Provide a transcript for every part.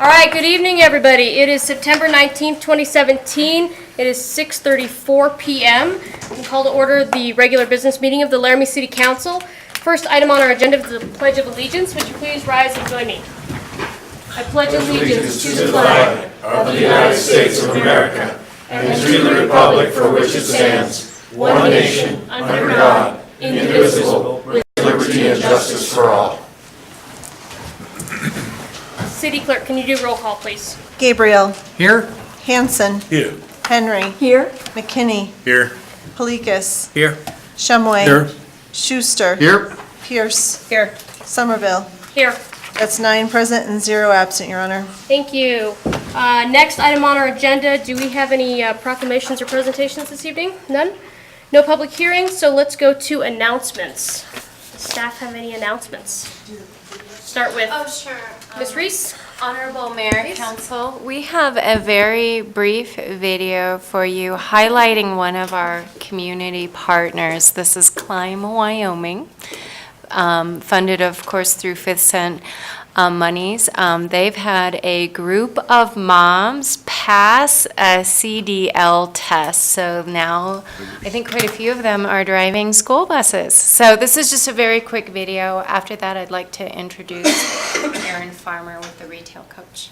All right, good evening, everybody. It is September 19th, 2017. It is 6:34 p.m. We call to order the regular business meeting of the Laramie City Council. First item on our agenda is the Pledge of Allegiance. Would you please rise and join me? I pledge allegiance to the flag of the United States of America and to the republic for which it stands, one nation, under God, indivisible, with liberty and justice for all. City Clerk, can you do roll call, please? Gabriel. Here. Hanson. Here. Henry. Here. McKinney. Here. Palikas. Here. Shumway. Here. Schuster. Here. Pierce. Here. Somerville. Here. That's 9 present and 0 absent, Your Honor. Thank you. Next item on our agenda, do we have any proclamations or presentations this evening? None? No public hearings, so let's go to announcements. Does staff have any announcements? Start with Sure. Ms. Reese. Honorable Mayor, Council, we have a very brief video for you highlighting one of our community partners. This is Climb Wyoming, funded, of course, through 5th Cent monies. They've had a group of moms pass a CDL test, so now I think quite a few of them are driving school buses. So this is just a very quick video. After that, I'd like to introduce Aaron Farmer with the Retail Coach.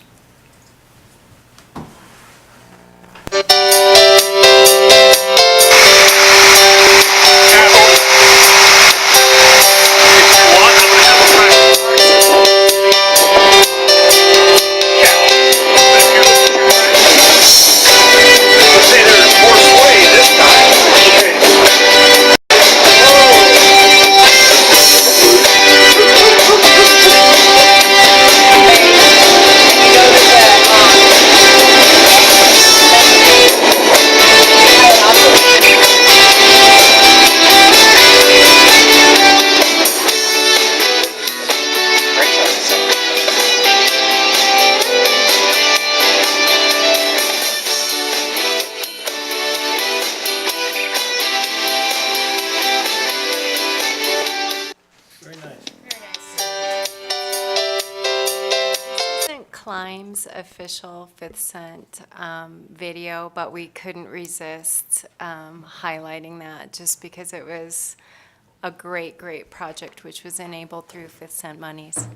Climb's official 5th Cent video, but we couldn't resist highlighting that just because it was a great project which was enabled through 5th Cent monies.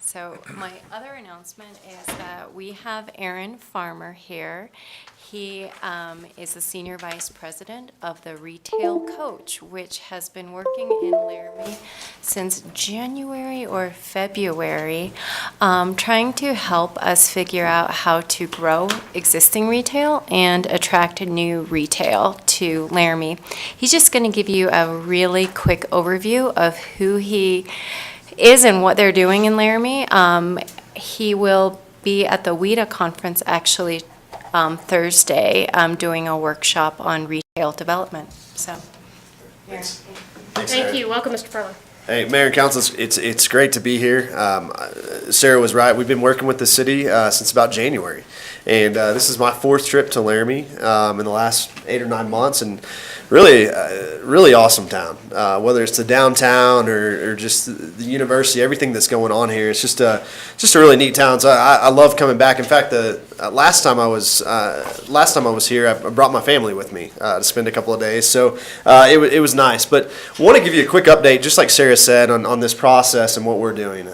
So my other announcement is that we have Aaron Farmer here. He is the Senior Vice President of the Retail Coach, which has been working in Laramie since January or February, trying to help us figure out how to grow existing retail and attract new retail to Laramie. He's just going to give you a really quick overview of who he is and what they're doing in Laramie. He will be at the WIDA conference actually Thursday doing a workshop on retail development. So, Thanks. Thank you. Welcome, Mr. Farmer. Hey, Mayor and Council, it's great to be here. Sarah was right. We've been working with the city since about January. And this is my 4th trip to Laramie in the last 8 or 9 months, and really awesome town. Whether it's the downtown or just the university, everything that's going on here, it's just a really neat town. So I love coming back. In fact, the last time I was here, I brought my family with me to spend a couple of days. So it was nice. But I want to give you a quick update, just like Sarah said, on this process and what we're doing.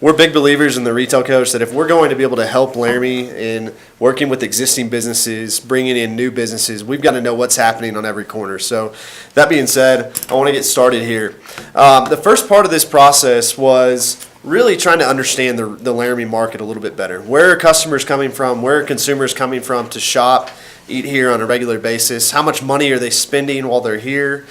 We're big believers in the Retail Coach that if we're going to be able to help Laramie in working with existing businesses, bringing in new businesses, we've got to know what's happening on every corner. So that being said, I want to get started here. The first part of this process was really trying to understand the Laramie market a little bit better. Where are customers coming from? Where are consumers coming from to shop, eat here on a regular basis? How much money are they spending while they're here?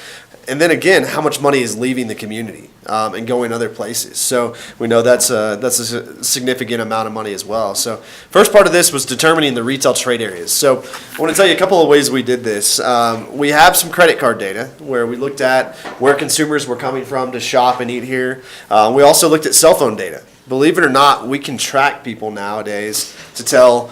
And then again, how much money is leaving the community and going other places? So we know that's a significant amount of money as well. So first part of this was determining the retail trade areas. So I want to tell you a couple of ways we did this. We have some credit card data where we looked at where consumers were coming from to shop and eat here. We also looked at cell phone data. Believe it or not, we can track people nowadays to tell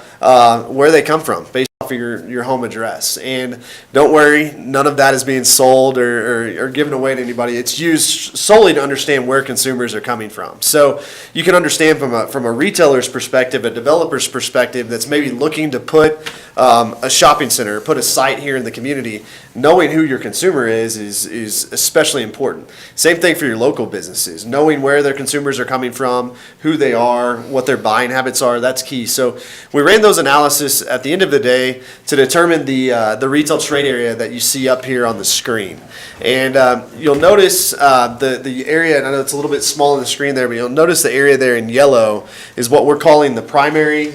where they come from based off of your home address. And don't worry, none of that is being sold or given away to anybody. It's used solely to understand where consumers are coming from. So you can understand from a retailer's perspective, a developer's perspective that's maybe looking to put a shopping center, put a site here in the community, knowing who your consumer is especially important. Same thing for your local businesses. Knowing where their consumers are coming from, who they are, what their buying habits are, that's key. So we ran those analysis at the end of the day to determine the retail trade area that you see up here on the screen. And you'll notice the area, and I know it's a little bit small on the screen there, but you'll notice the area there in yellow is what we're calling the primary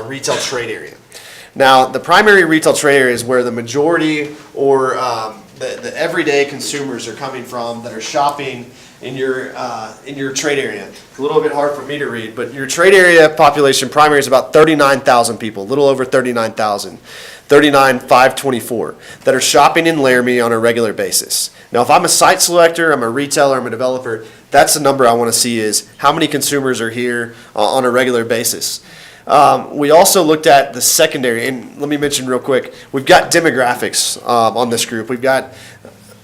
retail trade area. Now, the primary retail trade area is where the majority or the everyday consumers are coming from that are shopping in your trade area. It's a little bit hard for me to read, but your trade area population primary is about 39,000 people, a little over 39,000, 39,524 that are shopping in Laramie on a regular basis. Now, if I'm a site selector, I'm a retailer, I'm a developer, that's the number I want to see is how many consumers are here on a regular basis. We also looked at the secondary, and let me mention real quick, we've got demographics on this group. We've got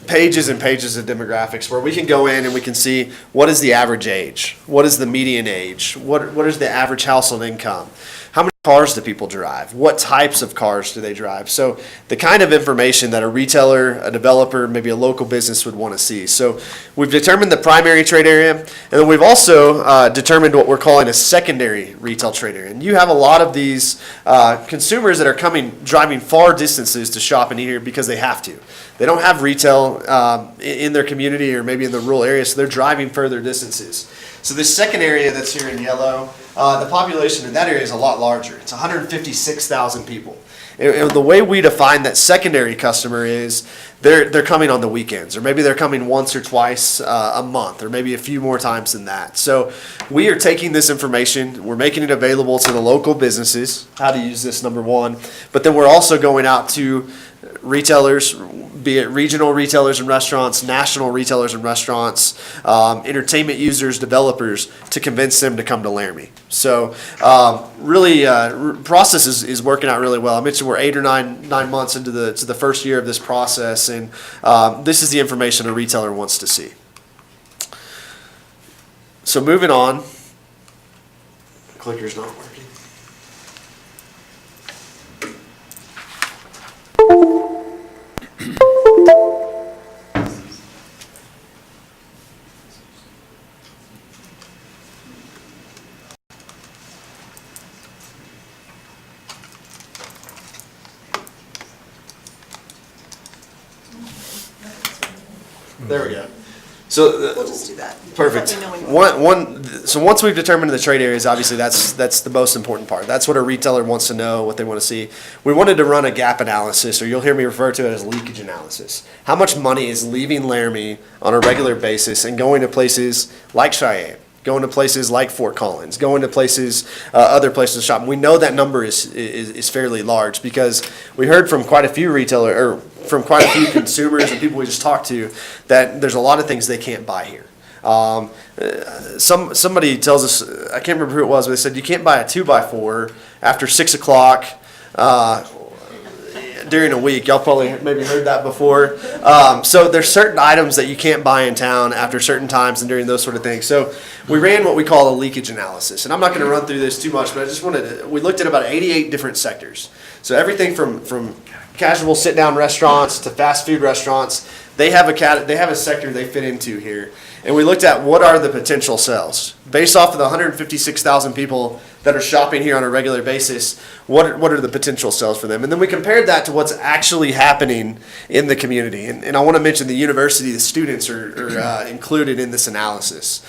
pages and pages of demographics where we can go in and we can see what is the average age, what is the median age, what is the average household income, how many cars do people drive, what types of cars do they drive. So the kind of information that a retailer, a developer, maybe a local business would want to see. So we've determined the primary trade area, and then we've also determined what we're calling a secondary retail trade area. And you have a lot of these consumers that are driving far distances to shop in here because they have to. They don't have retail in their community or maybe in the rural area, so they're driving further distances. So this second area that's here in yellow, the population in that area is a lot larger. It's 156,000 people. And the way we define that secondary customer is they're coming on the weekends, or maybe they're coming once or twice a month, or maybe a few more times than that. So we are taking this information, we're making it available to the local businesses, how to use this, number one, but then we're also going out to retailers, be it regional retailers and restaurants, national retailers and restaurants, entertainment users, developers, to convince them to come to Laramie. So really, process is working out really well. I mentioned we're 8 or 9 months into the first year of this process, and this is the information a retailer wants to see. So moving on, clicker's not working. There we go. So We'll just do that. perfect. Let me know when you- So once we've determined the trade areas, obviously that's the most important part. That's what a retailer wants to know, what they want to see. We wanted to run a gap analysis, or you'll hear me refer to it as leakage analysis. How much money is leaving Laramie on a regular basis and going to places like Cheyenne, going to places like Fort Collins, going to places, other places to shop? And we know that number is fairly large because we heard from quite a few from quite a few consumers and people we just talked to that there's a lot of things they can't buy here. Somebody tells us, I can't remember who it was, but they said you can't buy a 2x4 after 6 o'clock during a week. Y'all probably maybe heard that before. So there's certain items that you can't buy in town after certain times and during those sort of things. So we ran what we call a leakage analysis. And I'm not going to run through this too much, but I just we looked at about 88 different sectors. So everything from casual sit-down restaurants to fast food restaurants, they have a sector they fit into here. And we looked at what are the potential sales. Based off of the 156,000 people that are shopping here on a regular basis, what are the potential sales for them? And then we compared that to what's actually happening in the community. And I want to mention the university, the students are included in this analysis.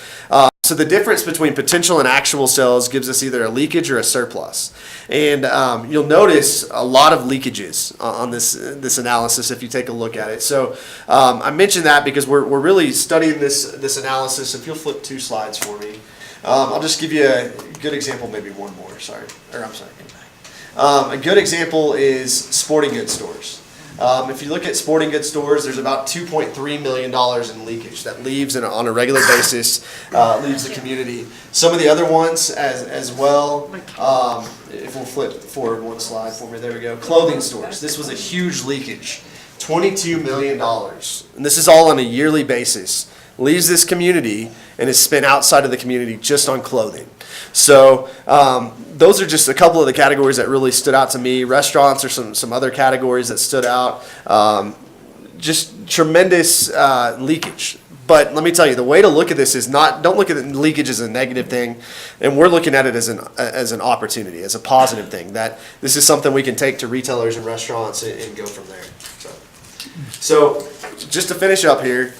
So the difference between potential and actual sales gives us either a leakage or a surplus. And you'll notice a lot of leakages on this analysis if you take a look at it. So I mentioned that because we're really studying this analysis. If you'll flip 2 slides for me, I'll just give you a good example, maybe one more, I'm sorry. A good example is sporting goods stores. If you look at sporting goods stores, there's about $2.3 million in leakage that leaves on a regular basis, leaves the community. Some of the other ones as well, if we'll flip forward one slide for me, there we go. Clothing stores, this was a huge leakage, $22 million. And this is all on a yearly basis. Leaves this community and is spent outside of the community just on clothing. So those are just a couple of the categories that really stood out to me. Restaurants are some other categories that stood out. Just tremendous leakage. But let me tell you, the way to look at this is don't look at leakage as a negative thing, and we're looking at it as an opportunity, as a positive thing, that this is something we can take to retailers and restaurants and go from there. So just to finish up here,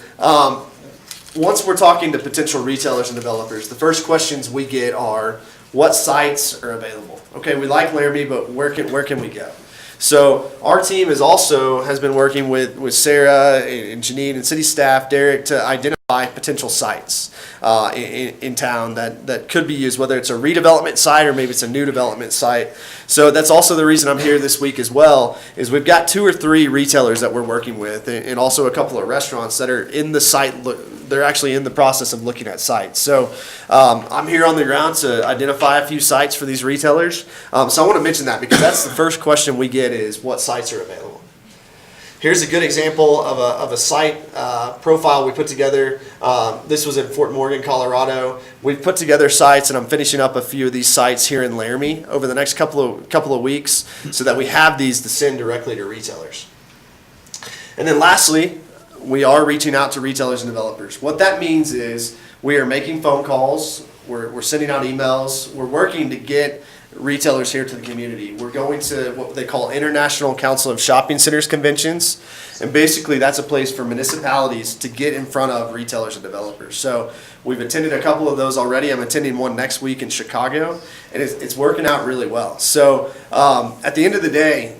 once we're talking to potential retailers and developers, the first questions we get are, what sites are available? Okay, we like Laramie, but where can we go? So our team has been working with Sarah and Janine and city staff, Derek, to identify potential sites in town that could be used, whether it's a redevelopment site or maybe it's a new development site. So that's also the reason I'm here this week as well, is we've got 2 or 3 retailers that we're working with and also a couple of restaurants that are in the site. They're actually in the process of looking at sites. So I'm here on the ground to identify a few sites for these retailers. So I want to mention that because that's the first question we get is what sites are available. Here's a good example of a site profile we put together. This was in Fort Morgan, Colorado. We've put together sites, and I'm finishing up a few of these sites here in Laramie over the next couple of weeks so that we have these to send directly to retailers. And then lastly, we are reaching out to retailers and developers. What that means is we are making phone calls, we're sending out emails, we're working to get retailers here to the community. We're going to what they call International Council of Shopping Centers conventions, and basically that's a place for municipalities to get in front of retailers and developers. So we've attended a couple of those already. I'm attending one next week in Chicago, and it's working out really well. So at the end of the day,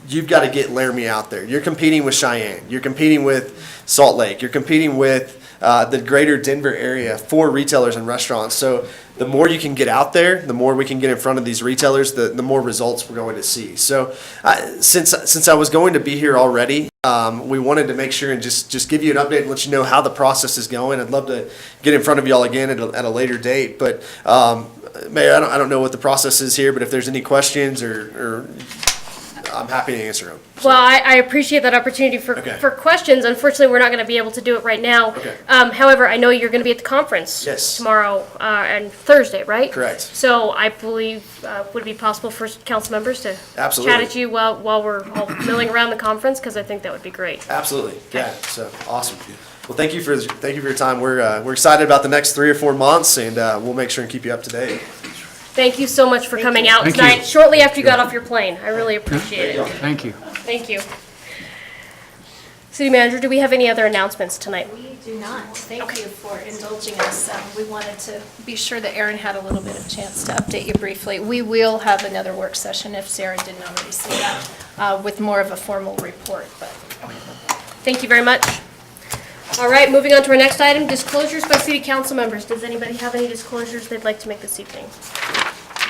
you've got to get Laramie out there. You're competing with Cheyenne. You're competing with Salt Lake. You're competing with the greater Denver area for retailers and restaurants. So the more you can get out there, the more we can get in front of these retailers, the more results we're going to see. So since I was going to be here already, we wanted to make sure and just give you an update and let you know how the process is going. I'd love to get in front of y'all again at a later date. But Mayor, I don't know what the process is here, but if there's any questions or I'm happy to answer them. Well, I appreciate that opportunity for questions. Unfortunately, we're not going to be able to do it right now. Okay. However, I know you're going to be at the conference tomorrow and Thursday, right? Correct. So I believe would it be possible for council members to chat at you while we're all milling around the conference, because I think that would be great. Absolutely. Yeah. So awesome. Well, thank you for your time. We're excited about the next 3 or 4 months, and we'll make sure and keep you up to date. Thank you so much for coming out Thank tonight, you. shortly after you got off your plane. I really appreciate it. Thank you. Thank you. City Manager, do we have any other announcements tonight? We do not. Thank you for indulging us. We wanted to be sure that Erin had a little bit of chance to update you briefly. We will have another work session, if Sarah didn't already see that, with more of a formal report. But Thank you very much. All right, moving on to our next item, disclosures by city council members. Does anybody have any disclosures they'd like to make this evening?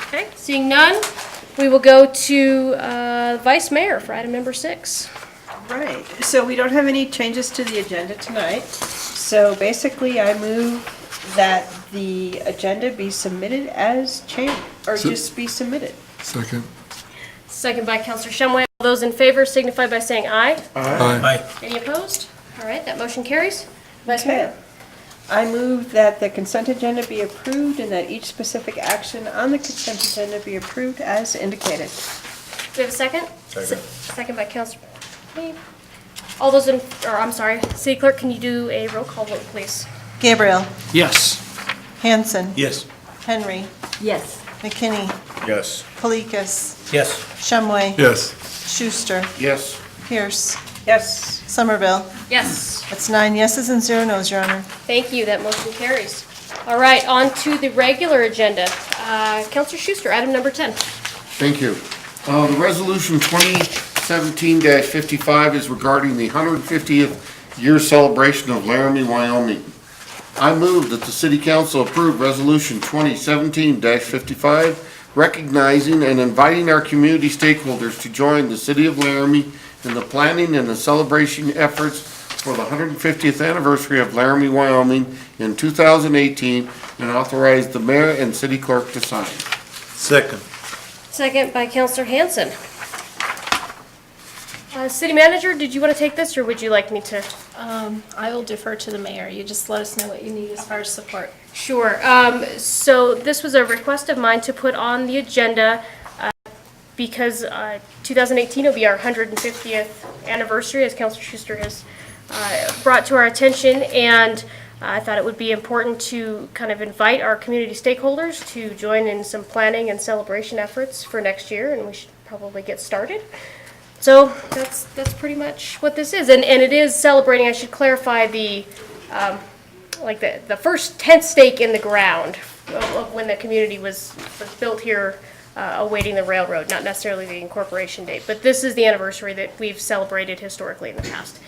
Okay, seeing none, we will go to Vice Mayor for item number 6. Right, so we don't have any changes to the agenda tonight. So basically, I move that the agenda be submitted as changed, or just be submitted. Second. Second by Councilor Shumway. All those in favor signify by saying aye. Aye. Any opposed? All right, that motion carries. Vice Mayor. Okay. I move that the consent agenda be approved and that each specific action on the consent agenda be approved as indicated. Do we have a second? Second by Councilor. All those in, or I'm sorry, City Clerk, can you do a roll call vote, please? Gabriel, Yes. Hanson, Yes. Henry, yes. McKinney, Yes. Kalikas, Yes. Shumway, Yes. Schuster, Yes. Pierce, Yes. Somerville. Yes. That's 9 yeses and 0 nos, Your Honor. Thank you, that motion carries. All right, on to the regular agenda. Councilor Schuster, item number 10. Thank you. The resolution 2017-55 is regarding the 150th year celebration of Laramie, Wyoming. I move that the City Council approve resolution 2017-55 recognizing and inviting our community stakeholders to join the City of Laramie in the planning and the celebration efforts for the 150th anniversary of Laramie, Wyoming in 2018, and authorize the mayor and city clerk to sign. Second. Second by Counselor Hanson. City Manager, did you want to take this, or would you like me to? I will defer to the mayor. You just let us know what you need as far as support. Sure. So this was a request of mine to put on the agenda because 2018 will be our 150th anniversary, as Councilor Schuster has brought to our attention, and I thought it would be important to kind of invite our community stakeholders to join in some planning and celebration efforts for next year, and we should probably get started. So that's pretty much what this is, and it is celebrating. I should clarify the the first tent stake in the ground of when the community was built here, awaiting the railroad, not necessarily the incorporation date. But this is the anniversary that we've celebrated historically in the past.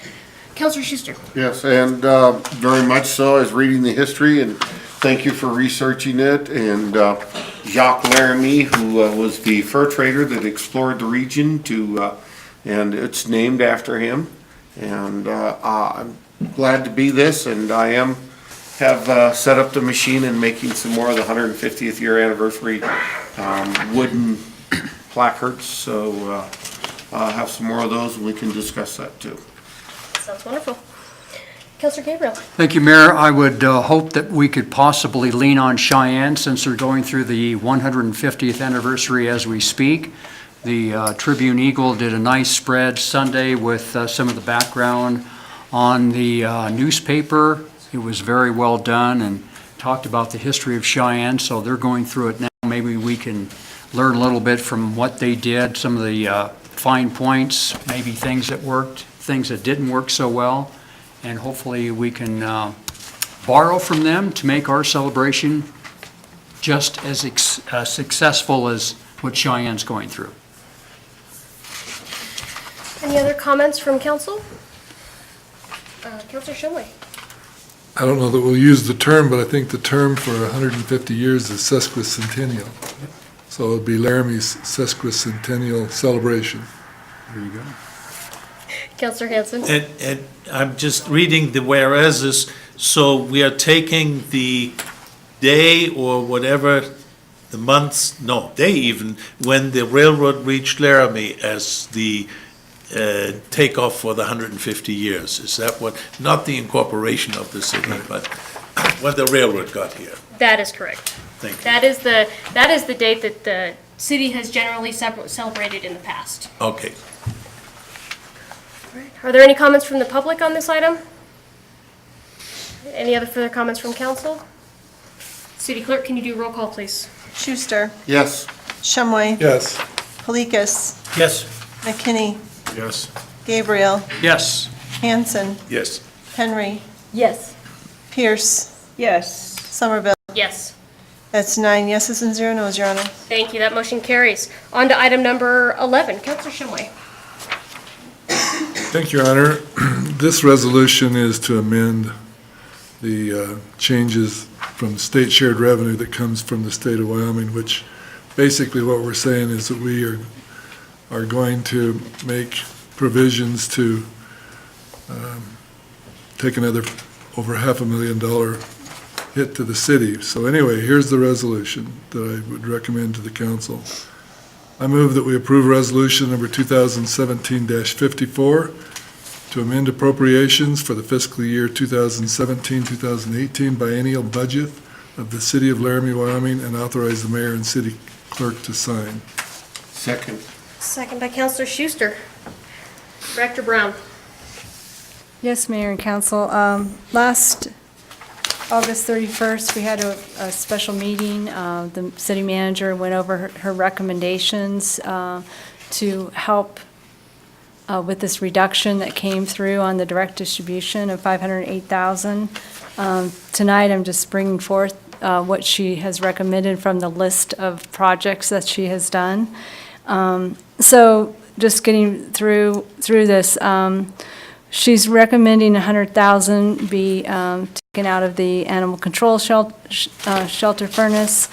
Councilor Schuster. Yes, and very much so. I was reading the history, and thank you for researching it. And Jacques Laramie, who was the fur trader that explored the region, and it's named after him. And I'm glad to be this, and I have set up the machine and making some more of the 150th year anniversary wooden placards. So I'll have some more of those, and we can discuss that too. Sounds wonderful. Councilor Gabriel. Thank you, Mayor. I would hope that we could possibly lean on Cheyenne since they're going through the 150th anniversary as we speak. The Tribune Eagle did a nice spread Sunday with some of the background on the newspaper. It was very well done and talked about the history of Cheyenne, so they're going through it now. Maybe we can learn a little bit from what they did, some of the fine points, maybe things that worked, things that didn't work so well, and hopefully we can borrow from them to make our celebration just as successful as what Cheyenne's going through. Any other comments from council? Councilor Shumway. I don't know that we'll use the term, but I think the term for 150 years is sesquicentennial. So it'll be Laramie's sesquicentennial celebration. There you go. Councilor Hanson. And I'm just reading the whereases, so we are taking the day or whatever, the months, no, day even, when the railroad reached Laramie as the takeoff for the 150 years. Is that what, not the incorporation of the city, but when the railroad got here? That is correct. Thank you. That is the date that the city has generally celebrated in the past. Okay. Are there any comments from the public on this item? Any other further comments from council? City Clerk, can you do roll call, please? Schuster, Yes. Shumway, Yes. Polikis, Yes. McKinney, Yes. Gabriel, Yes. Hanson, Yes. Henry, Yes. Pierce, Yes. Somerville. Yes. That's 9 yeses and 0 noes, Your Honor. Thank you. That motion carries. On to item number 11. Councilor Shumway. Thank you, Your Honor. This resolution is to amend the changes from state shared revenue that comes from the state of Wyoming, which basically what we're saying is that we are going to make provisions to take another over $500,000 hit to the city. So anyway, here's the resolution that I would recommend to the council. I move that we approve resolution number 2017-54 to amend appropriations for the fiscal year 2017-2018 biennial budget of the city of Laramie, Wyoming, and authorize the mayor and city clerk to sign. Second. Second by Councilor Schuster. Director Brown. Yes, Mayor and Council. Last August 31st, we had a special meeting. The city manager went over her recommendations to help with this reduction that came through on the direct distribution of $508,000. Tonight, I'm just bringing forth what she has recommended from the list of projects that she has done. So just getting through this, she's recommending $100,000 be taken out of the animal control shelter furnace.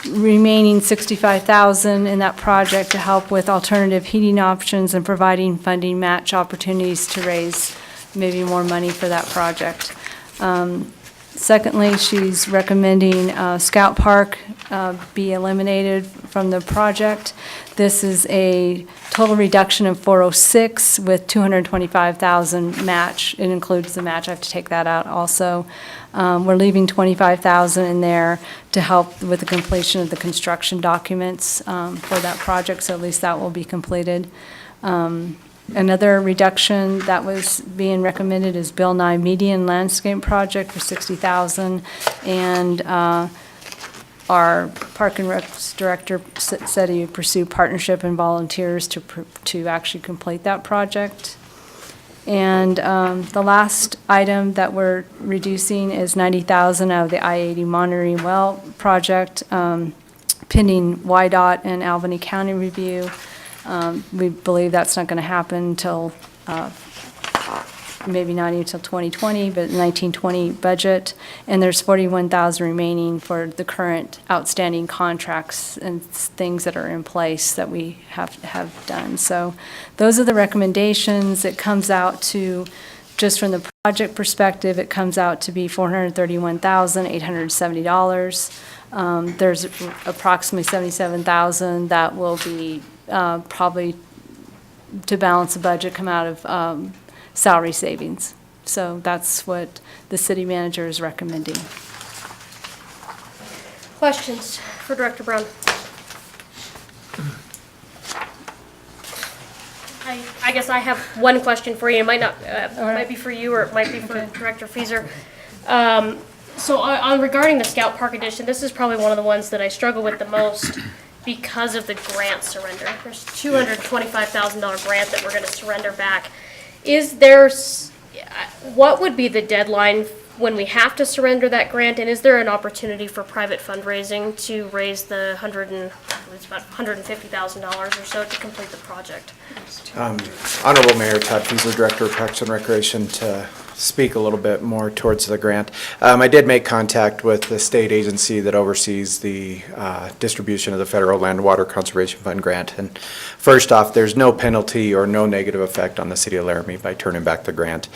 remaining $65,000 in that project to help with alternative heating options and providing funding match opportunities to raise maybe more money for that project. Secondly, she's recommending Scout Park be eliminated from the project. This is a total reduction of 406 with $225,000 match. It includes the match. I have to take that out also. We're leaving $25,000 in there to help with the completion of the construction documents for that project, so at least that will be completed. Another reduction that was being recommended is Bill Nye Median Landscape Project for $60,000, and our Park and Recs Director said he would pursue partnership and volunteers to actually complete that project. And the last item that we're reducing is $90,000 out of the I-80 monitoring well project, pending YDOT and Albany County review. We believe that's not going to happen until, maybe not even until 2020, but 1920 budget. And there's $41,000 remaining for the current outstanding contracts and things that are in place that we have done. So those are the recommendations. It comes out to, just from the project perspective, it comes out to be $431,870. There's approximately $77,000 that will be probably, to balance the budget, come out of salary savings. So that's what the city manager is recommending. Questions for Director Brown? I guess I have one question for you. It might not, might be for you, or it might be for Director Fieser. So on regarding the Scout Park Edition, this is probably one of the ones that I struggle with the most because of the grant surrender. There's $225,000 grant that we're going to surrender back. Is there, what would be the deadline when we have to surrender that grant, and is there an opportunity for private fundraising to raise the $150,000 or so to complete the project? Honorable Mayor Todd Fieser, Director of Parks and Recreation, to speak a little bit more towards the grant. I did make contact with the state agency that oversees the distribution of the Federal Land Water Conservation Fund grant. And first off, there's no penalty or no negative effect on the city of Laramie by turning back the grant.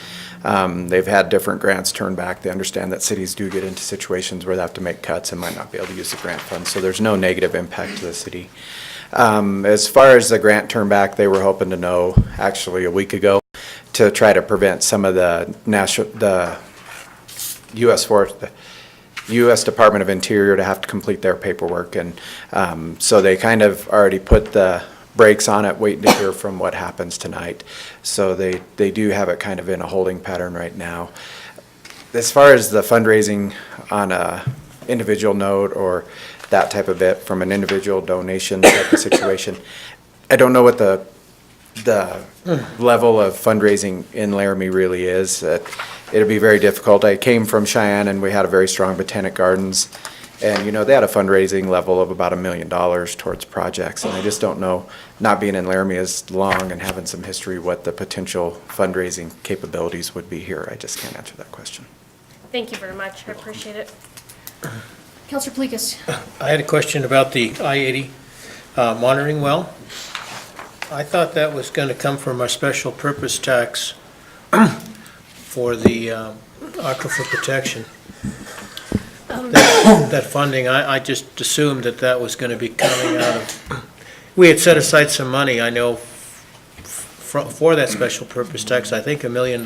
They've had different grants turned back. They understand that cities do get into situations where they have to make cuts and might not be able to use the grant fund, so there's no negative impact to the city. As far as the grant turn back, they were hoping to know actually a week ago to try to prevent some of the U.S. Department of Interior to have to complete their paperwork, and so they kind of already put the brakes on it, waiting to hear from what happens tonight. So they do have it kind of in a holding pattern right now. As far as the fundraising on a individual note or that type of bit from an individual donation type of situation, I don't know what the level of fundraising in Laramie really is. It'll be very difficult. I came from Cheyenne, and we had a very strong Botanic Gardens, and they had a fundraising level of about $1 million towards projects, and I just don't know, not being in Laramie as long and having some history, what the potential fundraising capabilities would be here. I just can't answer that question. Thank you very much. I appreciate it. Councilor Plikus. I had a question about the I-80 monitoring well. I thought that was going to come from our special purpose tax for the aquifer protection. That funding, I just assumed that was going to be coming out of, we had set aside some money, I know, for that special purpose tax, I think $1 million,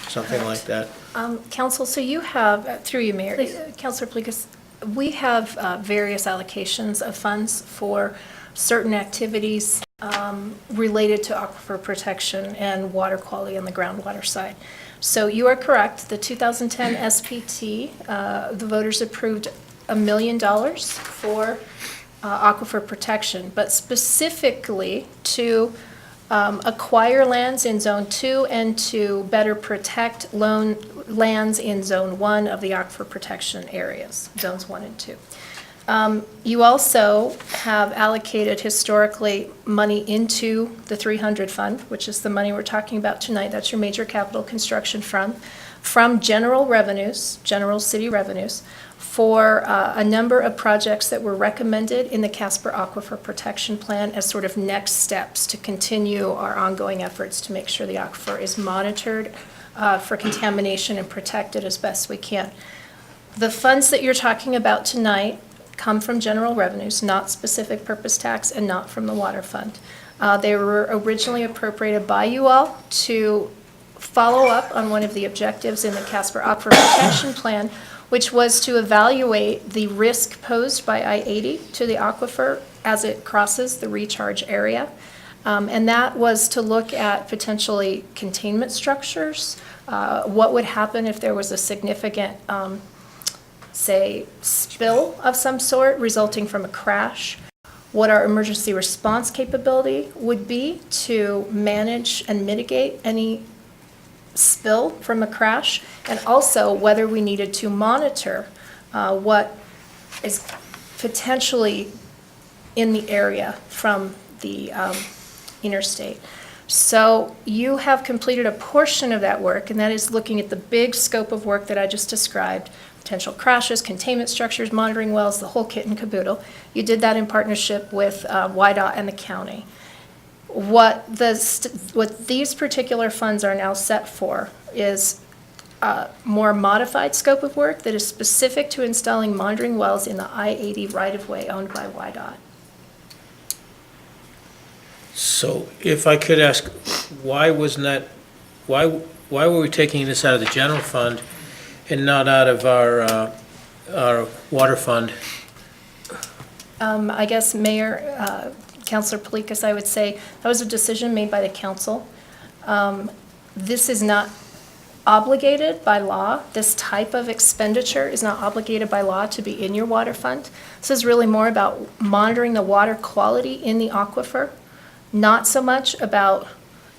something like that. Council, so you have, through you, Mayor, Councilor Plikus, we have various allocations of funds for certain activities related to aquifer protection and water quality on the groundwater side. So you are correct. The 2010 SPT, the voters approved $1 million for aquifer protection, but specifically to acquire lands in Zone 2 and to better protect lands in Zone 1 of the aquifer protection areas, Zones 1 and 2. You also have allocated historically money into the 300 fund, which is the money we're talking about tonight. That's your major capital construction from general revenues, general city revenues, for a number of projects that were recommended in the Casper Aquifer Protection Plan as sort of next steps to continue our ongoing efforts to make sure the aquifer is monitored for contamination and protected as best we can. The funds that you're talking about tonight come from general revenues, not specific purpose tax and not from the water fund. They were originally appropriated by you all to follow up on one of the objectives in the Casper Aquifer Protection Plan, which was to evaluate the risk posed by I-80 to the aquifer as it crosses the recharge area. And that was to look at potentially containment structures, what would happen if there was a significant, say, spill of some sort resulting from a crash, what our emergency response capability would be to manage and mitigate any spill from a crash, and also whether we needed to monitor what is potentially in the area from the interstate. So you have completed a portion of that work, and that is looking at the big scope of work that I just described: potential crashes, containment structures, monitoring wells, the whole kit and caboodle. You did that in partnership with WYDOT and the county. What these particular funds are now set for is a more modified scope of work that is specific to installing monitoring wells in the I-80 right-of-way owned by WYDOT. So if I could ask, why wasn't that, why were we taking this out of the general fund and not out of our water fund? I guess Mayor, Councilor Palikas, I would say that was a decision made by the council. This is not obligated by law. This type of expenditure is not obligated by law to be in your water fund. This is really more about monitoring the water quality in the aquifer, not so much about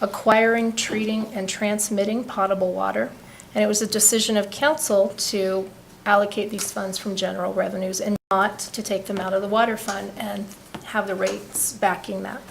acquiring, treating, and transmitting potable water. And it was a decision of council to allocate these funds from general revenues and not to take them out of the water fund and have the rates backing that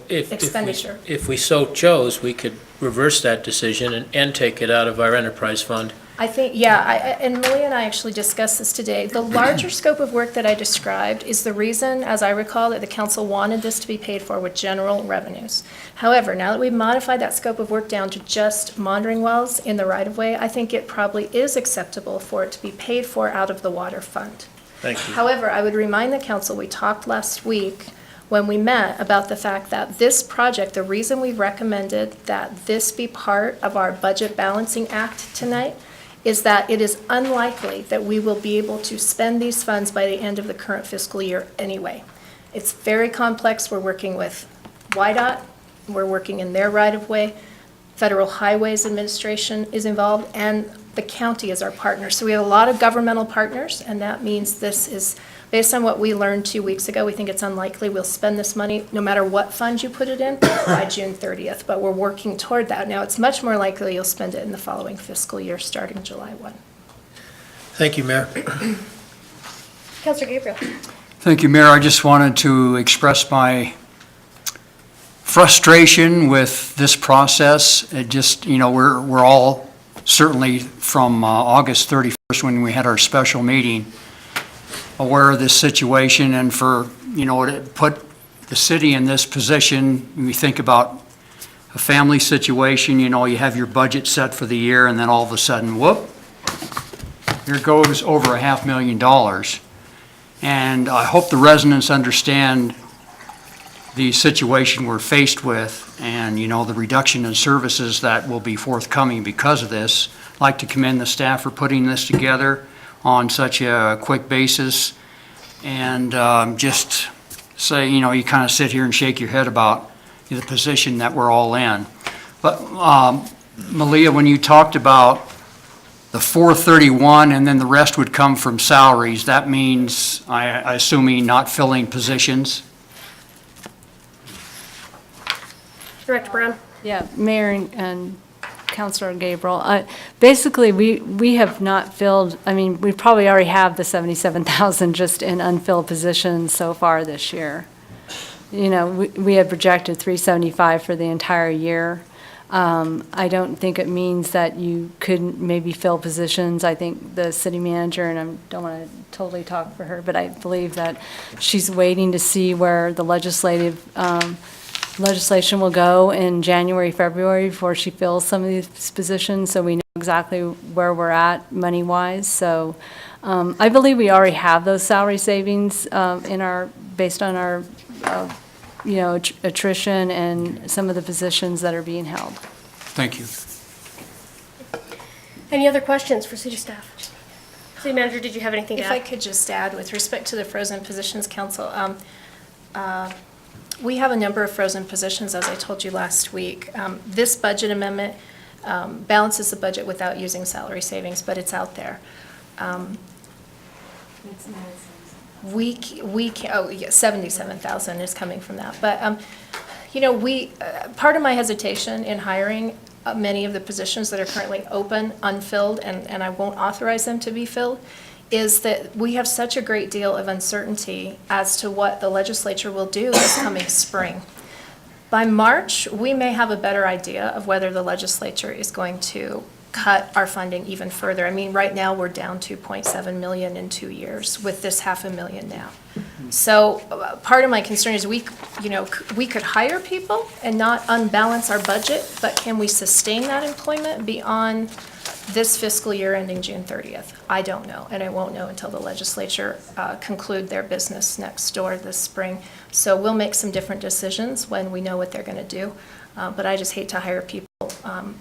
expenditure. If we so chose, we could reverse that decision and take it out of our enterprise fund. I think, yeah, and Malia and I actually discussed this today. The larger scope of work that I described is the reason, as I recall, that the council wanted this to be paid for with general revenues. However, now that we've modified that scope of work down to just monitoring wells in the right-of-way, I think it probably is acceptable for it to be paid for out of the water fund. Thank you. However, I would remind the council, we talked last week when we met about the fact that this project, the reason we recommended that this be part of our budget balancing act tonight is that it is unlikely that we will be able to spend these funds by the end of the current fiscal year anyway. It's very complex. We're working with WYDOT. We're working in their right-of-way. Federal Highways Administration is involved, and the county is our partner. So we have a lot of governmental partners, and that means this is, based on what we learned 2 weeks ago, we think it's unlikely we'll spend this money, no matter what fund you put it in, by June 30th. But we're working toward that. Now, it's much more likely you'll spend it in the following fiscal year, starting July 1. Thank you, Mayor. Councilor Gabriel. Thank you, Mayor. I just wanted to express my frustration with this process. It just, we're all certainly from August 31st when we had our special meeting aware of this situation, and for, to put the city in this position, we think about a family situation, you have your budget set for the year, and then all of a sudden, whoop, here goes over $500,000. And I hope the residents understand the situation we're faced with and, the reduction in services that will be forthcoming because of this. I'd like to commend the staff for putting this together on such a quick basis, and just say, you kind of sit here and shake your head about the position that we're all in. But Malia, when you talked about the 431 and then the rest would come from salaries, that means, I assuming, not filling positions? Director Brown. Yeah, Mayor and Councilor Gabriel. Basically, we have not filled, we probably already have the 77,000 just in unfilled positions so far this year. We had projected 375 for the entire year. I don't think it means that you couldn't maybe fill positions. I think the city manager, and I don't want to totally talk for her, but I believe that she's waiting to see where the legislation will go in January, February before she fills some of these positions, so we know exactly where we're at money-wise. So I believe we already have those salary savings based on our attrition and some of the positions that are being held. Thank you. Any other questions for city staff? City manager, did you have anything to If I add? could just add, with respect to the frozen positions council, we have a number of frozen positions, as I told you last week. This budget amendment balances the budget without using salary savings, but it's out there. Oh, yeah, 77,000 is coming from that. But, part of my hesitation in hiring many of the positions that are currently open, unfilled, and I won't authorize them to be filled, is that we have such a great deal of uncertainty as to what the legislature will do this coming spring. By March, we may have a better idea of whether the legislature is going to cut our funding even further. I mean, right now, we're down 2.7 million in 2 years with this $500,000 now. So part of my concern is we could hire people and not unbalance our budget, but can we sustain that employment beyond this fiscal year ending June 30th? I don't know, and I won't know until the legislature conclude their business next door this spring. So we'll make some different decisions when we know what they're going to do. But I just hate to hire people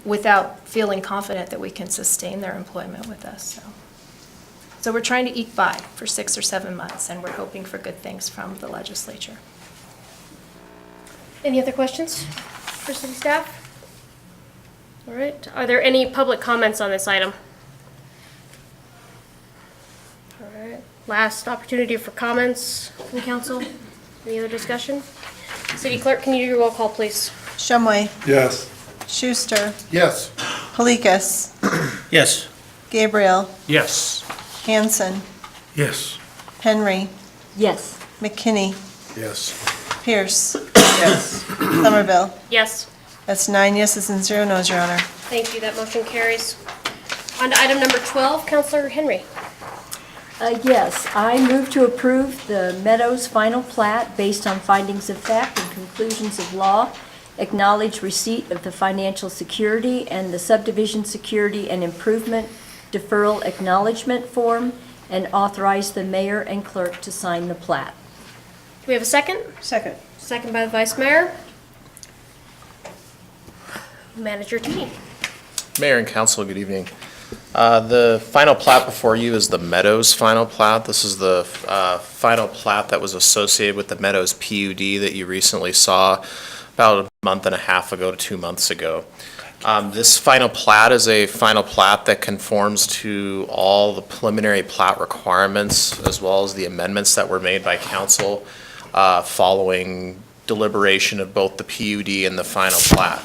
without feeling confident that we can sustain their employment with us. So we're trying to eke by for 6 or 7 months, and we're hoping for good things from the legislature. Any other questions for city staff? All right, are there any public comments on this item? All right, last opportunity for comments from council. Any other discussion? City clerk, can you do your roll call, please? Shumway, Yes. Schuster, Yes. Polikis, Yes. Gabriel, Yes. Hanson, Yes. Henry, Yes. McKinney, Yes. Pierce. Yes. Somerville. Yes. That's 9 yeses and 0 noes, Your Honor. Thank you, that motion carries. On to item number 12, Councilor Henry. Yes, I move to approve the Meadows final plat based on findings of fact and conclusions of law, acknowledge receipt of the financial security and the subdivision security and improvement deferral acknowledgement form, and authorize the mayor and clerk to sign the plat. Do we have a second? Second. Second by the vice mayor. Manager Tini. Mayor and council, good evening. The final plat before you is the Meadows final plat. This is the final plat that was associated with the Meadows PUD that you recently saw about a month and a half ago to 2 months ago. This final plat is a final plat that conforms to all the preliminary plat requirements as well as the amendments that were made by council following deliberation of both the PUD and the final plat.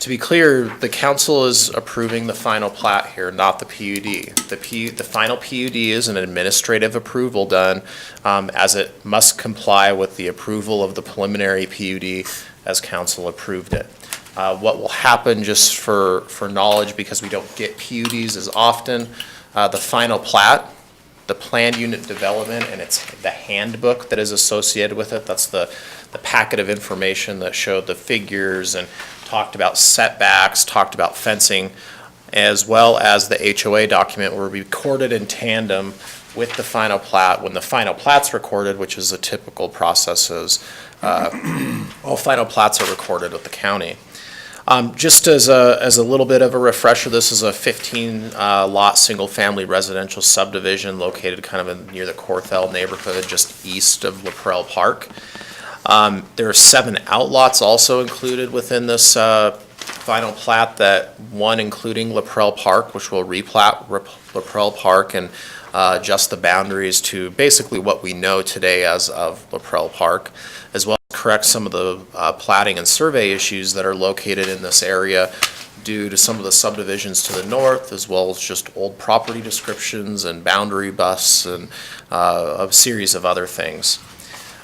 To be clear, the council is approving the final plat here, not the PUD. The final PUD is an administrative approval done as it must comply with the approval of the preliminary PUD as council approved it. What will happen, just for knowledge, because we don't get PUDs as often, the final plat, the planned unit development, and it's the handbook that is associated with it. That's the packet of information that showed the figures and talked about setbacks, talked about fencing, as well as the HOA document were recorded in tandem with the final plat. When the final plat's recorded, which is a typical process, all final plats are recorded with the county. Just as a little bit of a refresher, this is a 15-lot single-family residential subdivision located kind of near the Corthell neighborhood, just east of LaPrelle Park. There are 7 outlots also included within this final plat, that one including LaPrelle Park, which will replat LaPrelle Park and adjust the boundaries to basically what we know today as of LaPrelle Park, as well as correct some of the platting and survey issues that are located in this area due to some of the subdivisions to the north, as well as just old property descriptions and boundary busts and a series of other things.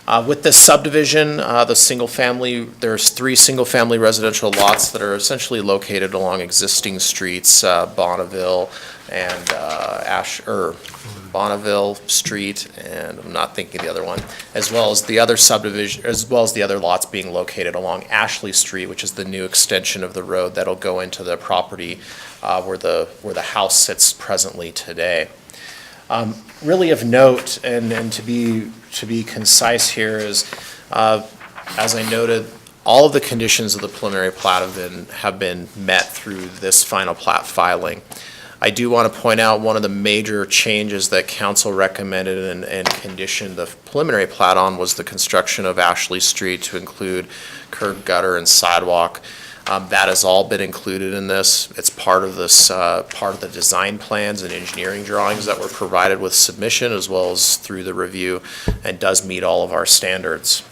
With this subdivision, there's 3 single-family residential lots that are essentially located along existing streets, Bonneville and Bonneville Street, and I'm not thinking of the other one, as well as the other subdivision, as well as the other lots being located along Ashley Street, which is the new extension of the road that'll go into the property where the house sits presently today. Really of note, and to be concise here, is as I noted, all of the conditions of the preliminary plat have been met through this final plat filing. I do want to point out one of the major changes that council recommended and conditioned the preliminary plat on was the construction of Ashley Street to include curb, gutter, and sidewalk. That has all been included in this. It's part of this, part of the design plans and engineering drawings that were provided with submission as well as through the review, and does meet all of our standards.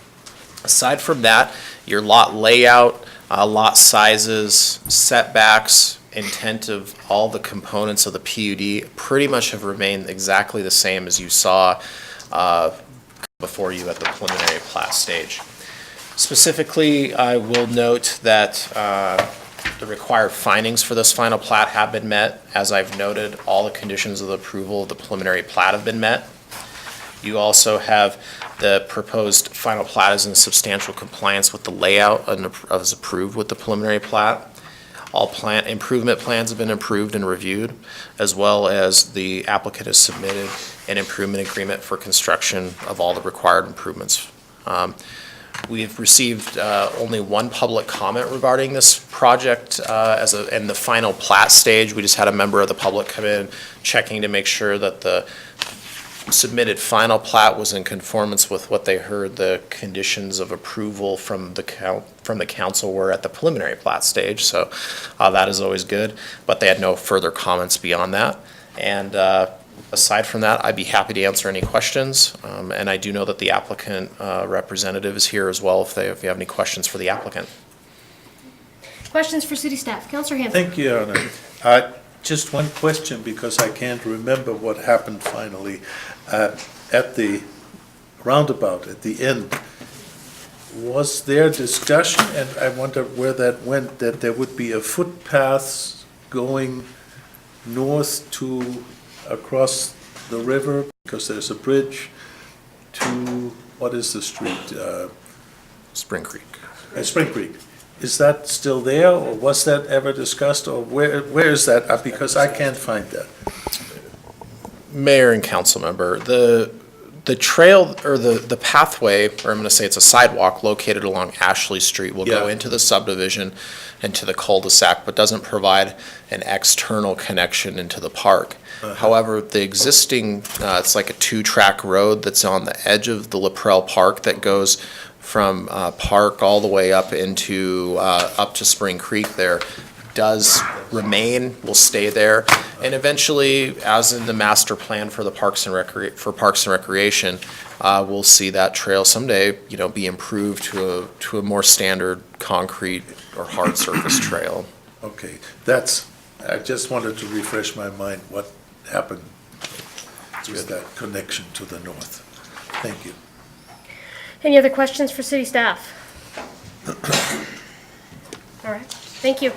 Aside from that, your lot layout, lot sizes, setbacks, intent of all the components of the PUD pretty much have remained exactly the same as you saw before you at the preliminary plat stage. Specifically, I will note that the required findings for this final plat have been met. As I've noted, all the conditions of the approval of the preliminary plat have been met. You also have the proposed final plat is in substantial compliance with the layout as approved with the preliminary plat. All improvement plans have been approved and reviewed, as well as the applicant has submitted an improvement agreement for construction of all the required improvements. We've received only one public comment regarding this project in the final plat stage. We just had a member of the public come in checking to make sure that the submitted final plat was in conformance with what they heard the conditions of approval from the council were at the preliminary plat stage. So that is always good, but they had no further comments beyond that. And aside from that, I'd be happy to answer any questions. And I do know that the applicant representative is here as well if you have any questions for the applicant. Questions for city staff? Councilor Hanson. Thank you, Your Honor. Just one question, because I can't remember what happened finally. At the roundabout, at the end, was there discussion, and I wonder where that went, that there would be a footpath going north to across the river, because there's a bridge, to, what is the street? Spring Creek. Spring Creek. Is that still there, or was that ever discussed, or where is that? Because I can't find that. Mayor and council member, the trail or the pathway, or I'm going to say it's a sidewalk located along Ashley Street, will go into the subdivision and to the cul-de-sac, but doesn't provide an external connection into the park. However, the existing, it's like a 2-track road that's on the edge of the Laprelle Park that goes from Park all the way up into up to Spring Creek there, does remain, will stay there, and eventually, as in the master plan for the Parks and Recreation, we'll see that trail someday, be improved to a more standard concrete or hard surface trail. Okay, I just wanted to refresh my mind what happened with that connection to the north. Thank you. Any other questions for city staff? All right, thank you.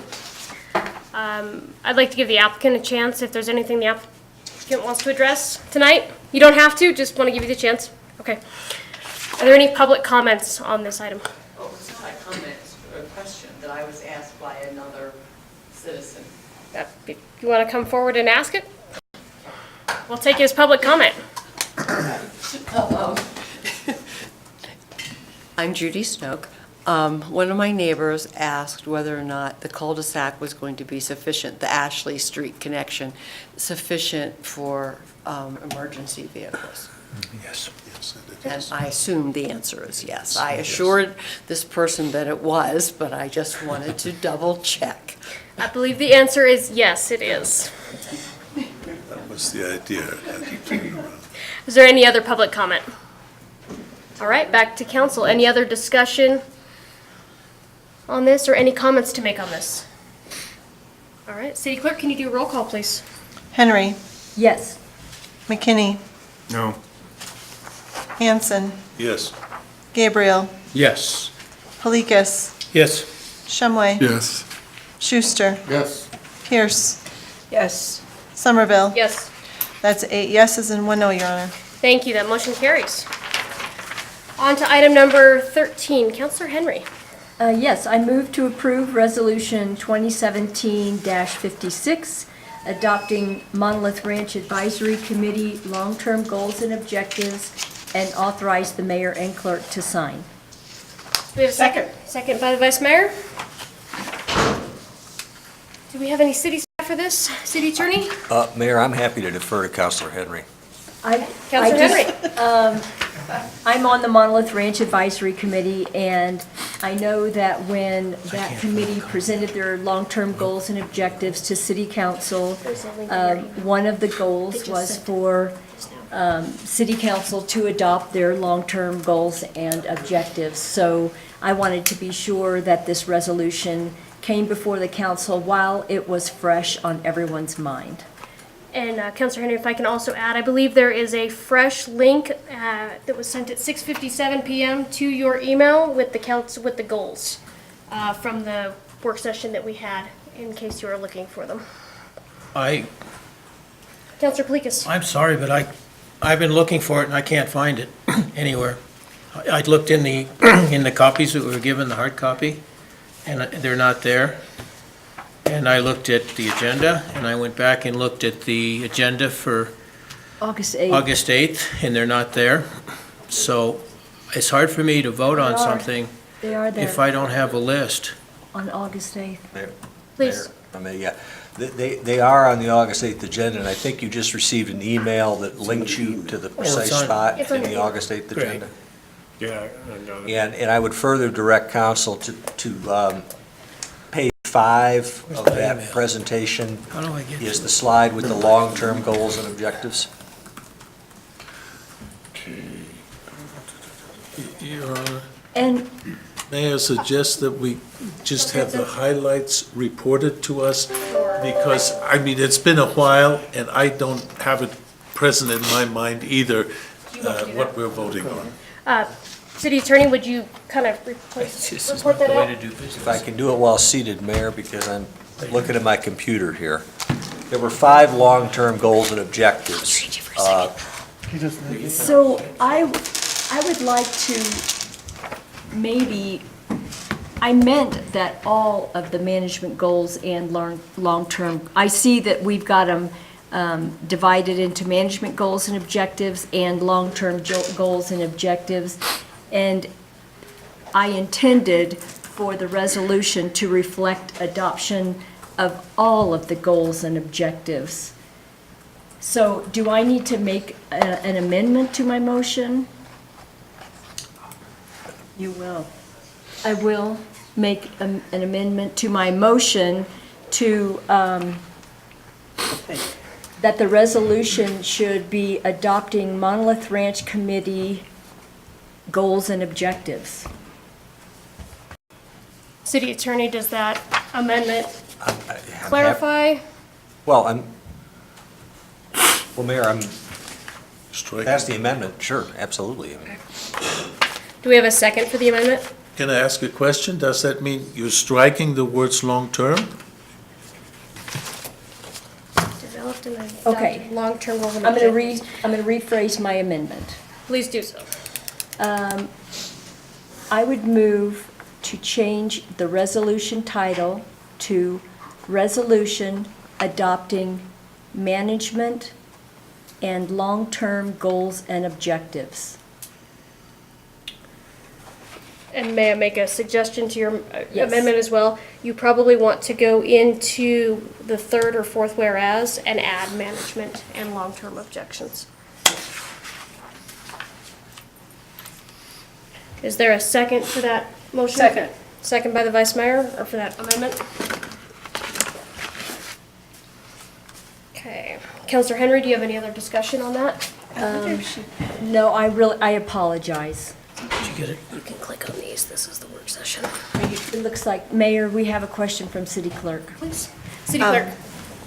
I'd like to give the applicant a chance if there's anything the applicant wants to address tonight. You don't have to, just want to give you the chance. Okay. Are there any public comments on this item? Oh, it's not a comment, or a question that I was asked by another citizen. You want to come forward and ask it? We'll take it as public comment. I'm Judy Snoke. One of my neighbors asked whether or not the cul-de-sac was going to be sufficient, the Ashley Street connection, sufficient for emergency vehicles. Yes, yes, it And is. I assume the answer is yes. I assured this person that it was, but I just wanted to double check. I believe the answer is yes, it is. That was the idea. Is there any other public comment? All right, back to council. Any other discussion on this or any comments to make on this? All right, City Clerk, can you do a roll call, please? Henry, Yes. McKinney, No. Hanson, Yes. Gabriel, Yes. Polikis, Yes. Shumway, Yes. Schuster, Yes. Pierce, Yes. Somerville. Yes. That's 8 yeses and 1 no, Your Honor. Thank you, that motion carries. On to item number 13, Counselor Henry. Yes, I move to approve Resolution 2017-56, adopting Monolith Ranch Advisory Committee long-term goals and objectives, and authorize the mayor and clerk to sign. Do we have a second? Second by the Vice Mayor. Do we have any city staff for this? City Attorney? Mayor, I'm happy to defer to Counselor Henry. Counselor Henry? I'm on the Monolith Ranch Advisory Committee, and I know that when that committee presented their long-term goals and objectives to city council, one of the goals was for city council to adopt their long-term goals and objectives. So I wanted to be sure that this resolution came before the council while it was fresh on everyone's mind. And Counselor Henry, if I can also add, I believe there is a fresh link that was sent at 6:57 p.m. to your email with the with the goals from the work session that we had, in case you are looking for them. Counselor Polikis. I'm sorry, but I've been looking for it and I can't find it anywhere. I looked in the, in the copies that we were given, the hard copy, and they're not there. And I looked at the agenda, and I went back and looked at the agenda for August 8th. August 8th, and they're not there. So it's hard for me to vote on something They are there if I don't have a list. on August 8th. Please. They are on the August 8th agenda, and I think you just received an email that links you to the precise spot it's in on the the- August 8th Great. agenda. Yeah, I got it. And I would further direct council to page 5 of my that email? presentation How do I get is to the slide with the long-term goals and objectives. Your Honor, And may I suggest that we just have the highlights reported to us? Because, I mean, it's been a while, and I don't have it present in my mind either, what we're voting on. City Attorney, would you kind of report that out? If I can do it while seated, Mayor, because I'm looking at my computer here. There were 5 long-term goals and objectives. so I would like to maybe, I meant that all of the management goals and long-term, I see that we've got them divided into management goals and objectives and long-term goals and objectives. And I intended for the resolution to reflect adoption of all of the goals and objectives. So do I need to make an amendment to my motion? You will. I will make an amendment to my motion to, that the resolution should be adopting Monolith Ranch Committee goals and objectives. City Attorney, does that amendment I'm clarify? Well, Mayor, I'm, Strike. that's the amendment, sure, absolutely. Do we have a second for the amendment? Can I ask a question? Does that mean you're striking the words long-term? Developed and Okay. adopted long-term goals and I'm gonna objectives. rephrase my amendment. Please do so. I would move to change the resolution title to Resolution Adopting Management and Long-Term Goals and Objectives. And may I make a suggestion to your Yes. amendment as well? You probably want to go into the third or fourth whereas and add management and long-term objections. Is there a second for that motion? Second. Second by the Vice Mayor, or for that amendment? Okay. Counselor Henry, do you have any other discussion on that? No, I apologize. Did you get it? You can click on these. This is the work session. It looks like, Mayor, we have a question from City Clerk. Please. City Clerk.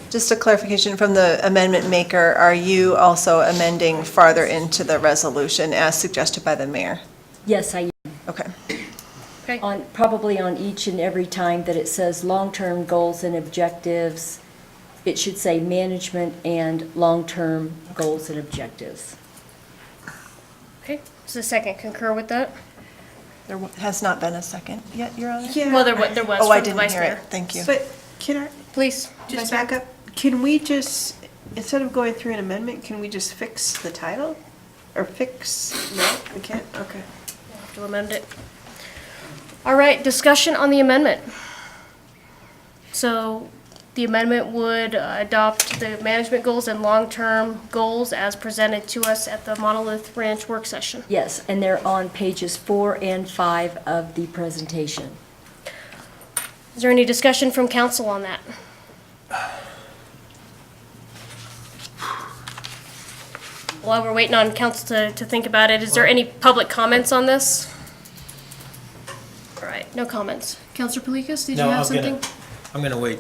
Just a clarification from the amendment maker, are you also amending farther into the resolution as suggested by the mayor? Yes, I Okay. Okay. Probably on each and every time that it says long-term goals and objectives, it should say management and long-term goals and objectives. Okay, does the second concur with that? There has not been a second yet, Your Honor? Yeah. Well, there was Oh, I from the didn't vice hear mayor. it. Thank you. But can I Please. just back up? Can we just, instead of going through an amendment, can we just fix the title? Or fix, no, we can't? Okay. Have to amend it. All right, discussion on the amendment. So the amendment would adopt the management goals and long-term goals as presented to us at the Monolith Ranch work session. Yes, and they're on pages 4 and 5 of the presentation. Is there any discussion from council on that? While we're waiting on council to think about it, is there any public comments on this? All right, no comments. Councilor Pelikas, did you have something? I'm gonna wait.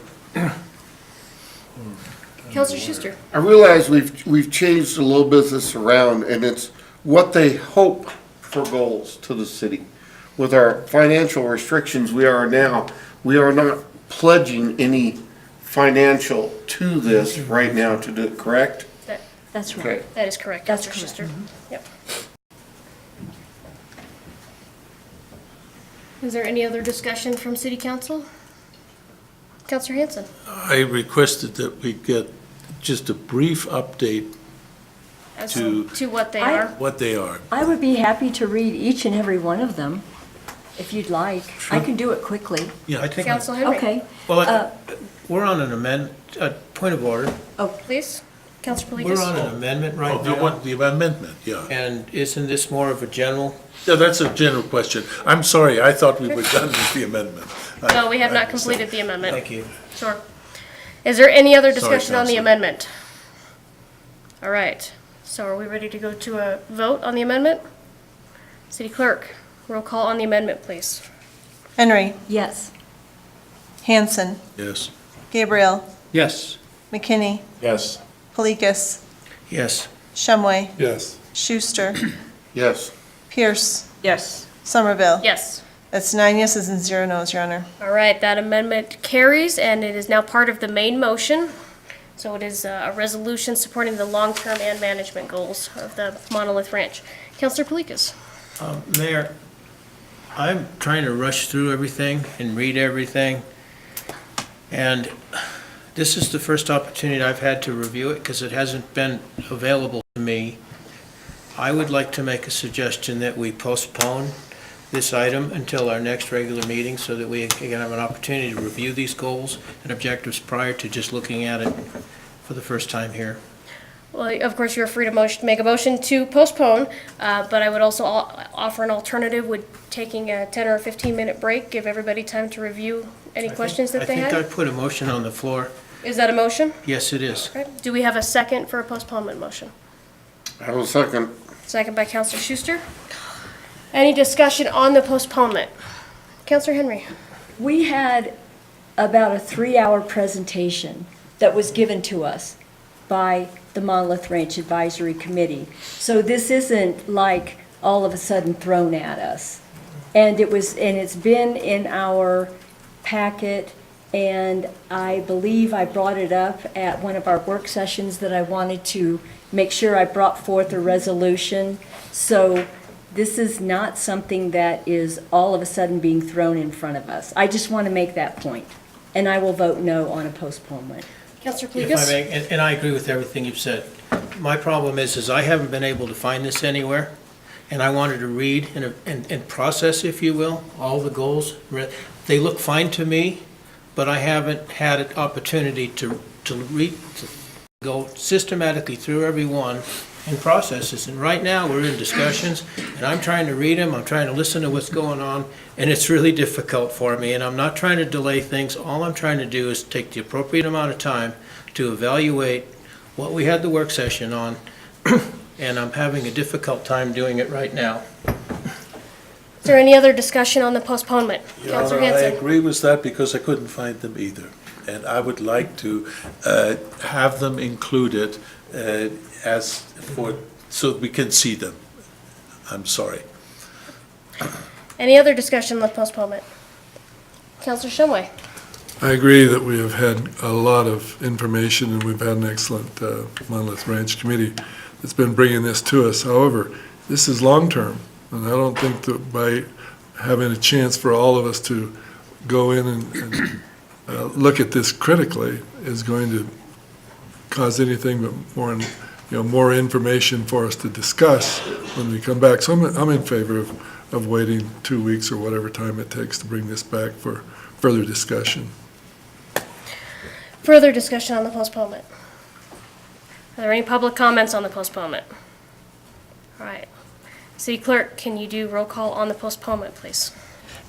Councilor Schuster? I realize we've changed a little bit this around, and it's what they hope for goals to the city. With our financial restrictions we are now, we are not pledging any financial to this right now to do it, correct? That's right. Okay. That is correct, That's Councilor Schuster. Yep. Is there any other discussion from city council? Councilor Hanson? I requested that we get just a brief update As to to what they are? what they are. I would be happy to read each and every one of them, if you'd like. I can do it quickly. Yeah, I think, Council Henry? Okay. well, we're on an amendment, point of order. Please, Councilor We're Pelikas? on an amendment right Oh, now. the amendment, yeah. And isn't this more of a general? Yeah, that's a general question. I'm sorry, I thought we were done with the amendment. No, we have not completed the amendment. Thank you. Sure. Is there any other Sorry, discussion on the Councilor. amendment? All right, so are we ready to go to a vote on the amendment? City Clerk, roll call on the amendment, please. Henry, Yes. Hanson, Yes. Gabriel, Yes. McKinney, Yes. Polikis, Yes. Shumway, Yes. Schuster, Yes. Pierce, Yes. Somerville. Yes. That's 9 yeses and 0 nos, Your Honor. All right, that amendment carries, and it is now part of the main motion. So it is a resolution supporting the long-term and management goals of the Monolith Ranch. Councilor Pelikas? Mayor, I'm trying to rush through everything and read everything. And this is the first opportunity I've had to review it because it hasn't been available to me. I would like to make a suggestion that we postpone this item until our next regular meeting so that we can have an opportunity to review these goals and objectives prior to just looking at it for the first time here. Well, of course, you're free to make a motion to postpone, but I would also offer an alternative with taking a 10 or 15-minute break, give everybody time to review any questions that they I think I had. put a motion on the floor. Is that a motion? Yes, it is. Okay. Do we have a second for a postponement motion? I will second. Second by Councilor Schuster. Any discussion on the postponement? Councilor Henry? We had about a 3-hour presentation that was given to us by the Monolith Ranch Advisory Committee. So this isn't like all of a sudden thrown at us. And it's been in our packet, and I believe I brought it up at one of our work sessions that I wanted to make sure I brought forth a resolution. So this is not something that is all of a sudden being thrown in front of us. I just want to make that point, and I will vote no on a postponement. Councilor If I Pelikas? may, and I agree with everything you've said. My problem is I haven't been able to find this anywhere, and I wanted to read and process, if you will, all the goals. They look fine to me, but I haven't had an opportunity to go systematically through every one and process this. And right now, we're in discussions, and I'm trying to read them, I'm trying to listen to what's going on, and it's really difficult for me, and I'm not trying to delay things. All I'm trying to do is take the appropriate amount of time to evaluate what we had the work session on, and I'm having a difficult time doing it right now. Is there any other discussion on the postponement? Your Councilor Honor, I Hanson? agree with that because I couldn't find them either. And I would like to have them included so we can see them. I'm sorry. Any other discussion on the postponement? Counselor Shumway? I agree that we have had a lot of information, and we've had an excellent Monolith Ranch Committee that's been bringing this to us. However, this is long-term, and I don't think that by having a chance for all of us to go in and look at this critically is going to cause anything but more information for us to discuss when we come back. So I'm in favor of waiting 2 weeks or whatever time it takes to bring this back for further discussion. Further discussion on the postponement? Are there any public comments on the postponement? All right. City Clerk, can you do roll call on the postponement, please?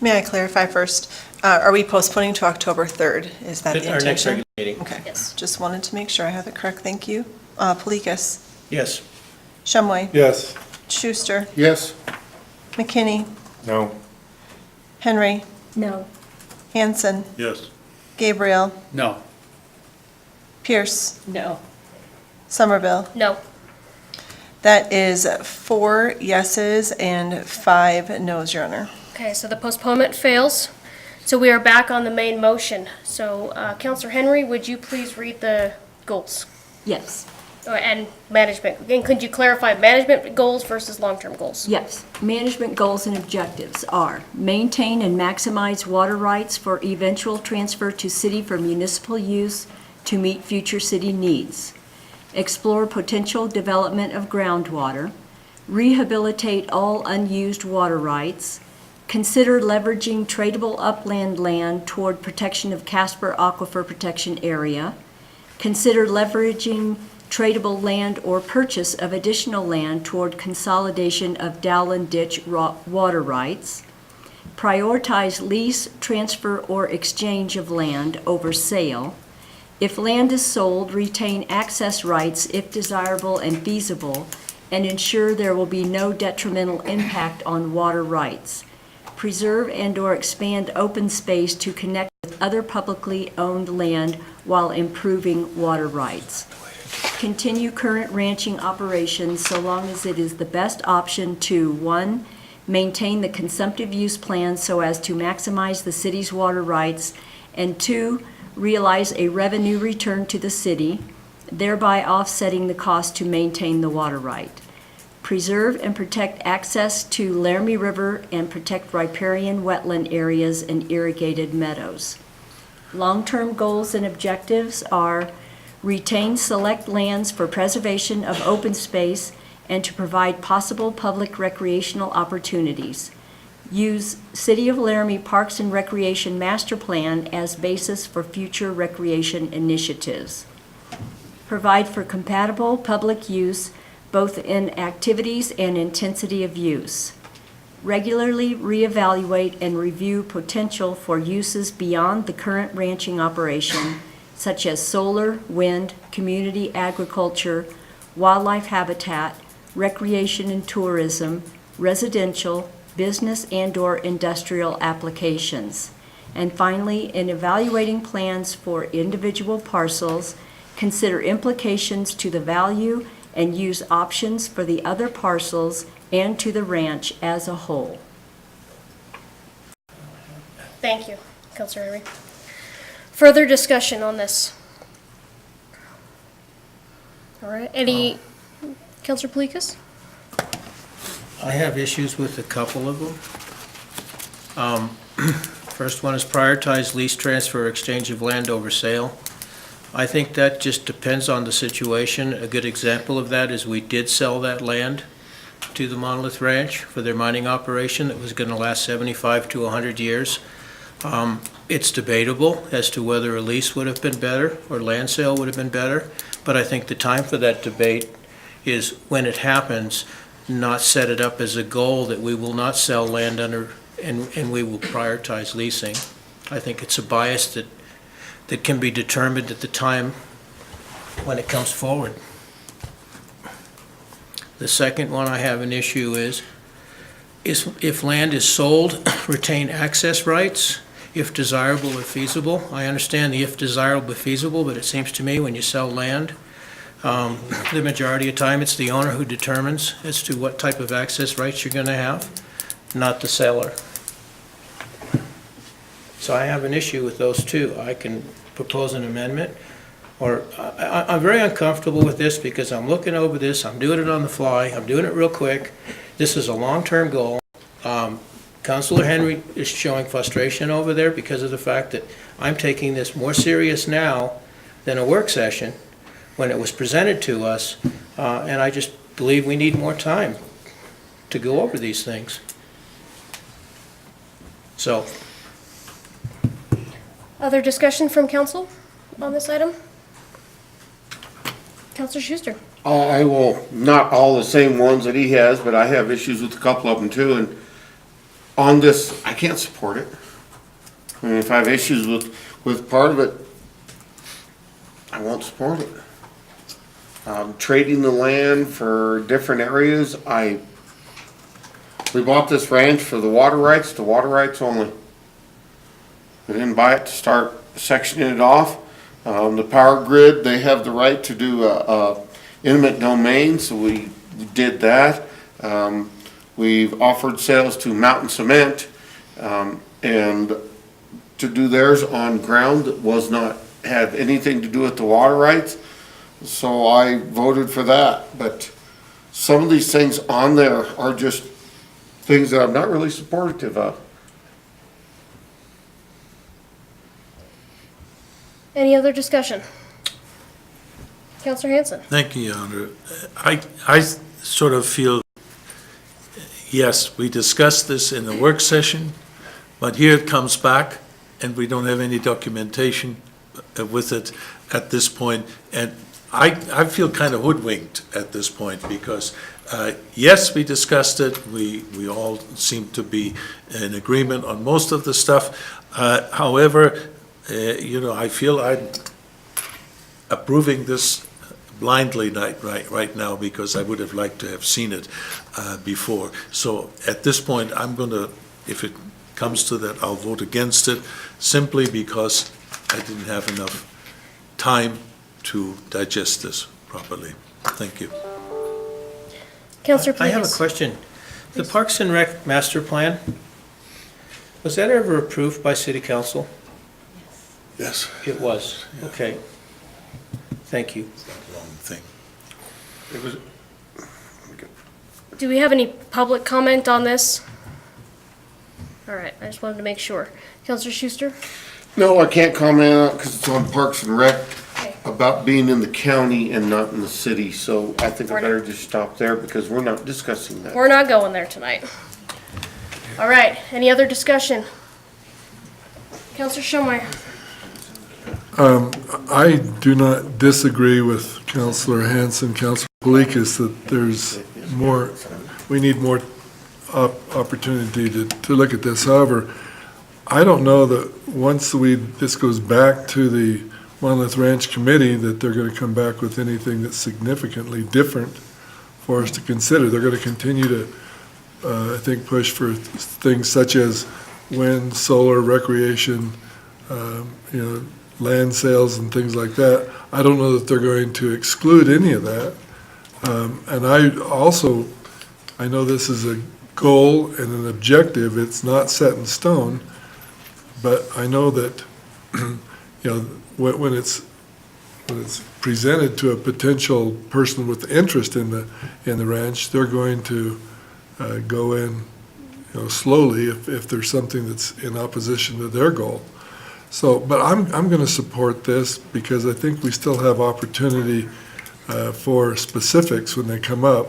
May I clarify first? Are we postponing to October 3rd? Is that the intention? Our next regular meeting. Okay. Yes. Just wanted to make sure I have it correct. Thank you. Pelikas, Yes. Shumway, Yes. Schuster, Yes? McKinney, No. Henry, No. Hanson, Yes. Gabriel, No. Pierce, No. Somerville. No. That is 4 yeses and 5 noes, Your Honor. Okay, so the postponement fails. So we are back on the main motion. So Counselor Henry, would you please read the goals? Yes. And management. And could you clarify management goals versus long-term goals? Yes. Management goals and objectives are maintain and maximize water rights for eventual transfer to city for municipal use to meet future city needs. Explore potential development of groundwater. Rehabilitate all unused water rights. Consider leveraging tradable upland land toward protection of Casper Aquifer Protection Area. Consider leveraging tradable land or purchase of additional land toward consolidation of Dowland Ditch water rights. Prioritize lease, transfer, or exchange of land over sale. If land is sold, retain access rights if desirable and feasible, and ensure there will be no detrimental impact on water rights. Preserve and/or expand open space to connect with other publicly owned land while improving water rights. Continue current ranching operations so long as it is the best option to, 1, maintain the consumptive use plan so as to maximize the city's water rights, and 2, realize a revenue return to the city, thereby offsetting the cost to maintain the water right. Preserve and protect access to Laramie River and protect riparian wetland areas and irrigated meadows. Long-term goals and objectives are retain select lands for preservation of open space and to provide possible public recreational opportunities. Use City of Laramie Parks and Recreation Master Plan as basis for future recreation initiatives. Provide for compatible public use both in activities and intensity of use. Regularly reevaluate and review potential for uses beyond the current ranching operation, such as solar, wind, community agriculture, wildlife habitat, recreation and tourism, residential, business and/or industrial applications. And finally, in evaluating plans for individual parcels, consider implications to the value and use options for the other parcels and to the ranch as a whole. Thank you, Counselor Henry. Further discussion on this? All right, any, Counselor Pelikas? I have issues with a couple of them. First one is prioritize lease transfer or exchange of land over sale. I think that just depends on the situation. A good example of that is we did sell that land to the Monolith Ranch for their mining operation that was going to last 75 to 100 years. It's debatable as to whether a lease would have been better or land sale would have been better, but I think the time for that debate is when it happens, not set it up as a goal that we will not sell land under and we will prioritize leasing. I think it's a bias that can be determined at the time when it comes forward. The second one I have an issue is if land is sold, retain access rights if desirable or feasible. I understand the if desirable but feasible, but it seems to me when you sell land, the majority of time it's the owner who determines as to what type of access rights you're going to have, not the seller. So I have an issue with those two. I can propose an amendment, or I'm very uncomfortable with this because I'm looking over this, I'm doing it on the fly, I'm doing it real quick. This is a long-term goal. Councilor Henry is showing frustration over there because of the fact that I'm taking this more serious now than a work session when it was presented to us, and I just believe we need more time to go over these things. So, Other discussion from council on this item? Councilor Schuster. I will, not all the same ones that he has, but I have issues with a couple of them too, and on this, I can't support it. I mean, if I have issues with part of it, I won't support it. Trading the land for different areas, we bought this ranch for the water rights only. We didn't buy it to start sectioning it off. The power grid, they have the right to do a eminent domain, so we did that. We've offered sales to Mountain Cement, and to do theirs on ground that was not, have anything to do with the water rights. So I voted for that, but some of these things on there are just things that I'm not really supportive of. Any other discussion? Councilor Hanson. Thank you, Your Honor. I sort of feel, yes, we discussed this in the work session, but here it comes back, and we don't have any documentation with it at this point. And I feel kind of hoodwinked at this point because, yes, we discussed it. We all seem to be in agreement on most of the stuff. However, I feel I'm approving this blindly right now because I would have liked to have seen it before. So at this point, I'm going to, if it comes to that, I'll vote against it simply because I didn't have enough time to digest this properly. Thank you. Councilor I have a Plegos. question. The Parks and Rec Master Plan, was that ever approved by City Council? Yes. It was, okay. Thank you. It's a long thing. It was, Do we have any public comment on this? All right, I just wanted to make sure. Councilor Schuster? no, I can't comment on it because it's on Parks and Rec Okay. about being in the county and not in the city. So I think I We're not- better just stop there because we're not discussing that. We're not going there tonight. All right, any other discussion? Councilor Schomeyer. I do not disagree with Councilor Hanson, Councilor Pelikas, that there's more, we need more opportunity to look at this. However, I don't know that once this goes back to the Monolith Ranch Committee, that they're going to come back with anything that's significantly different for us to consider. They're going to continue to, I think, push for things such as wind, solar, recreation, land sales and things like that. I don't know that they're going to exclude any of that. And I know this is a goal and an objective. It's not set in stone, but I know that, when it's presented to a potential person with interest in the ranch, they're going to go in, slowly if there's something that's in opposition to their goal. So, but I'm going to support this because I think we still have opportunity for specifics when they come up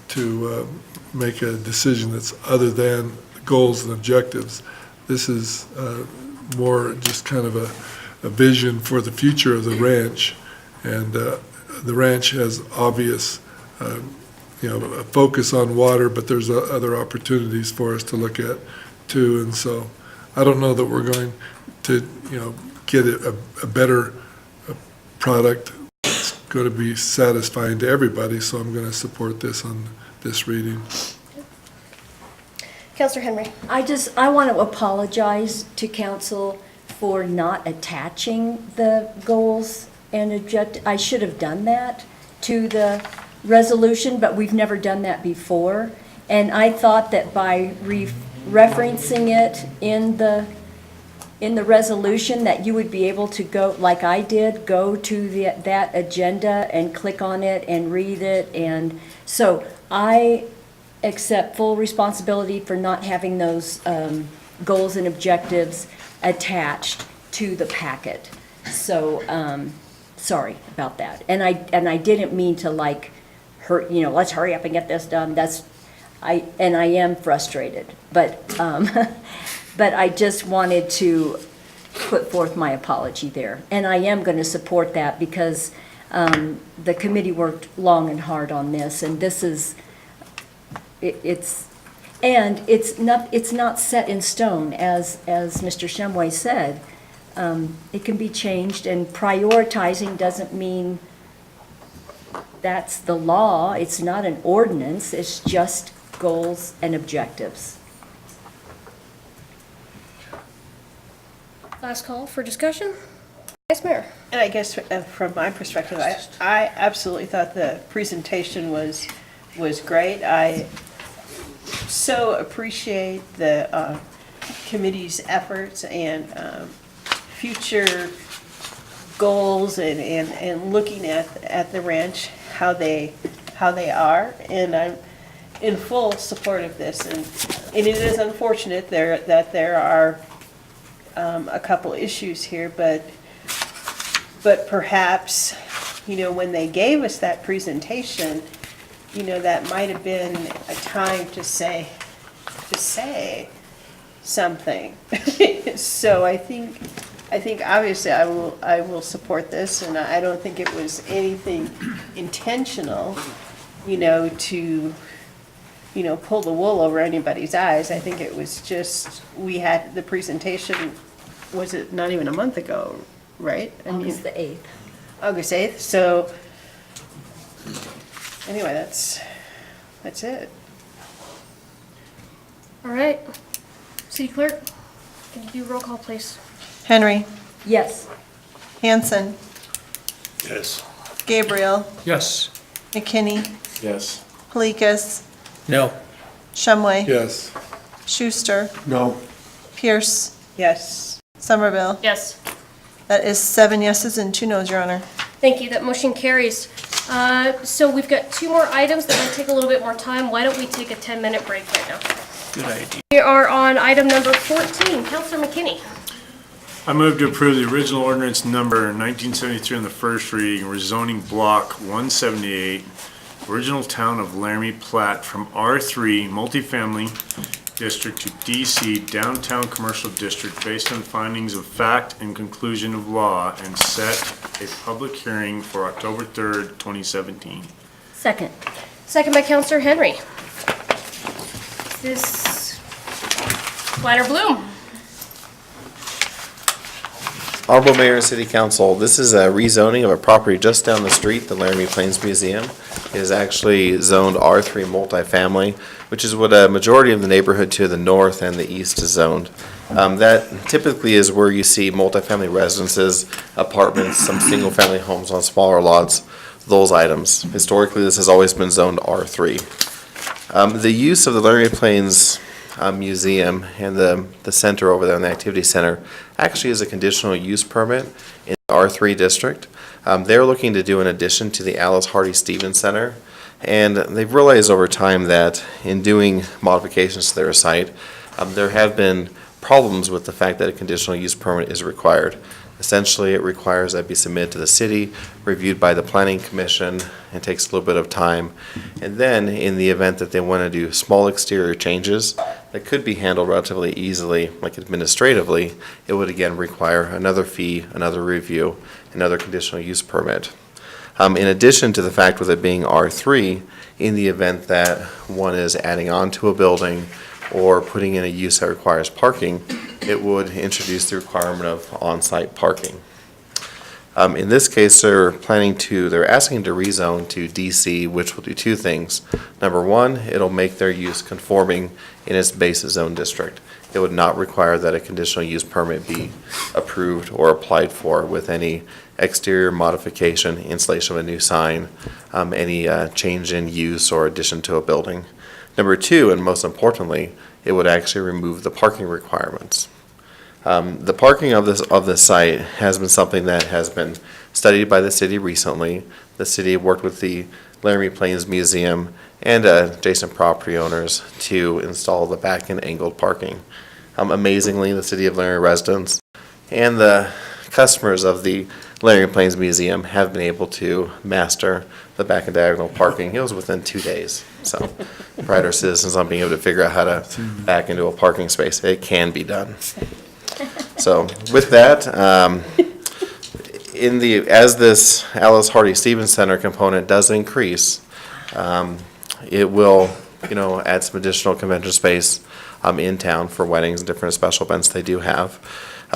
to make a decision that's other than goals and objectives. This is more just kind of a vision for the future of the ranch. And the ranch has obvious, a focus on water, but there's other opportunities for us to look at too. And so I don't know that we're going to, get a better product that's going to be satisfying to everybody. So I'm going to support this on this reading. Councilor Henry. I want to apologize to council for not attaching the goals and I should have done that to the resolution, but we've never done that before. And I thought that by referencing it in the in the resolution that you would be able to go, like I did, go to that agenda and click on it and read it. And so I accept full responsibility for not having those goals and objectives attached to the packet. So, sorry about that. And I didn't mean to like hurt, let's hurry up and get this done. I am frustrated, but but I just wanted to put forth my apology there. And I am going to support that because the committee worked long and hard on this, and this is, it's not set in stone, as Mr. Shumway said. It can be changed, and prioritizing doesn't mean that's the law. It's not an ordinance. It's just goals and objectives. Last call for discussion. Vice Mayor. And I guess from my perspective, I absolutely thought the presentation was great. I so appreciate the committee's efforts and future goals and looking at the ranch, how they are, and I'm in full support of this. And it is unfortunate that there are a couple issues here, but perhaps, when they gave us that presentation, that might have been a time to say something. So I think obviously I will support this, and I don't think it was anything intentional, to pull the wool over anybody's eyes. I think it was just, we had the presentation, was it not even a month ago, right? August the 8th. August 8th, so anyway, that's it. All right. City Clerk, can you do roll call, please? Henry. Yes. Hanson. Yes. Gabriel. Yes. McKinney. Yes. Pelikas. No. Shumway. Yes. Schuster. No. Pierce. Yes. Somerville. Yes. That is 7 yeses and 2 noes, Your Honor. Thank you. That motion carries. So we've got 2 more items that might take a little bit more time. Why don't we take a 10-minute break right now? Good idea. We are on item number 14. Councilor McKinney. I move to approve the original ordinance number 1973 on the first reading, rezoning block 178, original town of Laramie plat from R3 multifamily district to DC downtown commercial district based on findings of fact and conclusion of law, and set a public hearing for October 3rd, 2017. Second. Second by Councilor Henry. This Planner Bloom. Honorable Mayor and City Council, this is a rezoning of a property just down the street, the Laramie Plains Museum. It is actually zoned R3 multifamily, which is what a majority of the neighborhood to the north and the east is zoned. That typically is where you see multifamily residences, apartments, some single-family homes on smaller lots, those items. Historically, this has always been zoned R3. The use of the Laramie Plains Museum and the center over there, in the activity center, actually is a conditional use permit in the R3 district. They're looking to do an addition to the Alice Hardy Stevens Center, and they've realized over time that in doing modifications to their site, there have been problems with the fact that a conditional use permit is required. Essentially, it requires that it be submitted to the city, reviewed by the planning commission, and takes a little bit of time. And then, in the event that they want to do small exterior changes that could be handled relatively easily, like administratively, it would again require another fee, another review, another conditional use permit. In addition to the fact with it being R3, in the event that one is adding on to a building or putting in a use that requires parking, it would introduce the requirement of on-site parking. In this case, they're asking to rezone to DC, which will do 2 things. Number 1, it'll make their use conforming in its base zone district. It would not require that a conditional use permit be approved or applied for with any exterior modification, installation of a new sign, any change in use or addition to a building. Number 2, and most importantly, it would actually remove the parking requirements. The parking of this site has been something that has been studied by the city recently. The city worked with the Laramie Plains Museum and adjacent property owners to install the back and angled parking. Amazingly, the city of Laramie residents and the customers of the Laramie Plains Museum have been able to master the back and diagonal parking. It was within 2 days. So pride our citizens on being able to figure out how to back into a parking space. It can be done. So with that, as this Alice Hardy Stevens Center component does increase, it will, add some additional convention space in town for weddings and different special events they do have.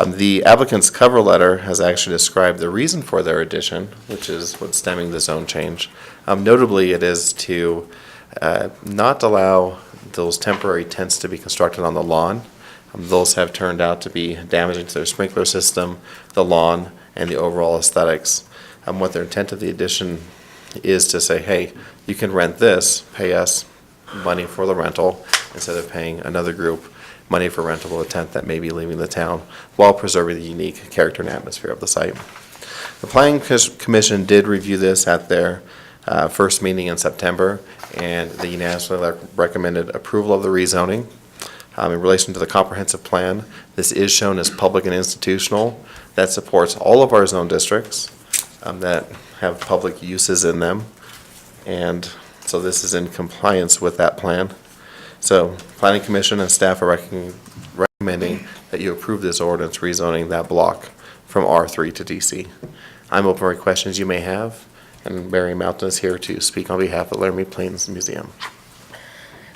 The applicant's cover letter has actually described the reason for their addition, which is what's stemming the zone change. Notably, it is to not allow those temporary tents to be constructed on the lawn. Those have turned out to be damaging to their sprinkler system, the lawn, and the overall aesthetics. What their intent of the addition is to say, hey, you can rent this, pay us money for the rental, instead of paying another group money for rental of a tent that may be leaving the town, while preserving the unique character and atmosphere of the site. The Planning Commission did review this at their first meeting in September, and they unanimously recommended approval of the rezoning. In relation to the comprehensive plan, this is shown as public and institutional. That supports all of our zone districts that have public uses in them. And so this is in compliance with that plan. So Planning Commission and staff are recommending that you approve this ordinance rezoning that block from R3 to DC. I'm open for questions you may have, and Mary Mountain is here to speak on behalf of Laramie Plains Museum.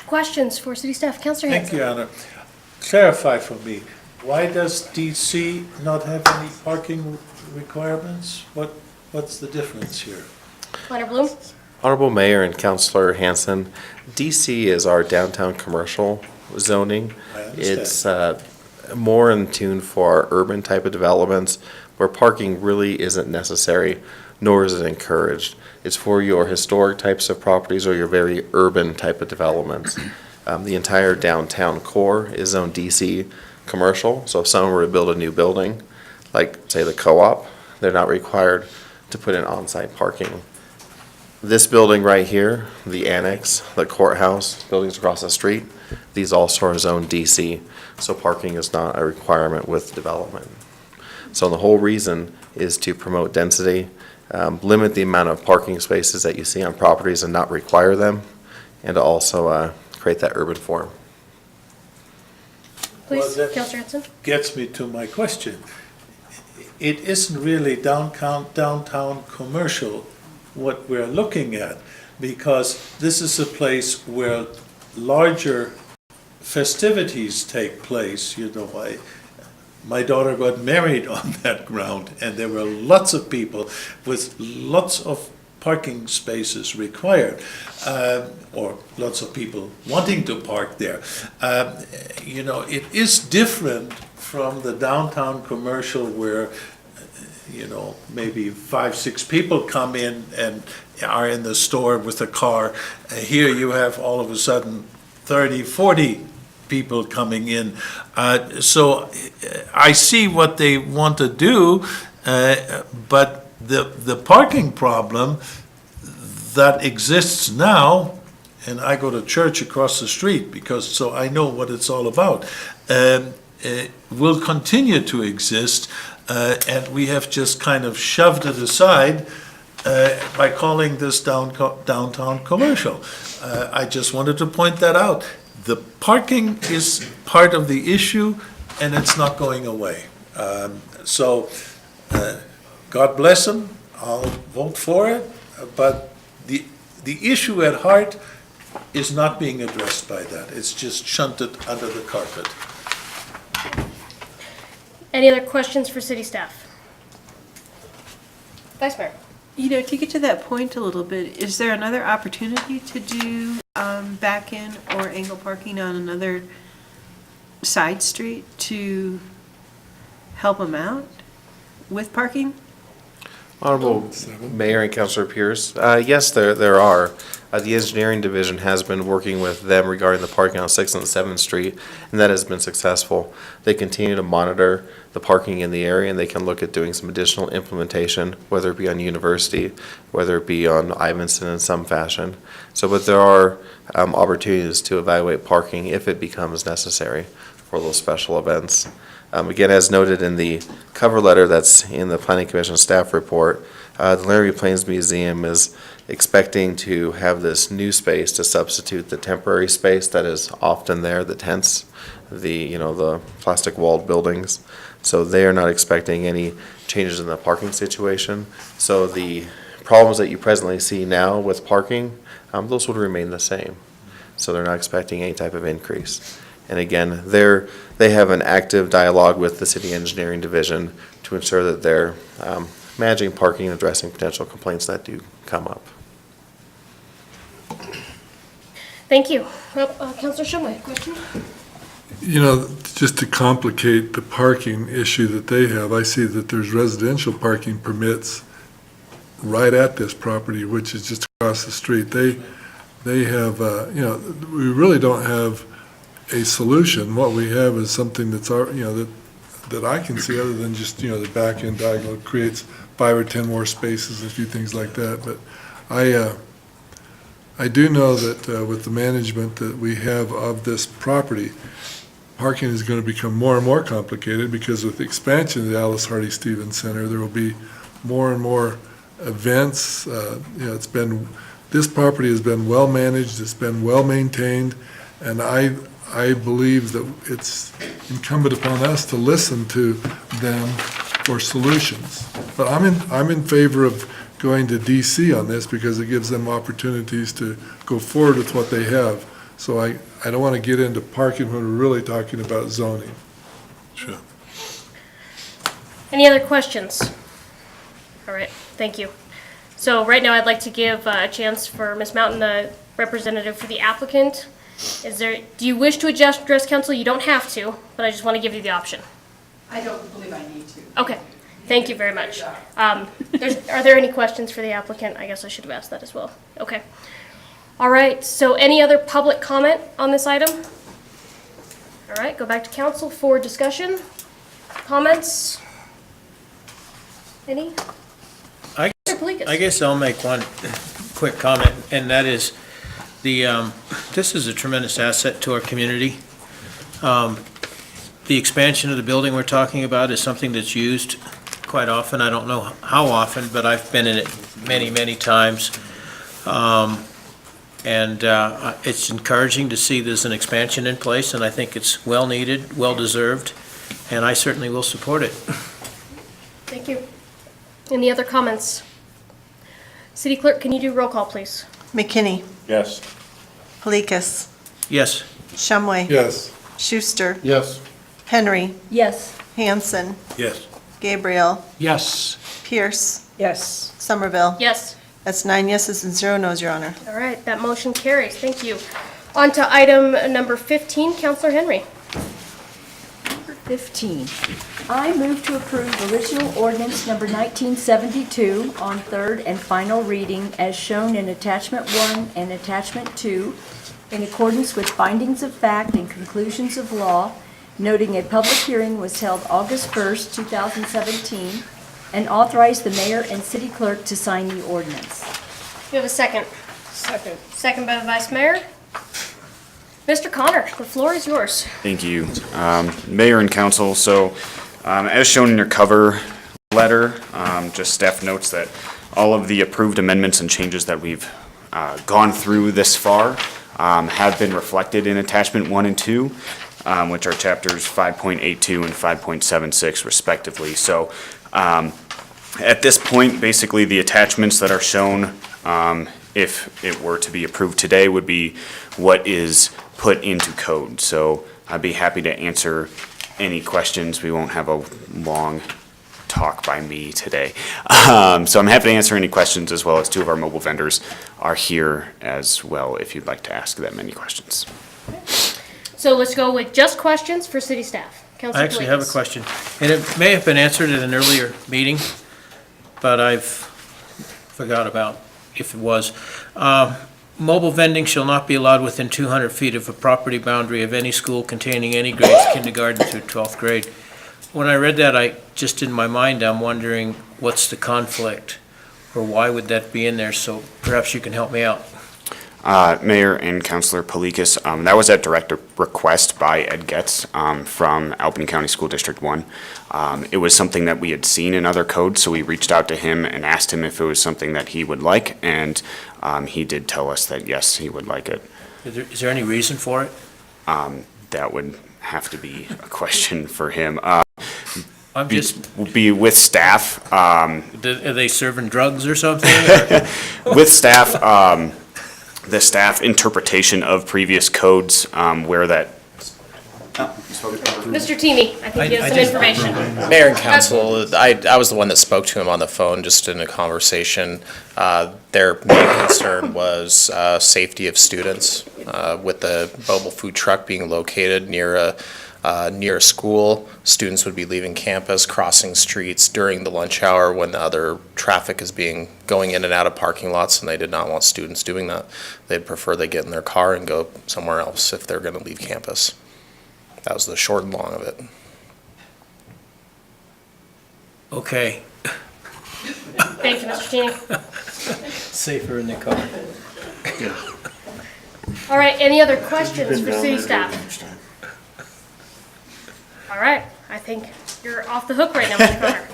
Questions for city staff? Councilor Thank Hanson. you, Anna. Clarify for me, why does DC not have any parking requirements? What's the difference here? Planner Bloom? Honorable Mayor and Councilor Hanson, DC is our downtown commercial zoning. I understand. It's more in tune for our urban type of developments where parking really isn't necessary, nor is it encouraged. It's for your historic types of properties or your very urban type of developments. The entire downtown core is zone DC commercial, so if someone were to build a new building, like say the co-op, they're not required to put in on-site parking. This building right here, the annex, the courthouse, buildings across the street, these also are zone DC, so parking is not a requirement with development. So the whole reason is to promote density, limit the amount of parking spaces that you see on properties and not require them, and to also create that urban form. Please, Well, that Councilor Hanson. gets me to my question. It isn't really downtown commercial what we're looking at, because this is a place where larger festivities take place. My daughter got married on that ground, and there were lots of people with lots of parking spaces required, or lots of people wanting to park there. It is different from the downtown commercial where maybe 5-6 people come in and are in the store with a car. Here you have all of a sudden 30-40 people coming in. So I see what they want to do, but the parking problem that exists now, and I go to church across the street so I know what it's all about, will continue to exist. And we have just kind of shoved it aside by calling this downtown commercial. I just wanted to point that out. The parking is part of the issue, and it's not going away. So God bless them. I'll vote for it. But the issue at heart is not being addressed by that. It's just shunted under the carpet. Any other questions for city staff? Vice Mayor? To get to that point a little bit, is there another opportunity to do back-in or angle parking on another side street to help them out with parking? Honorable Mayor and Councilor Pierce, yes, there are. The engineering division has been working with them regarding the parking on 6th and 7th Street, and that has been successful. They continue to monitor the parking in the area, and they can look at doing some additional implementation, whether it be on University, whether it be on Ivinson in some fashion. So, but there are opportunities to evaluate parking if it becomes necessary for those special events. Again, as noted in the cover letter that's in the Planning Commission staff report, the Laramie Plains Museum is expecting to have this new space to substitute the temporary space that is often there, the tents, the plastic walled buildings. So they are not expecting any changes in the parking situation. So the problems that you presently see now with parking, those would remain the same. So they're not expecting any type of increase. And again, they have an active dialogue with the city engineering division to ensure that they're managing parking and addressing potential complaints that do come up. Thank you. Councilor Shumway, question? Just to complicate the parking issue that they have, I see that there's residential parking permits right at this property, which is just across the street. They have, we really don't have a solution. What we have is something that's, that I can see other than just, the back end diagonal creates 5 or 10 more spaces, a few things like that. But I do know that with the management that we have of this property, parking is going to become more and more complicated because with the expansion of the Alice Hardy Stevens Center, there will be more and more events. This property has been well managed, it's been well maintained, and I believe that it's incumbent upon us to listen to them for solutions. But I'm in favor of going to DC on this because it gives them opportunities to go forward with what they have. So I don't want to get into parking when we're really talking about zoning. Sure. Any other questions? All right, thank you. So right now I'd like to give a chance for Ms. Mountain, the representative for the applicant. Do you wish to address council? You don't have to, but I just want to give you the option. I don't believe I need to. Okay, thank you very much. Are there any questions for the applicant? I guess I should have asked that as well. Okay. All right, so any other public comment on this item? All right, go back to council for discussion. Comments? Any? I guess I'll make one quick comment, and that is this is a tremendous asset to our community. The expansion of the building we're talking about is something that's used quite often. I don't know how often, but I've been in it many, many times. It's encouraging to see there's an expansion in place, and I think it's well needed, well deserved, and I certainly will support it. Thank you. Any other comments? City Clerk, can you do roll call, please? McKinney. Yes. Pelikas. Yes. Shumway. Yes. Schuster. Yes. Henry. Yes. Hanson. Yes. Gabriel. Yes. Pierce. Yes. Somerville. Yes. That's 9 yeses and 0 noes, Your Honor. All right, that motion carries. Thank you. On to item number 15, Councilor Henry. 15. I move to approve original ordinance number 1972 on third and final reading as shown in Attachment 1 and Attachment 2 in accordance with findings of fact and conclusions of law, noting a public hearing was held August 1st, 2017, and authorize the mayor and city clerk to sign the ordinance. You have a second. Second. Second by the vice mayor. Mr. Connor, the floor is yours. Thank you. Mayor and council, so as shown in your cover letter, just staff notes that all of the approved amendments and changes that we've gone through this far have been reflected in attachment 1 and 2, which are chapters 5.82 and 5.76 respectively. So at this point, basically the attachments that are shown, if it were to be approved today, would be what is put into code. So I'd be happy to answer any questions. We won't have a long talk by me today. So I'm happy to answer any questions, as well as 2 of our mobile vendors are here as well if you'd like to ask them any questions. So let's go with just questions for city staff. Councilor I actually have a Pelikas. question, and it may have been answered at an earlier meeting, but I've forgot about if it was. Mobile vending shall not be allowed within 200 feet of a property boundary of any school containing any grades kindergarten through 12th grade. When I read that, just in my mind, I'm wondering what's the conflict, or why would that be in there? So perhaps you can help me out. Mayor and Councilor Palikas, that was at direct request by Ed Getz from Albany County School District 1. It was something that we had seen in other codes, so we reached out to him and asked him if it was something that he would like, and he did tell us that yes, he would like it. Is there any reason for it? That would have to be a question for him. I'm just... Be with staff. Are they serving drugs or something? With staff, the staff interpretation of previous codes where that. Mr. Teamy, I think you have some information. Mayor and council, I was the one that spoke to him on the phone just in a conversation. Their main concern was safety of students with the mobile food truck being located near a school. Students would be leaving campus, crossing streets during the lunch hour when the other traffic is going in and out of parking lots, and they did not want students doing that. They'd prefer they get in their car and go somewhere else if they're going to leave campus. That was the short and long of it. Okay. Thank you, Mr. Teeny. Safer in the car. All right, any other questions for city staff? All right, I think you're off the hook right now, Mr. Connor.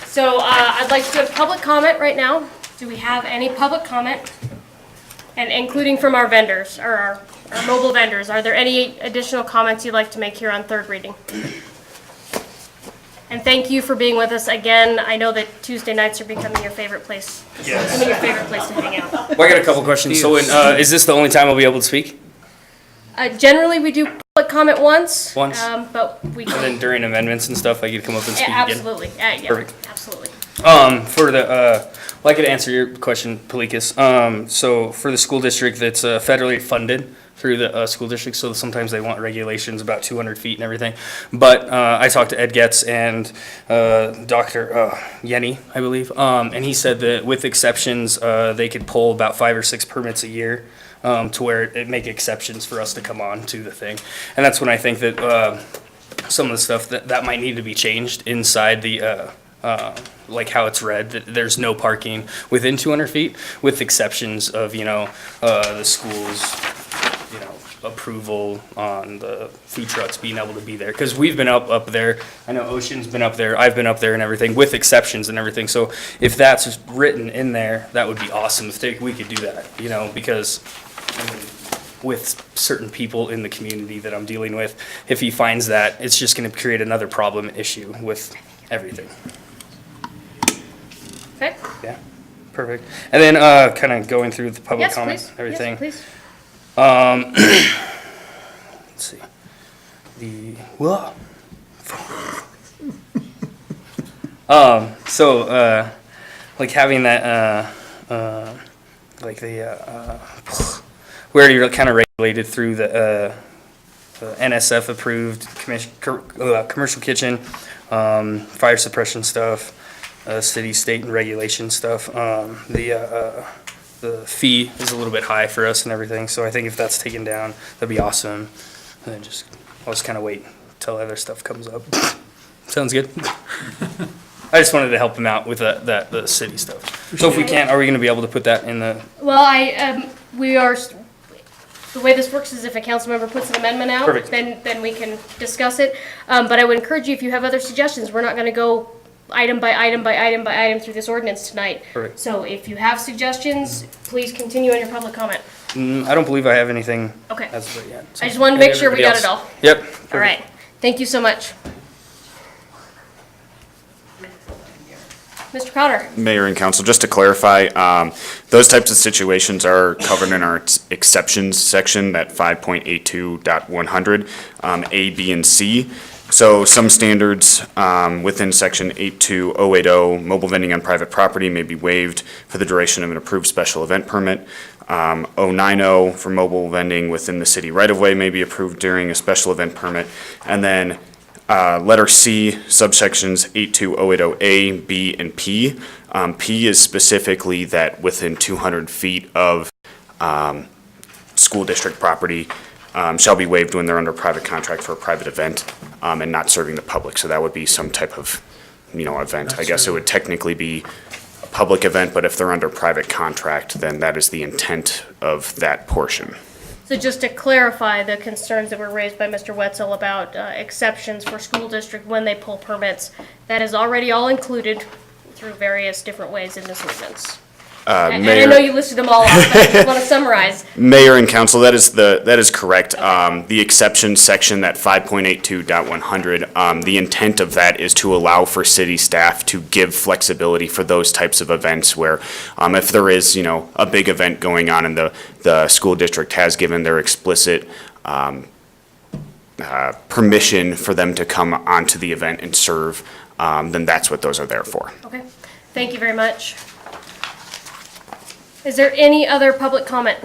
So I'd like to do a public comment right now. Do we have any public comment? And including from our vendors, or our mobile vendors. Are there any additional comments you'd like to make here on third reading? And thank you for being with us again. I know that Tuesday nights are becoming your favorite place. Yes. Becoming your favorite place to hang out. Well, I got a couple questions. So, is this the only time I'll be able to speak? Generally, we do public comment once. Once? But we can. And then during amendments and stuff, I get to come up and speak Yeah, again? absolutely. Yeah, Perfect. absolutely. For the, well, I could answer your question, Palikas. So for the school district, that's federally funded through the school district, so sometimes they want regulations about 200 feet and everything. But I talked to Ed Getz and Dr. Yenny, I believe, and he said that with exceptions, they could pull about 5 or 6 permits a year to where it make exceptions for us to come on to the thing. And that's when I think that some of the stuff that might need to be changed inside the like how it's read, that there's no parking within 200 feet with exceptions of, the school's, approval on the food trucks being able to be there. Because we've been up there, I know Ocean's been up there, I've been up there and everything, with exceptions and everything. So if that's written in there, that would be awesome if we could do that, because with certain people in the community that I'm dealing with, if he finds that, it's just going to create another problem issue with everything. Okay. Yeah, perfect. And then kind of going through the public comments and everything. Yes, please. Let's see. Whoa. Like having that, like the, where you're kind of regulated through the NSF approved commercial kitchen, fire suppression stuff, city, state, and regulation stuff. The fee is a little bit high for us and everything, so I think if that's taken down, that'd be awesome. And then I'll just kind of wait until other stuff comes up. Sounds good. I just wanted to help him out with the city stuff. So if we can't, are we going to be able to put that in the? Well, we are. The way this works is if a council member puts an amendment out, Perfect. then we can discuss it. But I would encourage you, if you have other suggestions, we're not going to go item by item by item by item through this ordinance tonight. Perfect. So if you have suggestions, please continue on your public comment. I don't believe I have anything. Okay. As of yet. So I just wanted to make sure we got everybody it all. else. Yep. All right. Thank you so much. Mr. Crowder. Mayor and council, just to clarify, those types of situations are covered in our exceptions section, that 5.82.100, A, B, and C. So some standards within section 82080, mobile vending on private property may be waived for the duration of an approved special event permit. 090 for mobile vending within the city right-of-way may be approved during a special event permit. And then Letter C, subsections 82080A, B, and P. P is specifically that within 200 feet of school district property shall be waived when they're under private contract for a private event and not serving the public. So that would be some type of, event. I guess it would technically be a public event, but if they're under private contract, then that is the intent of that portion. So just to clarify the concerns that were raised by Mr. Wetzel about exceptions for school district when they pull permits, that is already all included through various different ways in this ordinance. And I know you listed them all off, but I just want to summarize. Mayor and council, that is correct. The exception section, that 5.82.100, the intent of that is to allow for city staff to give flexibility for those types of events where if there is, a big event going on and the school district has given their explicit permission for them to come onto the event and serve, then that's what those are there for. Okay, thank you very much. Is there any other public comment?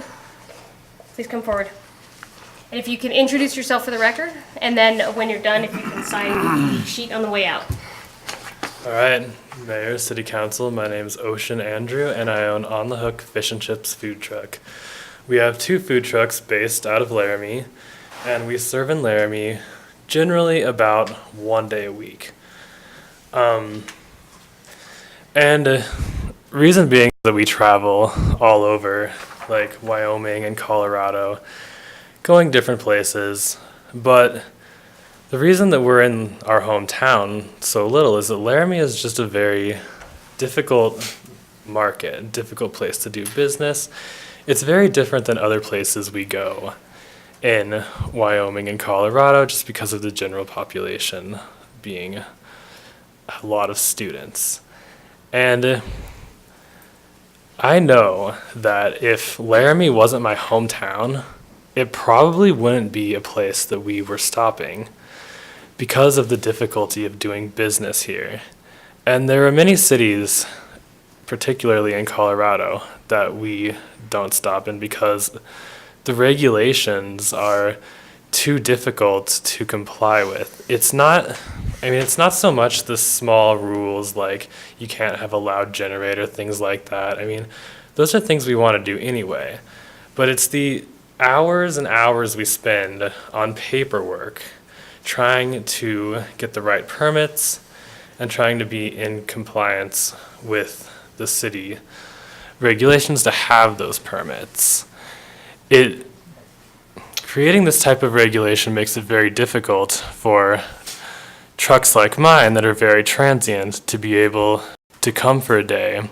Please come forward. And if you can introduce yourself for the record, and then when you're done, if you can sign the sheet on the way out. All right, Mayor, City Council, my name is Ocean Andrew, and I own On the Hook Fish and Chips food truck. We have 2 food trucks based out of Laramie, and we serve in Laramie generally about 1 day a week. Reason being that we travel all over, like Wyoming and Colorado, going different places, but the reason that we're in our hometown so little is that Laramie is just a very difficult market, difficult place to do business. It's very different than other places we go in Wyoming and Colorado just because of the general population being a lot of students. And I know that if Laramie wasn't my hometown, it probably wouldn't be a place that we were stopping because of the difficulty of doing business here. And there are many cities, particularly in Colorado, that we don't stop in because the regulations are too difficult to comply with. It's not so much the small rules like you can't have a loud generator, things like that. Those are things we want to do anyway. But it's the hours and hours we spend on paperwork trying to get the right permits and trying to be in compliance with the city regulations to have those permits. Creating this type of regulation makes it very difficult for trucks like mine that are very transient to be able to come for a day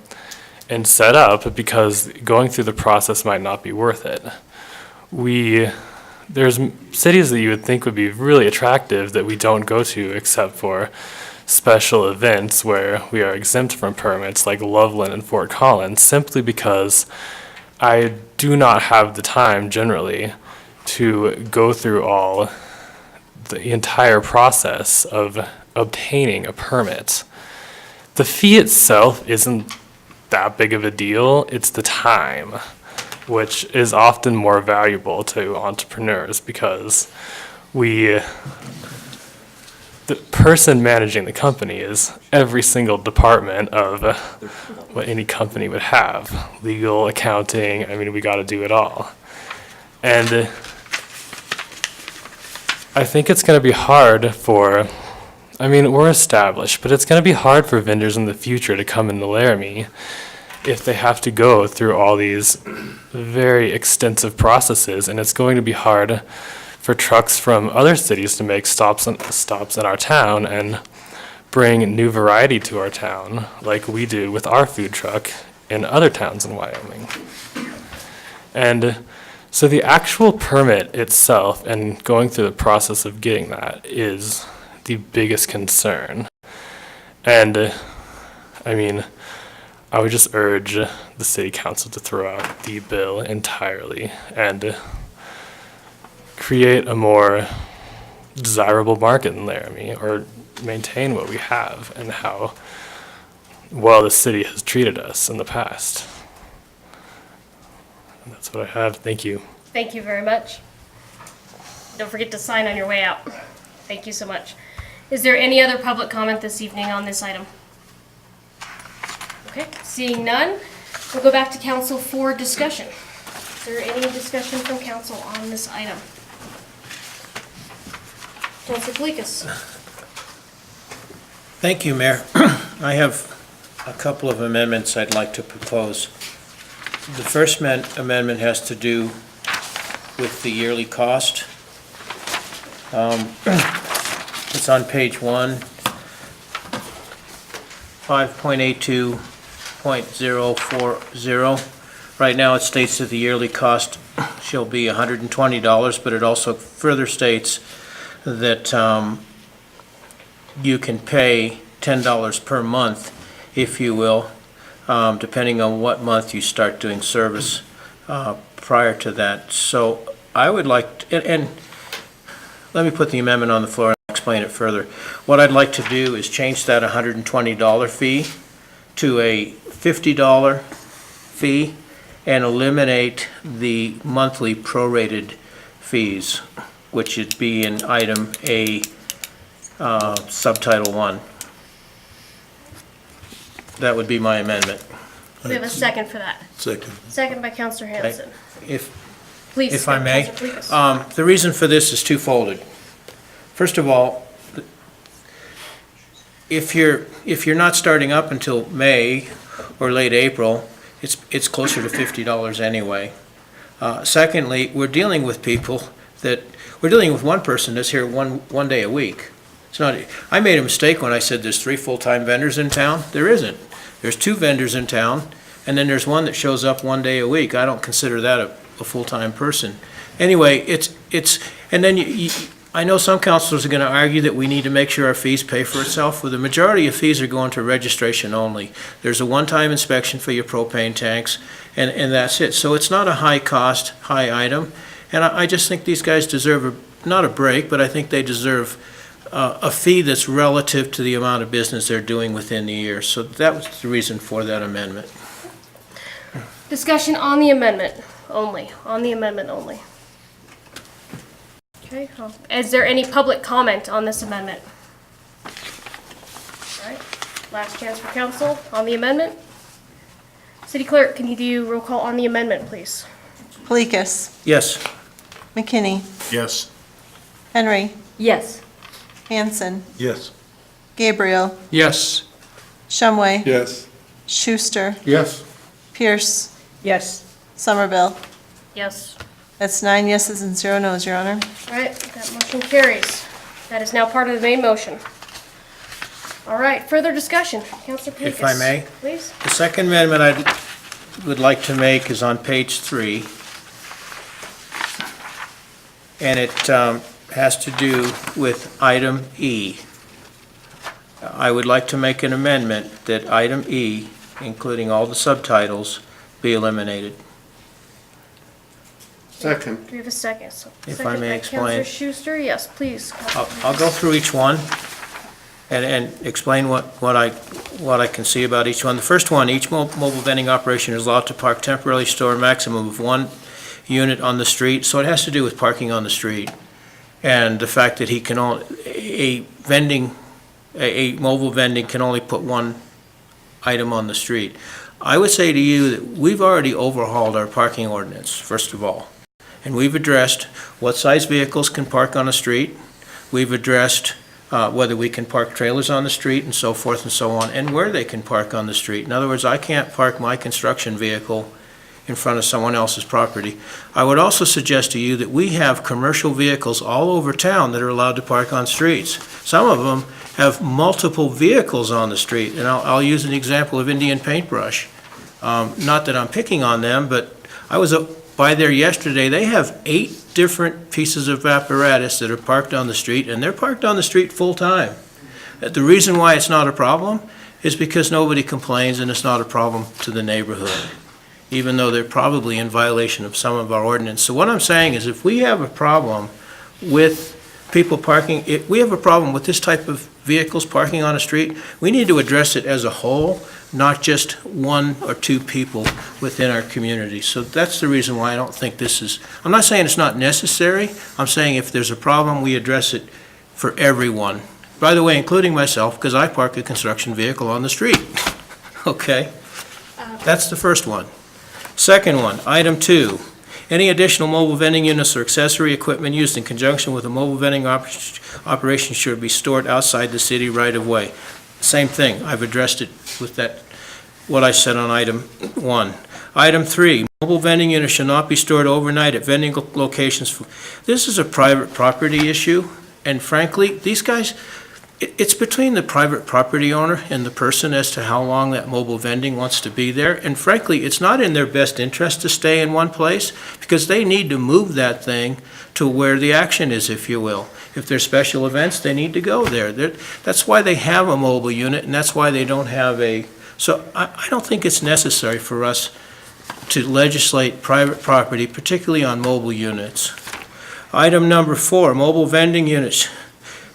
and set up because going through the process might not be worth it. There's cities that you would think would be really attractive that we don't go to except for special events where we are exempt from permits like Loveland and Fort Collins simply because I do not have the time generally to go through the entire process of obtaining a permit. The fee itself isn't that big of a deal, it's the time, which is often more valuable to entrepreneurs because the person managing the company is every single department of what any company would have. Legal, accounting, we got to do it all. And I think it's going to be hard we're established, but it's going to be hard for vendors in the future to come into Laramie if they have to go through all these very extensive processes, and it's going to be hard for trucks from other cities to make stops in our town and bring new variety to our town like we do with our food truck in other towns in Wyoming. And so the actual permit itself and going through the process of getting that is the biggest concern. And I would just urge the city council to throw out the bill entirely and create a more desirable market in Laramie or maintain what we have and how well the city has treated us in the past. That's what I have. Thank you. Thank you very much. Don't forget to sign on your way out. Thank you so much. Is there any other public comment this evening on this item? Okay, seeing none, we'll go back to council for discussion. Is there any discussion from council on this item? Councilor Kalikas. Thank you, Mayor. I have a couple of amendments I'd like to propose. The first amendment has to do with the yearly cost. It's on page 1, 5.82.040. Right now, it states that the yearly cost shall be $120, but it also further states that you can pay $10 per month, if you will, depending on what month you start doing service prior to that. So I would like, and let me put the amendment on the floor and explain it further. What I'd like to do is change that $120 fee to a $50 fee and eliminate the monthly prorated fees, which would be in item A, subtitle 1. That would be my amendment. We have a second for that. Second. Second by Councilor Hanson. Please. If I may, Councilor Kalikas. the reason for this is twofold. First of all, if you're not starting up until May or late April, it's closer to $50 anyway. Secondly, we're dealing with one person that's here one day a week. It's not. I made a mistake when I said there's 3 full-time vendors in town. There isn't. There's 2 vendors in town, and then there's one that shows up one day a week. I don't consider that a full-time person. Anyway, and then I know some councilors are going to argue that we need to make sure our fees pay for itself. Well, the majority of fees are going to registration only. There's a one-time inspection for your propane tanks, and that's it. So it's not a high cost, high item, and I just think these guys deserve not a break, but I think they deserve a fee that's relative to the amount of business they're doing within the year. So that was the reason for that amendment. Discussion on the amendment only, Okay, is there any public comment on this amendment? All right, last chance for council on the amendment. City Clerk, can you do roll call on the amendment, please? Kalikas. Yes. McKinney. Yes. Henry. Yes. Hanson. Yes. Gabriel. Yes. Shumway. Yes. Schuster. Yes. Pierce. Yes. Somerville. Yes. That's 9 yeses and 0 noes, Your Honor. All right, that motion carries. That is now part of the main motion. All right, further discussion. Councilor Kalikas. If I may? Please. The second amendment I would like to make is on page 3. And it has to do with item E. I would like to make an amendment that item E, including all the subtitles, be eliminated. Second. Do we have a second? So, If second I may by explain. Councilor Schuster, yes, please. I'll go through each one and explain what I can see about each one. The first one, each mobile vending operation is allowed to park temporarily store a maximum of 1 unit on the street, so it has to do with parking on the street. And the fact that a mobile vending can only put 1 item on the street. I would say to you that we've already overhauled our parking ordinance, first of all. And we've addressed what size vehicles can park on a street. We've addressed whether we can park trailers on the street and so forth and so on, and where they can park on the street. In other words, I can't park my construction vehicle in front of someone else's property. I would also suggest to you that we have commercial vehicles all over town that are allowed to park on streets. Some of them have multiple vehicles on the street, and I'll use an example of Indian Paintbrush. Not that I'm picking on them, but I was by there yesterday. They have 8 different pieces of apparatus that are parked on the street, and they're parked on the street full-time. The reason why it's not a problem is because nobody complains, and it's not a problem to the neighborhood, even though they're probably in violation of some of our ordinance. So what I'm saying is, if we have a problem with people parking, if we have a problem with this type of vehicles parking on a street, we need to address it as a whole, not just 1 or 2 people within our community. So that's the reason why I don't think this is, I'm not saying it's not necessary. I'm saying if there's a problem, we address it for everyone. by the way, including myself, because I park a construction vehicle on the street. Okay? That's the first one. Second one, item 2, any additional mobile vending units or accessory equipment used in conjunction with a mobile vending operation should be stored outside the city right-of-way. Same thing, I've addressed it with that, what I said on item 1. Item 3, mobile vending units should not be stored overnight at vending locations. This is a private property issue, and frankly, these guys, it's between the private property owner and the person as to how long that mobile vending wants to be there. And frankly, it's not in their best interest to stay in one place because they need to move that thing to where the action is, if you will. If there's special events, they need to go there. That's why they have a mobile unit, and that's why they don't have a... So I don't think it's necessary for us to legislate private property, particularly on mobile units. Item number 4, mobile vending units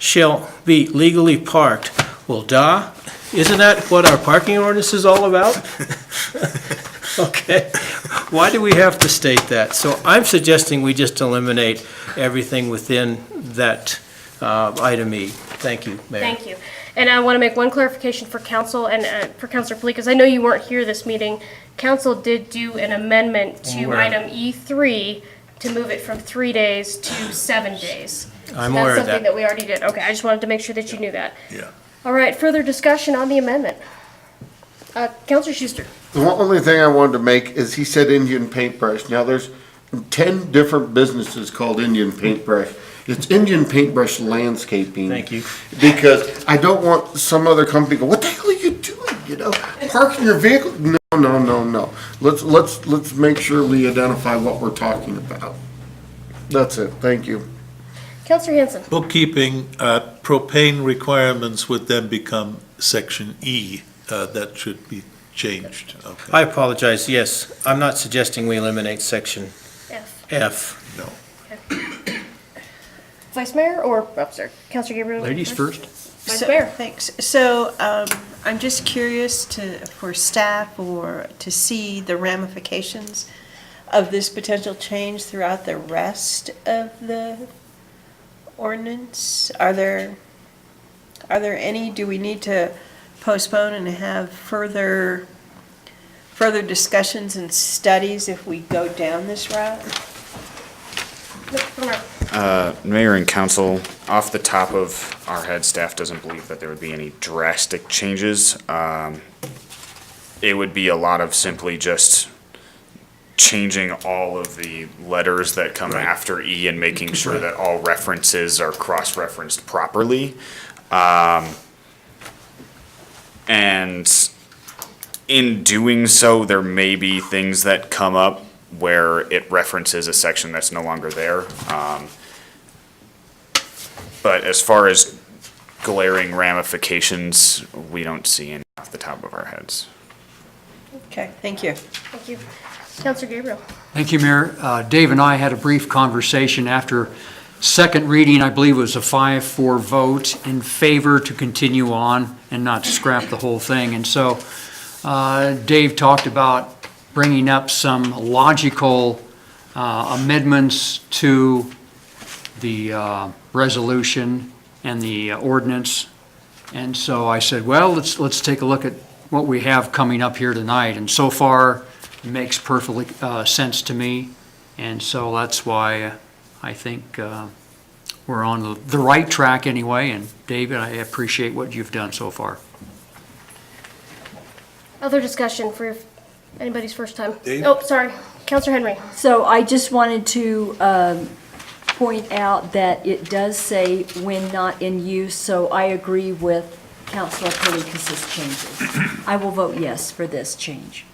shall be legally parked. Well, duh, isn't that what our parking ordinance is all about? Okay, why do we have to state that? So I'm suggesting we just eliminate everything within that item E. Thank you, Mayor. Thank you. And I want to make one clarification for council and for Councilor Palikas. I know you weren't here this meeting. Council did do an amendment to Where? item E3 to move it from 3 days to 7 days. I'm So aware of that's something that. that we already did. Okay, I just wanted to make sure that you knew that. Yeah. All right, further discussion on the amendment. Councilor Schuster. The only thing I wanted to make is he said Indian paintbrush. Now, there's 10 different businesses called Indian paintbrush. It's Indian paintbrush landscaping. Thank you. Because I don't want some other company to go, what the hell are you doing, you know? Parking your vehicle? No. Let's make sure we identify what we're talking about. That's it. Thank you. Councilor Hanson. Bookkeeping, propane requirements would then become section E. That should be changed. Okay. I apologize, yes. I'm not suggesting we eliminate section F. F. No. Vice Mayor or, sorry, Councilor Gabriel? Ladies first. Vice Mayor. Thanks. So I'm just curious for staff or to see the ramifications of this potential change throughout the rest of the ordinance. Are there any, do we need to postpone and have further discussions and studies if we go down this route? Mayor and council, off the top of our head, staff doesn't believe that there would be any drastic changes. It would be a lot of simply just changing all of the letters that come after E and making sure that all references are cross-referenced properly. And in doing so, there may be things that come up where it references a section that's no longer there. But as far as glaring ramifications, we don't see any off the top of our heads. Okay, thank you. Thank you. Councilor Gabriel. Thank you, Mayor. Dave and I had a brief conversation after second reading. I believe it was a 5-4 vote in favor to continue on and not scrap the whole thing. And so Dave talked about bringing up some logical amendments to the resolution and the ordinance. And so I said, well, let's take a look at what we have coming up here tonight. And so far, it makes perfect sense to me. And so that's why I think we're on the right track anyway. And David, I appreciate what you've done so far. Other discussion for anybody's first time? Dave? Oh, sorry. Councilor Henry. So I just wanted to point out that it does say when not in use, so I agree with Councilor Palikas' changes. I will vote yes for this change.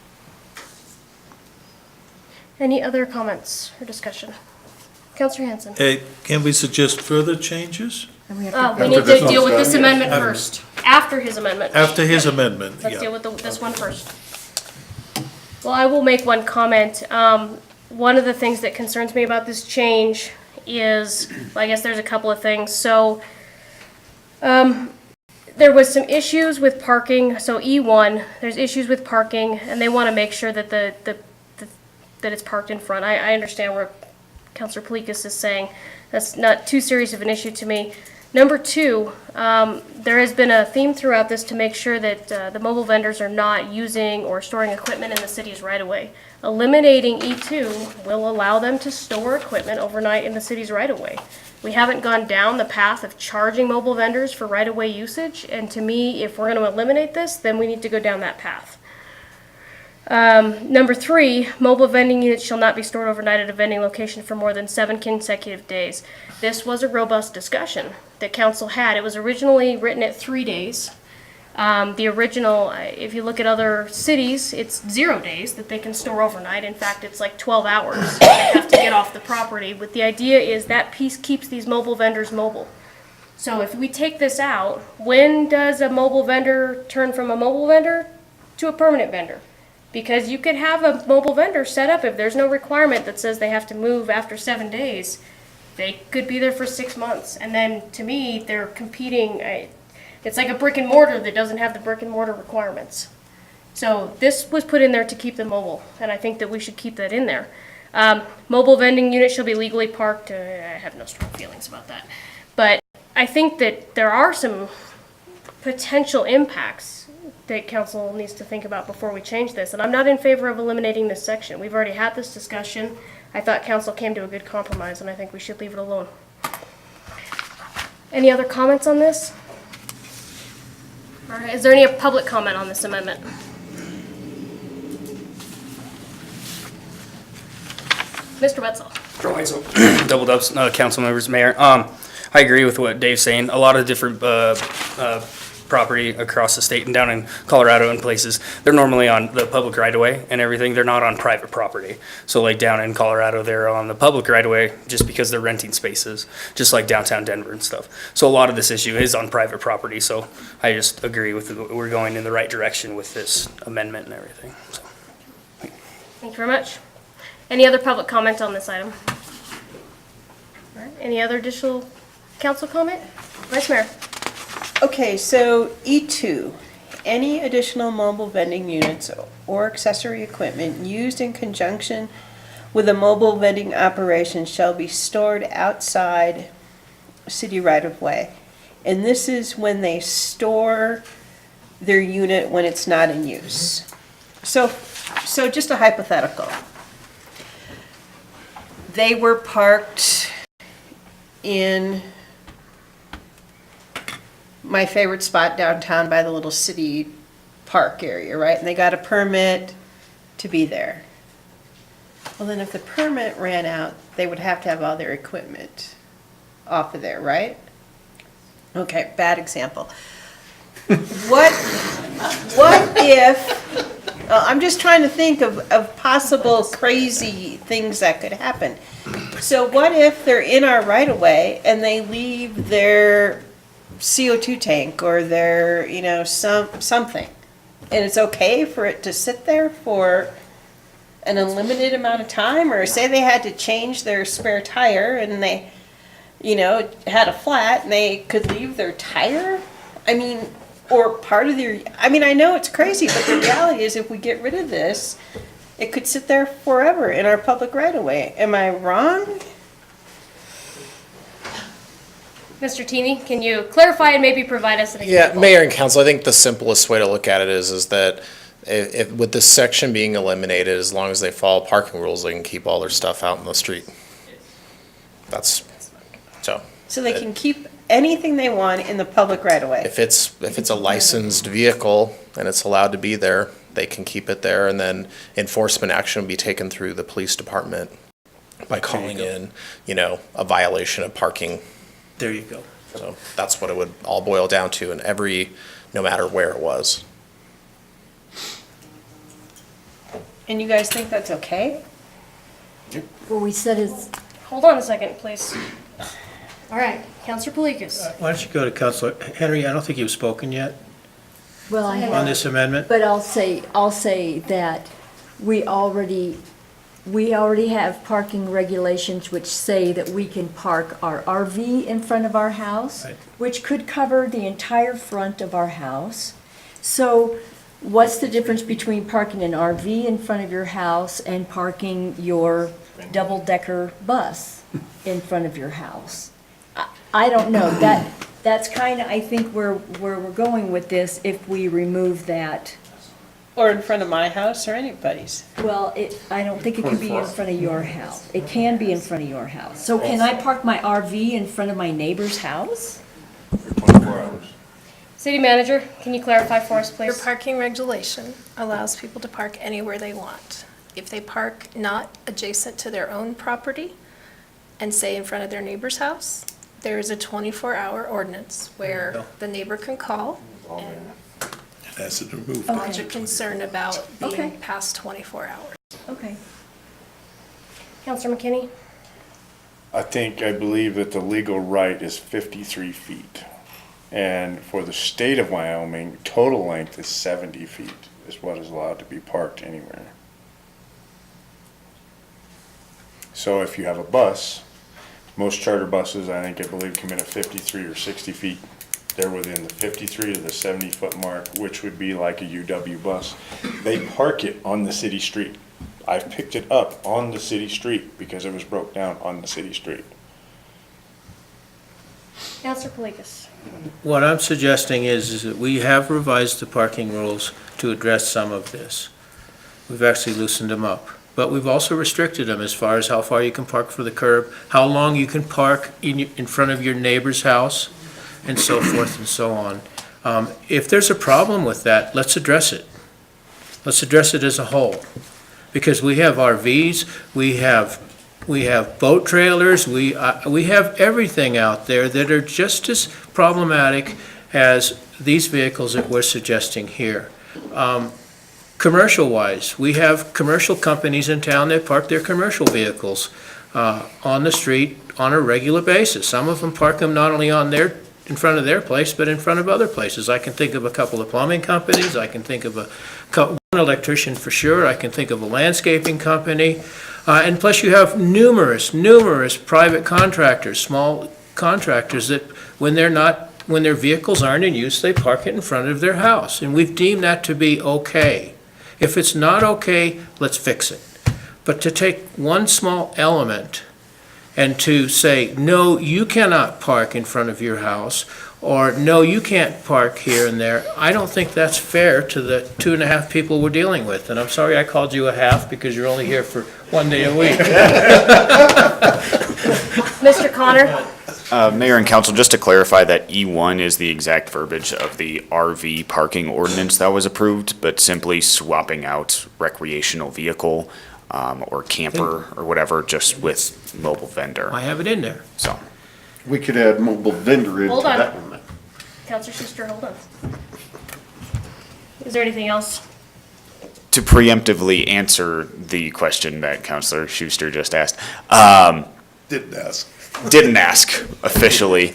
Any other comments or discussion? Councilor Hanson. Can we suggest further changes? We need to deal with this amendment first. After his amendment. After his amendment, Let's yeah. deal with this one first. Well, I will make one comment. One of the things that concerns me about this change is, I guess there's a couple of things. So, there was some issues with parking. So E1, there's issues with parking, and they want to make sure that that it's parked in front. I understand where Councilor Palikas is saying that's not too serious of an issue to me. Number two, there has been a theme throughout this to make sure that the mobile vendors are not using or storing equipment in the city's right-of-way. Eliminating E2 will allow them to store equipment overnight in the city's right-of-way. We haven't gone down the path of charging mobile vendors for right-of-way usage, and to me, if we're going to eliminate this, then we need to go down that path. Number three, mobile vending units shall not be stored overnight at a vending location for more than 7 consecutive days. This was a robust discussion that council had. It was originally written at 3 days. The original, if you look at other cities, it's 0 days that they can store overnight. In fact, it's like 12 hours they have to get off the property. But the idea is that piece keeps these mobile vendors mobile. So if we take this out, when does a mobile vendor turn from a mobile vendor to a permanent vendor? Because you could have a mobile vendor set up, if there's no requirement that says they have to move after 7 days, they could be there for 6 months. And then, to me, they're competing, it's like a brick and mortar that doesn't have the brick and mortar requirements. So this was put in there to keep them mobile, and I think that we should keep that in there. Mobile vending units shall be legally parked. I have no strong feelings about that. But I think that there are some potential impacts that council needs to think about before we change this. And I'm not in favor of eliminating this section. We've already had this discussion. I thought council came to a good compromise, and I think we should leave it alone. Any other comments on this? All right, is there any public comment on this amendment? Mr. Wetzel. Double dubs, council members, mayor. I agree with what Dave's saying. A lot of different property across the state and down in Colorado and places, they're normally on the public right-of-way and everything. They're not on private property. So like down in Colorado, they're on the public right-of-way just because they're renting spaces, just like downtown Denver and stuff. So a lot of this issue is on private property. So I just agree with we're going in the right direction with this amendment and everything. So. Thank you very much. Any other public comment on this item? All right, any other additional council comment? Vice Mayor. Okay, so E2, any additional mobile vending units or accessory equipment used in conjunction with a mobile vending operation shall be stored outside city right-of-way. And this is when they store their unit when it's not in use. So just a hypothetical. They were parked in my favorite spot downtown by the little city park area, right? And they got a permit to be there. Well, then if the permit ran out, they would have to have all their equipment off of there, right? Okay, bad example. What if, I'm just trying to think of possible crazy things that could happen. So what if they're in our right-of-way and they leave their CO2 tank or their, something. And it's okay for it to sit there for an unlimited amount of time? Or say they had to change their spare tire and they, had a flat and they could leave their tire? Or part of their, I know it's crazy, but the reality is if we get rid of this, it could sit there forever in our public right-of-way. Am I wrong? Mr. Teeny, can you clarify and maybe provide us an example? Yeah, Mayor and Council, I think the simplest way to look at it is that if with this section being eliminated, as long as they follow parking rules, they can keep all their stuff out in the street. So they can keep anything they want in the public right-of-way? If it's a licensed vehicle and it's allowed to be there, they can keep it there, and then enforcement action will be taken through the police department by calling in, a violation of parking. There you go. So that's what it would all boil down to, and no matter where it was. And you guys think that's okay? Well, we said it's. Hold on a second, please. All right, Councilor Palikas. Why don't you go to Councilor Henry? I don't think you've spoken yet Well, I have. on this amendment. But I'll say that we already have parking regulations which say that we can park our RV in front of our house, Right. which could cover the entire front of our house. So what's the difference between parking an RV in front of your house and parking your double-decker bus in front of your house? I don't know. that's kind of, I think, where we're going with this, if we remove that. Or in front of my house or anybody's. Well, I don't think it can be in front of your house. It can be in front of your house. So can I park my RV in front of my neighbor's house? City manager, can you clarify for us, Your please? parking regulation allows people to park anywhere they want. If they park not adjacent to their own property and say in front of their neighbor's house, there is a 24-hour ordinance where the neighbor can call and Has it removed. lodge a concern about Okay. being past 24 hours. Okay. Counselor McKinney? I believe that the legal right is 53 feet. And for the state of Wyoming, total length is 70 feet is what is allowed to be parked anywhere. So if you have a bus, most charter buses, I believe come in at 53 or 60 feet. They're within the 53 to the 70-foot mark, which would be like a UW bus. They park it on the city street. I've picked it up on the city street because it was broke down on the city street. Counselor Palikas? What I'm suggesting is that we have revised the parking rules to address some of this. We've actually loosened them up. But we've also restricted them as far as how far you can park for the curb, how long you can park in front of your neighbor's house, and so forth and so on. If there's a problem with that, let's address it. Let's address it as a whole. Because we have RVs, we have boat trailers, we have everything out there that are just as problematic as these vehicles that we're suggesting here. Commercial-wise, we have commercial companies in town that park their commercial vehicles on the street on a regular basis. Some of them park them not only in front of their place, but in front of other places. I can think of a couple of plumbing companies, I can think of one electrician for sure, I can think of a landscaping company, and plus you have numerous private contractors, small contractors that when their vehicles aren't in use, they park it in front of their house, and we've deemed that to be okay. If it's not okay, let's fix it. But to take one small element and to say, no, you cannot park in front of your house, or no, you can't park here and there, I don't think that's fair to the 2.5 people we're dealing with. And I'm sorry I called you a half because you're only here for 1 day a week. Mr. Connor? Mayor and council, just to clarify that E1 is the exact verbiage of the RV parking ordinance that was approved, but simply swapping out recreational vehicle or camper or whatever, just with mobile vendor. I have it in there. So, We could add mobile vendor into Hold on. that one. Counselor Schuster, hold on. Is there anything else? to preemptively answer the question that Councilor Schuster just asked. Didn't ask officially.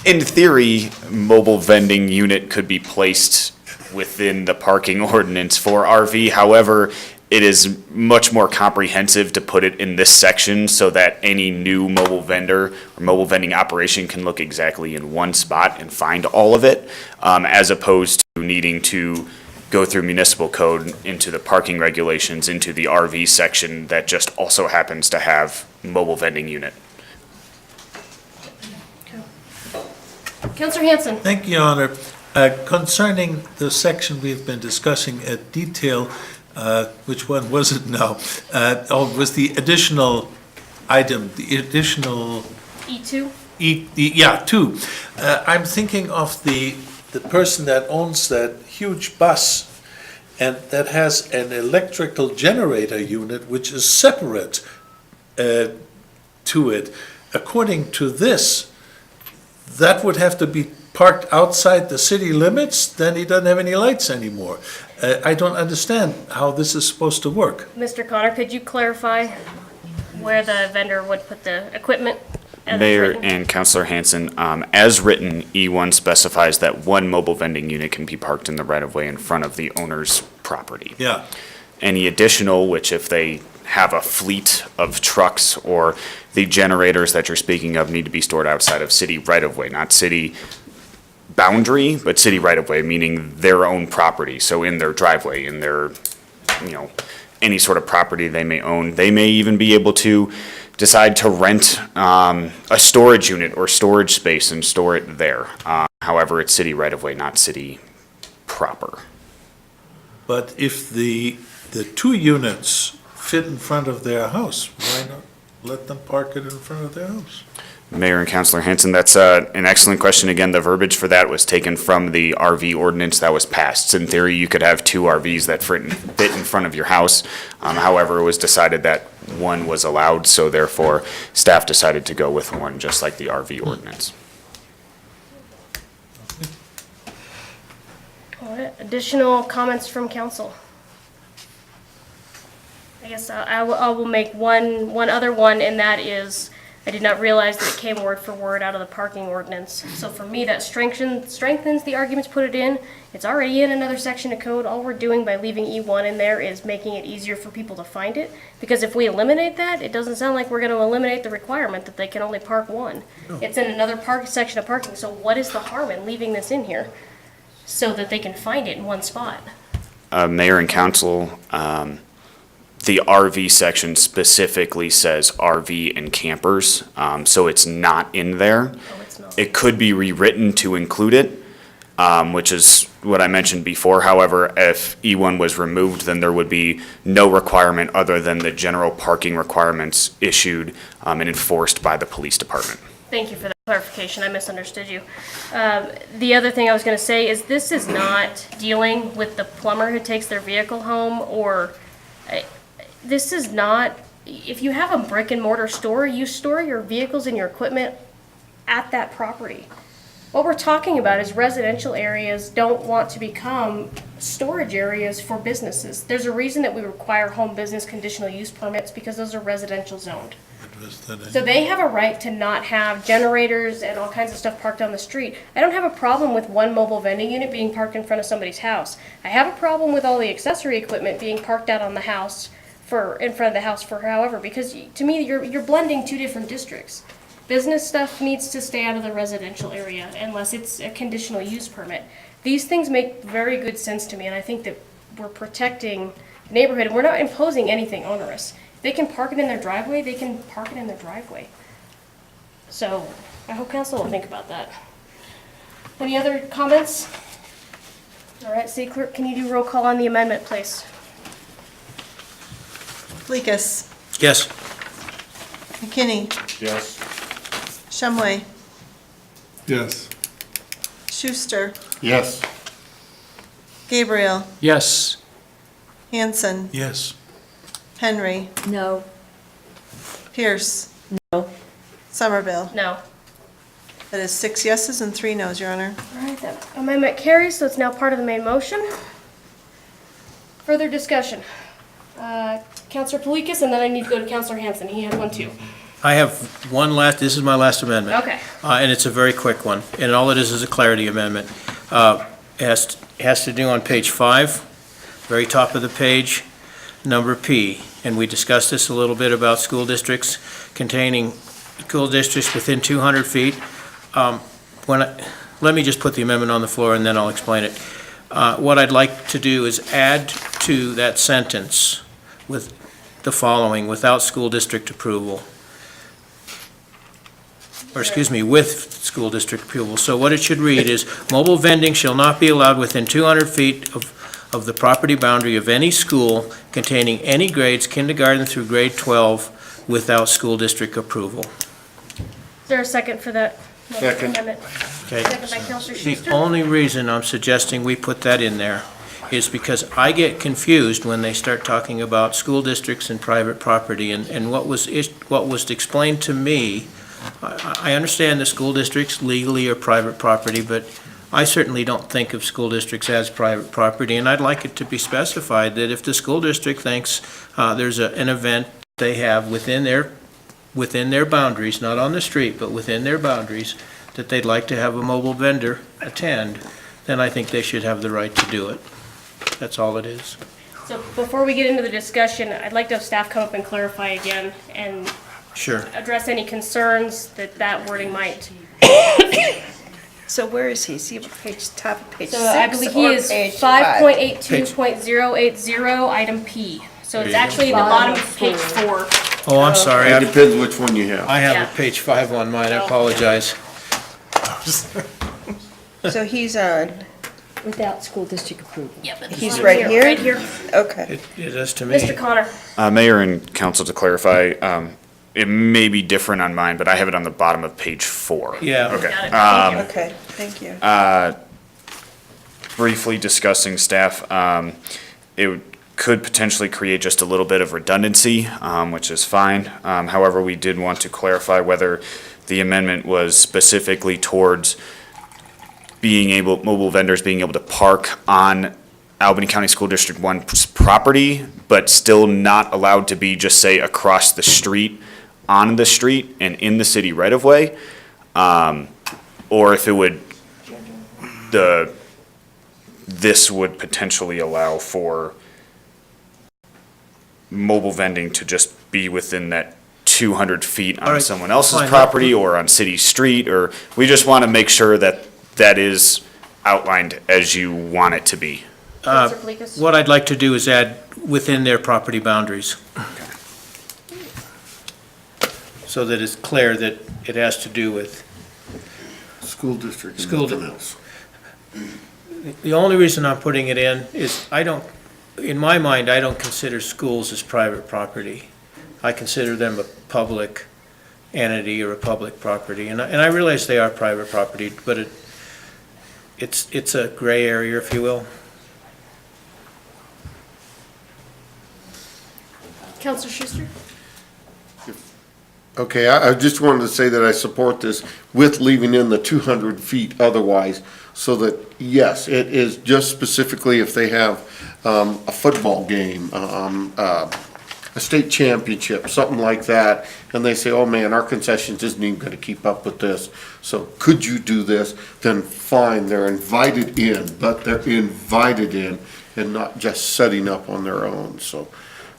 In theory, mobile vending unit could be placed within the parking ordinance for RV. However, it is much more comprehensive to put it in this section so that any new mobile vendor or mobile vending operation can look exactly in one spot and find all of it, as opposed to needing to go through municipal code into the parking regulations, into the RV section that just also happens to have mobile vending unit. Councilor Hanson. Thank you, Your Honor. Concerning the section we've been discussing at detail, which one was it now? Was the additional item, the additional... E2? Yeah, 2. I'm thinking of the person that owns that huge bus and that has an electrical generator unit which is separate to it. According to this, that would have to be parked outside the city limits, then he doesn't have any lights anymore. I don't understand how this is supposed to work. Mr. Connor, could you clarify where the vendor would put the equipment? as Mayor written? and Councilor Hanson, as written, E1 specifies that one mobile vending unit can be parked in the right-of-way in front of the owner's property. Yeah. Any additional, which if they have a fleet of trucks or the generators that you're speaking of need to be stored outside of city right-of-way, not city boundary, but city right-of-way, meaning their own property. So in their driveway, in their, any sort of property they may own. They may even be able to decide to rent a storage unit or storage space and store it there. However, it's city right-of-way, not city proper. But if the two units fit in front of their house, why not let them park it in front of their house? Mayor and Councilor Hanson, that's an excellent question. Again, the verbiage for that was taken from the RV ordinance that was passed. In theory, you could have two RVs that fit in front of your house. However, it was decided that one was allowed, so therefore, staff decided to go with one, just like the RV ordinance. All right, additional comments from council? I guess I will make one other one, and that is, I did not realize that it came word for word out of the parking ordinance. So for me, that strengthens the arguments, put it in. It's already in another section of code. All we're doing by leaving E1 in there is making it easier for people to find it. Because if we eliminate that, it doesn't sound like we're going to eliminate the requirement that they can only park one. It's in another section of parking, so what is the harm in leaving this in here? So that they can find it in one spot. Mayor and council, the RV section specifically says RV and campers, so it's not in there. Oh, it's not. It could be rewritten to include it, which is what I mentioned before. However, if E1 was removed, then there would be no requirement other than the general parking requirements issued and enforced by the police department. Thank you for that clarification. I misunderstood you. The other thing I was going to say is this is not dealing with the plumber who takes their vehicle home, or this is not, if you have a brick and mortar store, you store your vehicles and your equipment at that property. What we're talking about is residential areas don't want to become storage areas for businesses. There's a reason that we require home business conditional use permits, because those are residential zoned. So they have a right to not have generators and all kinds of stuff parked on the street. I don't have a problem with one mobile vending unit being parked in front of somebody's house. I have a problem with all the accessory equipment being parked out on the house in front of the house for however, because to me, you're blending two different districts. Business stuff needs to stay out of the residential area unless it's a conditional use permit. These things make very good sense to me, and I think that we're protecting the neighborhood, and we're not imposing anything onerous. They can park it in their driveway, they can park it in their driveway. So I hope council will think about that. Any other comments? All right, city clerk, can you do roll call on the amendment, please? Fleekus. Yes. McKinney. Yes. Shumway. Yes. Schuster. Yes. Gabriel. Yes. Hanson. Yes. Henry. No. Pierce. No. Somerville. No. That is 6 yeses and 3 noes, Your Honor. All right, that amendment carries, so it's now part of the main motion. Further discussion. Councilor Palikas, and then I need to go to Councilor Hanson. He had one too. I have one last, this is my last amendment. Okay. And it's a very quick one, and all it is a clarity amendment. It has to do on page 5, very top of the page, number P. And we discussed this a little bit about school districts containing school districts within 200 feet. Let me just put the amendment on the floor and then I'll explain it. What I'd like to do is add to that sentence with the following: without school district approval. Or excuse me, with school district approval. So what it should read is, mobile vending shall not be allowed within 200 feet of the property boundary of any school containing any grades, kindergarten through grade 12, without school district approval. Is there a second for that Second. amendment? Okay. Second by Councilor The Schuster. only reason I'm suggesting we put that in there is because I get confused when they start talking about school districts and private property, and what was explained to me, I understand the school districts legally are private property, but I certainly don't think of school districts as private property, and I'd like it to be specified that if the school district thinks there's an event they have within their boundaries, not on the street, but within their boundaries, that they'd like to have a mobile vendor attend, then I think they should have the right to do it. That's all it is. So before we get into the discussion, I'd like to have staff come up and clarify again and Sure. address any concerns that wording might. So where is he? See, page, top of page 6 So I believe he or is page 5? 5.82.080, item P. So There it's you go. actually the bottom of page 4. Oh, I'm sorry. It depends which one you have. I have Yeah. a page 5 on mine, I apologize. So he's on, Without school district approval. Yeah, but this he's one right here? Right here. Okay. It is to me. Mr. Connor, Mayor and council, to clarify, it may be different on mine, but I have it on the bottom of page 4. Yeah. Okay. Got it. Thank you. Okay, thank you. Briefly discussing staff, could potentially create just a little bit of redundancy, which is fine. However, we did want to clarify whether the amendment was specifically towards mobile vendors being able to park on Albany County School District 1's property, but still not allowed to be, just say, across the street, on the street, and in the city right-of-way. Or if it would, this would potentially allow for mobile vending to just be within that 200 feet All on right, someone else's fine. property or on city street, or we just want to make sure that that is outlined as you want it to be. Councilor Palikas? What I'd like to do is add within their property boundaries. So that it's clear that it has to do with, School district and School nothing di- else. the only reason I'm putting it in is in my mind, I don't consider schools as private property. I consider them a public entity or a public property, and I realize they are private property, but it's a gray area, if you will. Councilor Schuster? Okay, I just wanted to say that I support this with leaving in the 200 feet otherwise, so that, yes, it is just specifically if they have a football game, a state championship, something like that, and they say, oh man, our concessions isn't even gonna keep up with this, so could you do this? Then fine, they're invited in, but they're invited in and not just setting up on their own, so.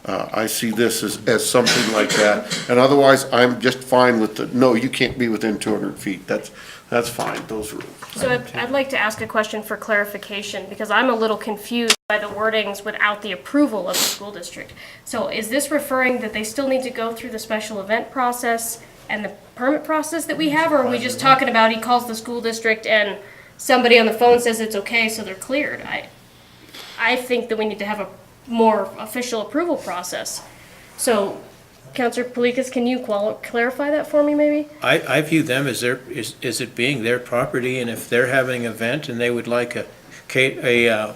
I see this as something like that, and otherwise, I'm just fine with no, you can't be within 200 feet, that's fine, those rules. So I'd like to ask a question for clarification, because I'm a little confused by the wordings without the approval of the school district. So is this referring that they still need to go through the special event process and the permit process that we have, or are we just talking about he calls the school district and somebody on the phone says it's okay, so they're cleared? I think that we need to have a more official approval process. So, Councilor Palikas, can you clarify that for me, maybe? I view them as as it being their property, and if they're having an event and they would like a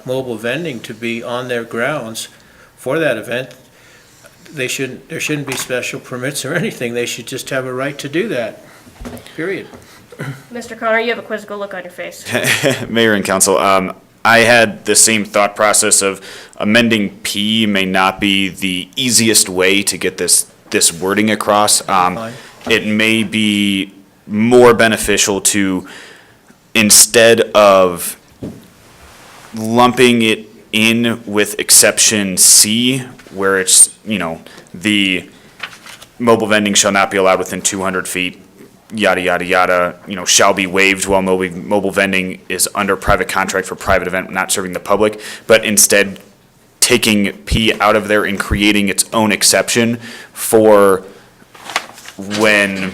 mobile vending to be on their grounds for that event, there shouldn't be special permits or anything. They should just have a right to do that, period. Mr. Connor, you have a quizzical look on your face. Mayor and council, I had the same thought process of amending P may not be the easiest way to get this wording across. It may be more beneficial to, instead of lumping it in with exception C, where it's, the mobile vending shall not be allowed within 200 feet, yada, yada, yada, shall be waived while mobile vending is under private contract for private event not serving the public, but instead taking P out of there and creating its own exception for when,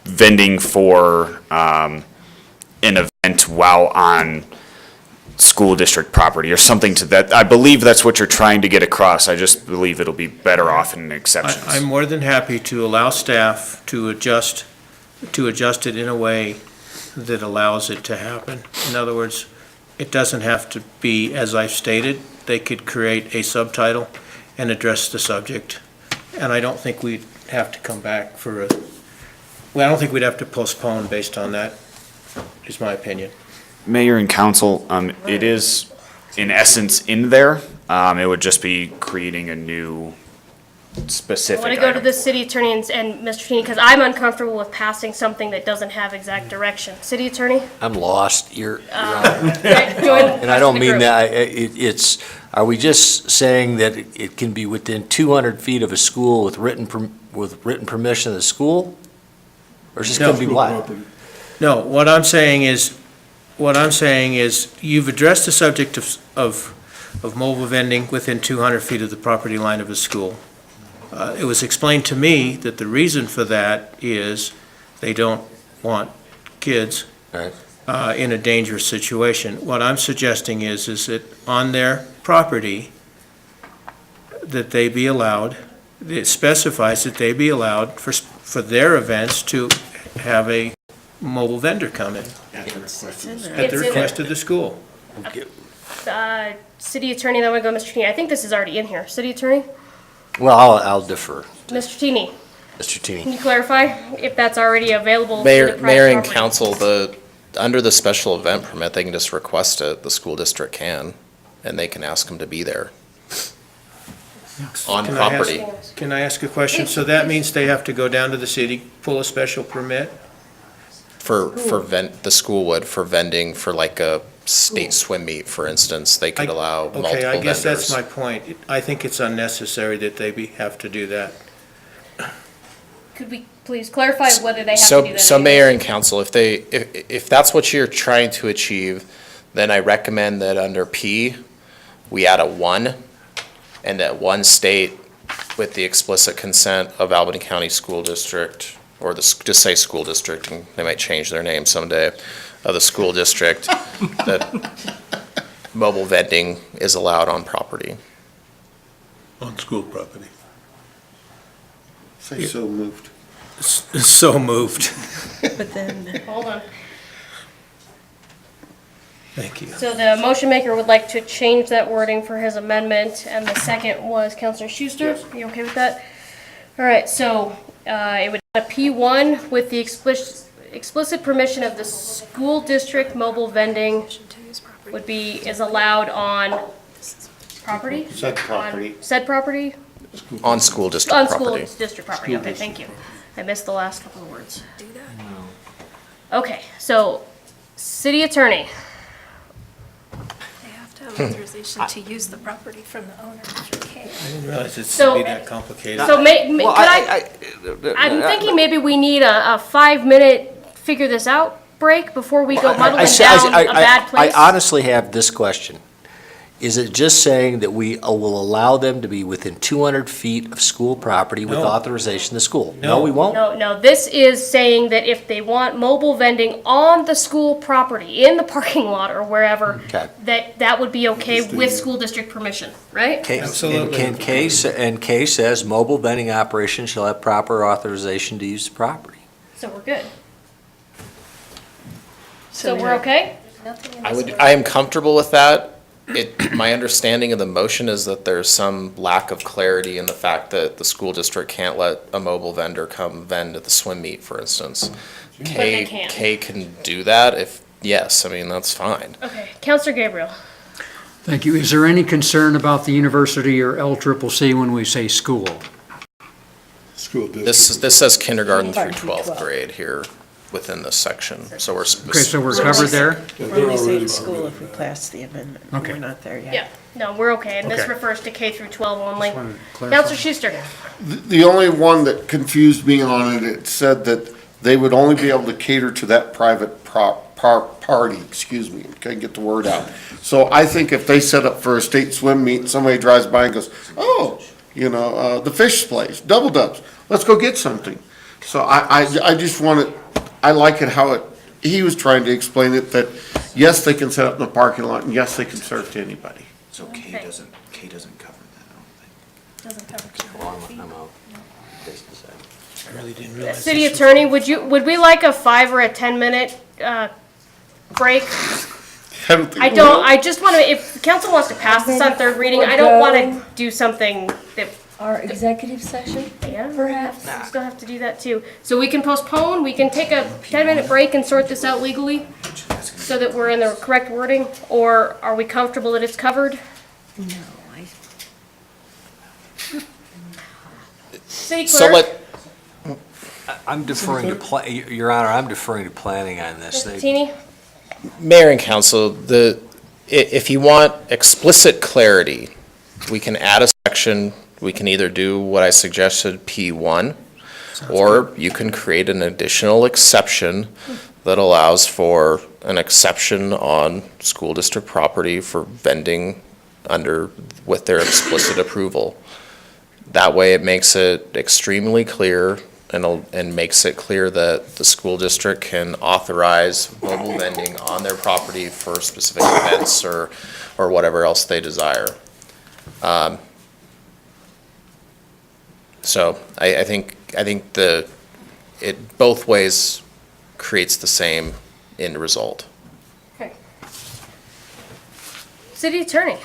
vending for, an event while on school district property or something to that. I believe that's what you're trying to get across. I just believe it'll be better off in exceptions. I'm more than happy to allow staff to adjust it in a way that allows it to happen. In other words, it doesn't have to be, as I've stated, they could create a subtitle and address the subject. And I don't think we'd have to come back I don't think we'd have to postpone based on that, is my opinion. Mayor and council, it is in essence in there. It would just be creating a new specific I want to go to item. the city attorney and Mr. Feeney, because I'm uncomfortable with passing something that doesn't have exact direction. City attorney? I'm lost. You're Join and I don't the mean group. that, are we just saying that it can be within 200 feet of a school with written permission of the school? Or is this going to be what? No, what I'm saying is, you've addressed the subject of of mobile vending within 200 feet of the property line of a school. It was explained to me that the reason for that is they don't want kids in a dangerous situation. What I'm suggesting is that on their property, that they be allowed, it specifies that they be allowed for their events to have a mobile vendor come in at the request of the school. City Attorney, then we go Mr. Tini. I think this is already in here. City Attorney? Well, I'll defer. Mr. Tini, Mr. can Tini. you clarify if that's already available? to the Mayor, private Mayor and property? council, under the special event permit, they can just request it, the school district can, and they can ask them to be there on Can I ask- property. Can I ask a question? So that means they have to go down to the city, pull a special permit? For the school would, for vending, for like a state swim meet, for instance, they could allow multiple Okay, I guess vendors. that's my point. I think it's unnecessary that they have to do that. Could we please clarify whether they have to do that? So anyway? mayor and council, if that's what you're trying to achieve, then I recommend that under P, we add a 1, and that one state with the explicit consent of Albany County School District, or just say school district, and they might change their name someday, of the school district, that mobile vending is allowed on property. On school property. Say so moved. So moved. But then, Hold on. Thank you. So the motion maker would like to change that wording for his amendment, and the second was Counselor Schuster. Are you okay with that? All right, so it would be a P1 with the explicit permission of the school district mobile vending is allowed on property? Said property. On said property? On school district On property. school district property, okay, thank you. I missed the last couple of words. Okay, so, city attorney. They have to have authorization to use the property from the owner. Okay. I didn't realize it'd So- be that complicated. So I'm thinking maybe we need a 5-minute figure this out break before we go muddling down a bad place. I honestly have this question. Is it just saying that we will allow them to be within 200 feet of school property with No. authorization of the school? No. No, we won't? No, this is saying that if they want mobile vending on the school property, in the parking lot or wherever, Okay. that would be okay with school district permission, right? Absolutely. And K says mobile vending operations shall have proper authorization to use the property. So we're good. So we're okay? I am comfortable with that. My understanding of the motion is that there's some lack of clarity in the fact that the school district can't let a mobile vendor come vend at the swim meet, for instance. they can. K can do that yes, I mean, that's fine. Okay, Counselor Gabriel. Thank you. Is there any concern about the university or LCCC when we say school? School district. This says kindergarten through 12th grade here within this section, so we're. Okay, so we're covered there? Yeah, When they're we say already school, if we pass the amendment, Okay. we're not there yet. Yeah, no, we're okay, and this Okay. refers to K through 12 only. wanted to clarify. Counselor Schuster. The only one that confused me on it, it said that they would only be able to cater to that private party, excuse me, can't get the word out. So I think if they set up for a state swim meet, and somebody drives by and goes, oh, the fish place, Double Dubs, let's go get something. So I just wanted, I like it how he was trying to explain it, that yes, they can set up in the parking lot, and yes, they can serve to anybody. So K doesn't cover that, I don't think. Doesn't cover I'm out. I really didn't realize. City this was- Attorney, would we like a 5 or a 10-minute break? I don't think. I just want to, if council wants to pass this on third reading, I don't want to do something that, Our executive session, yeah, perhaps? we still have to do that too. So we can postpone, we can take a 10-minute break and sort this out legally so that we're in the correct wording, or are we comfortable that it's covered? No, City So clerk, I'm deferring to, Your Honor, I'm deferring to planning on this. Mr. Tini? Mayor and council, if you want explicit clarity, we can add a section, we can either do what I suggested, P1, or you can create an additional exception that allows for an exception on school district property for vending with their explicit approval. That way it makes it extremely clear and makes it clear that the school district can authorize mobile vending on their property for specific events or whatever else they desire. So I think it both ways creates the same end result. Okay. City Attorney?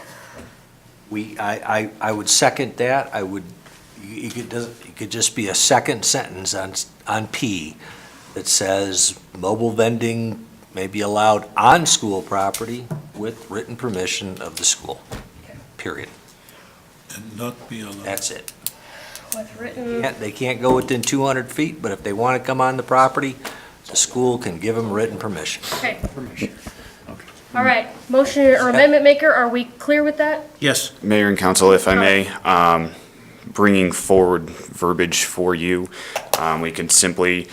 I would second that. It could just be a second sentence on P that says mobile vending may be allowed on school property with written permission of the school, period. And not be allowed. That's it. With written, They can't go within 200 feet, but if they want to come on the property, the school can give them written permission. okay. All right, motion or amendment maker, are we clear with that? Yes. Mayor and council, if I may, bringing forward verbiage for you, we can simply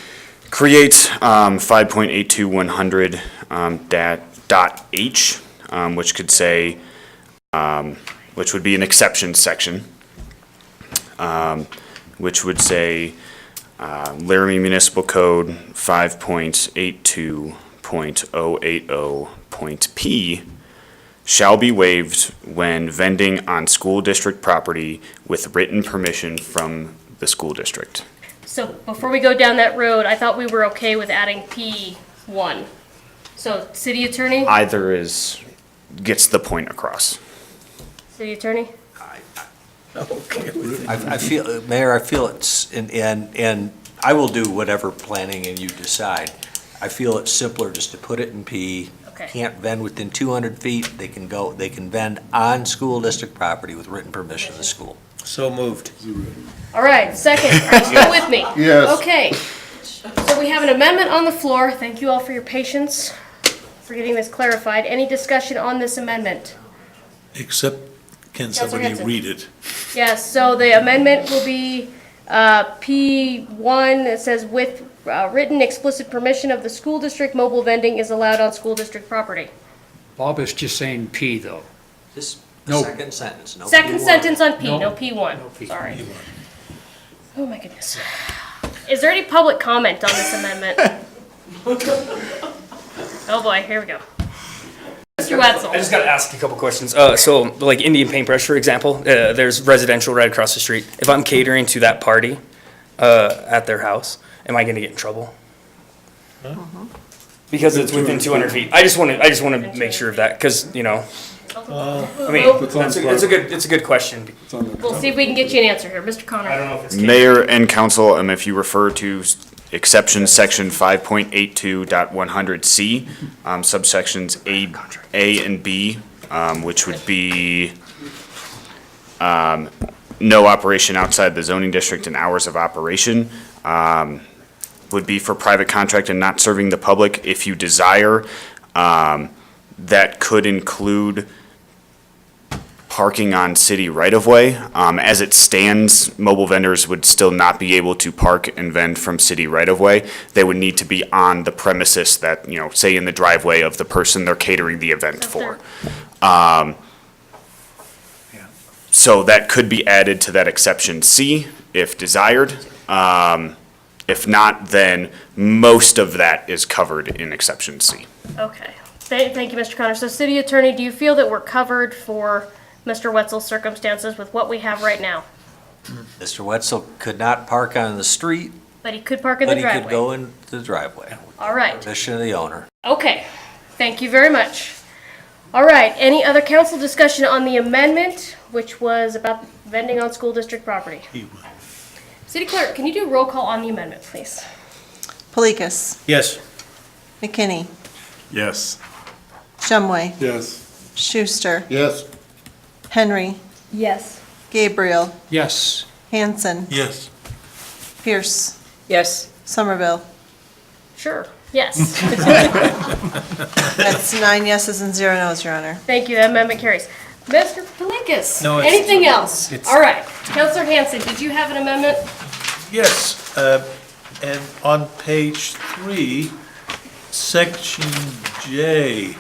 create 5.82100 .h, which could say, which would be an exception section, which would say Laramie Municipal Code 5.82.080.p shall be waived when vending on school district property with written permission from the school district. So before we go down that road, I thought we were okay with adding P1. So City Attorney? Either gets the point across. City Attorney? I feel, Mayor, I feel it's, and I will do whatever planning and you decide. I feel it's simpler just to put it in P. Okay. Can't vend within 200 feet. They can vend on school district property with written permission of the school. So moved. All right, second, are you still with me? Yes. Okay, so we have an amendment on the floor. Thank you all for your patience for getting this clarified. Any discussion on this amendment? Except, can Councilor somebody Hanson. read it? Yes, so the amendment will be P1, it says with written explicit permission of the school district, mobile vending is allowed on school district property. Bob is just saying P, though. This No. second sentence, no. Second P1. sentence on P, No. no P1, No P. sorry. Oh my goodness. Is there any public comment on this amendment? Oh boy, here we go. Mr. Wetzel. I just gotta ask a couple questions. So like Indian Paintbrush, for example, there's residential right across the street. If I'm catering to that party, at their house, am I gonna get in trouble? Because it's within 200 feet. I just wanna make sure of that, cause, you know, I mean, it's a good question. We'll see if we can get you an answer here. Mr. Connor. I don't know if it's. Mayor and council, if you refer to exception section 5.82.100C, subsections A and B, which would be no operation outside the zoning district and hours of operation, would be for private contract and not serving the public. If you desire, that could include parking on city right-of-way. As it stands, mobile vendors would still not be able to park and vend from city right-of-way. They would need to be on the premises that, say in the driveway of the person they're catering the event for. So that could be added to that exception C if desired. If not, then most of that is covered in exception C. Okay. Thank you, Mr. Connor. So City Attorney, do you feel that we're covered for Mr. Wetzel's circumstances with what we have right now? Mr. Wetzel could not park on the street, But he could park in the but he driveway. could go in the driveway. All right. Permission of the owner. Okay. Thank you very much. All right. Any other council discussion on the amendment, which was about vending on school district property? City Clerk, can you do a roll call on the amendment, please? Polikis. Yes. McKinney. Yes. Shumway. Yes. Schuster. Yes. Henry. Yes. Gabriel. Yes. Hanson. Yes. Pierce. Yes. Somerville. Sure. Yes. That's 9 yeses and 0 noes, Your Honor. Thank you. That amendment carries. Mr. Pelikas, No, it's- anything else? it's- All right. Councilor Hanson, did you have an amendment? Yes, and on page 3, section J,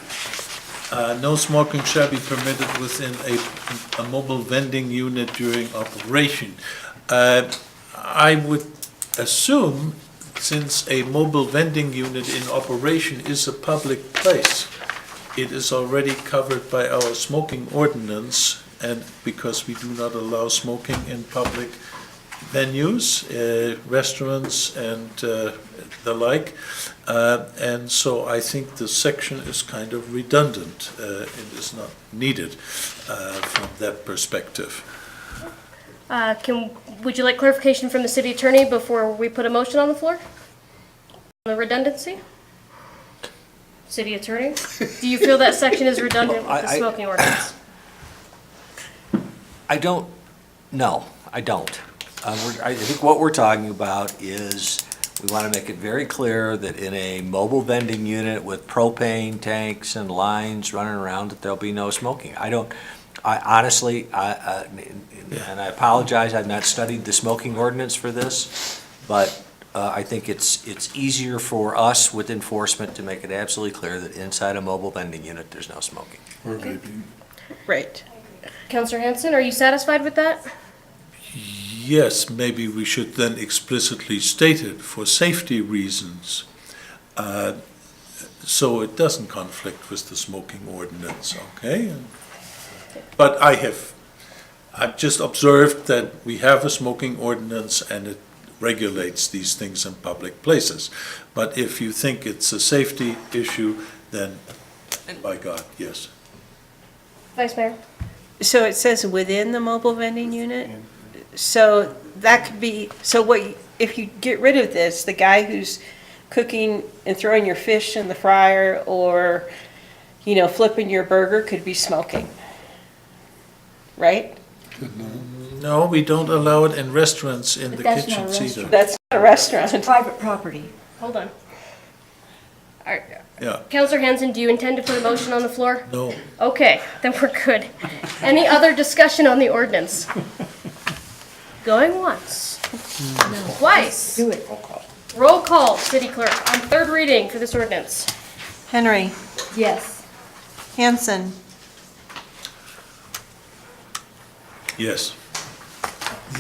No smoking shall be permitted within a mobile vending unit during operation. I would assume, since a mobile vending unit in operation is a public place, it is already covered by our smoking ordinance, and because we do not allow smoking in public venues, restaurants and the like. And so I think the section is kind of redundant. It is not needed from that perspective. Would you like clarification from the city attorney before we put a motion on the floor? On the redundancy? City attorney, do you feel that section is redundant with the smoking ordinance? I don't, no, I don't. I think what we're talking about is, we want to make it very clear that in a mobile vending unit with propane tanks and lines running around, that there'll be no smoking. I honestly, and I apologize, I've not studied the smoking ordinance for this, but I think it's easier for us with enforcement to make it absolutely clear that inside a mobile vending unit, there's no smoking. Or vaping. Right. Councillor Hanson, are you satisfied with that? Yes, maybe we should then explicitly state it for safety reasons, so it doesn't conflict with the smoking ordinance, okay? But I've just observed that we have a smoking ordinance and it regulates these things in public places. But if you think it's a safety issue, then by God, yes. Vice Mayor? So it says within the mobile vending unit? So that could be, so what, if you get rid of this, the guy who's cooking and throwing your fish in the fryer or, you know, flipping your burger could be smoking, right? No, we don't allow it in restaurants in the that's not a kitchens either. restaurant. That's not a restaurant. It's private property. Hold on. All right. Yeah, Councillor Hanson, do you intend to put a motion on the floor? no. Okay, then we're good. Any other discussion on the ordinance? Going once. Twice. Do it. Roll call, city clerk, on third reading for this ordinance. Henry, Yes. Hanson, Yes.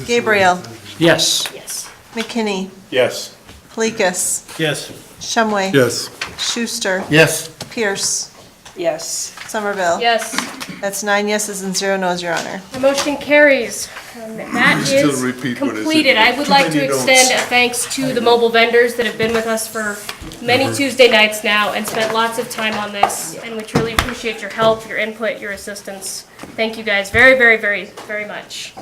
Gabriel, Yes. Yes. McKinney, Yes. Polikis, Yes. Shumway. Yes. Schuster. Yes. Pierce. Yes. Somerville. Yes, That's 9 yeses and 0 noes, Your Honor. the motion carries. That Still is repeat what is it? completed. I would like to Many notes. extend a thanks to the mobile vendors that have been with us for many Tuesday nights now and spent lots of time on this, and we truly appreciate your help, your input, your assistance. Thank you guys very, very, very, very much.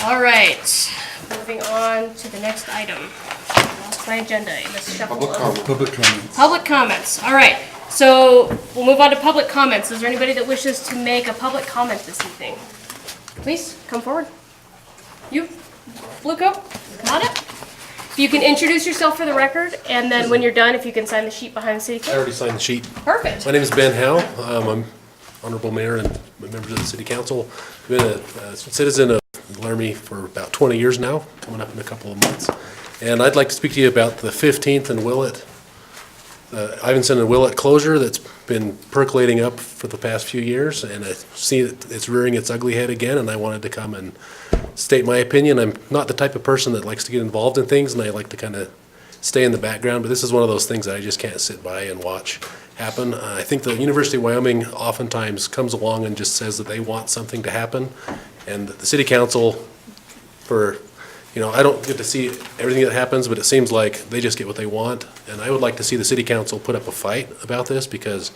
All right, moving on to the next item. Lost my agenda in this shuffle of Public comments. public comments. All right, so we'll move on to public comments. Is there anybody that wishes to make a public comment this evening? Please, come forward. You, blue coat, come on up. If you can introduce yourself for the record, and then when you're done, if you can sign the sheet behind the city I clerk. already signed the sheet. Perfect. My name is Ben Howe. I'm honorable mayor and members of the city council. I've been a citizen of Laramie for about 20 years now, coming up in a couple of months. And I'd like to speak to you about the 15th and Willett, Ivinson and Willett closure that's been percolating up for the past few years. And I see that it's rearing its ugly head again, and I wanted to come and state my opinion. I'm not the type of person that likes to get involved in things, and I like to kind of stay in the background, but this is one of those things that I just can't sit by and watch happen. I think the University of Wyoming oftentimes comes along and just says that they want something to happen, and the city council, for, you know, I don't get to see everything that happens, but it seems like they just get what they want, and I would like to see the city council put up a fight about this, because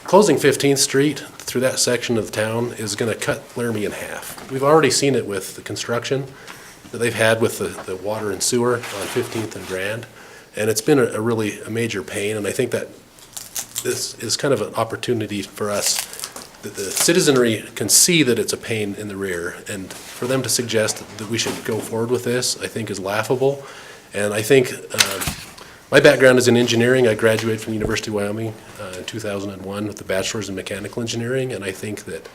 closing 15th Street through that section of the town is going to cut Laramie in half. We've already seen it with the construction that they've had with the water and sewer on 15th and Grand, and it's been a really major pain, and I think that this is kind of an opportunity for us, that the citizenry can see that it's a pain in the rear, and for them to suggest that we should go forward with this, I think is laughable. And I think my background is in engineering. I graduated from the University of Wyoming in 2001 with a bachelor's in mechanical engineering, and I think that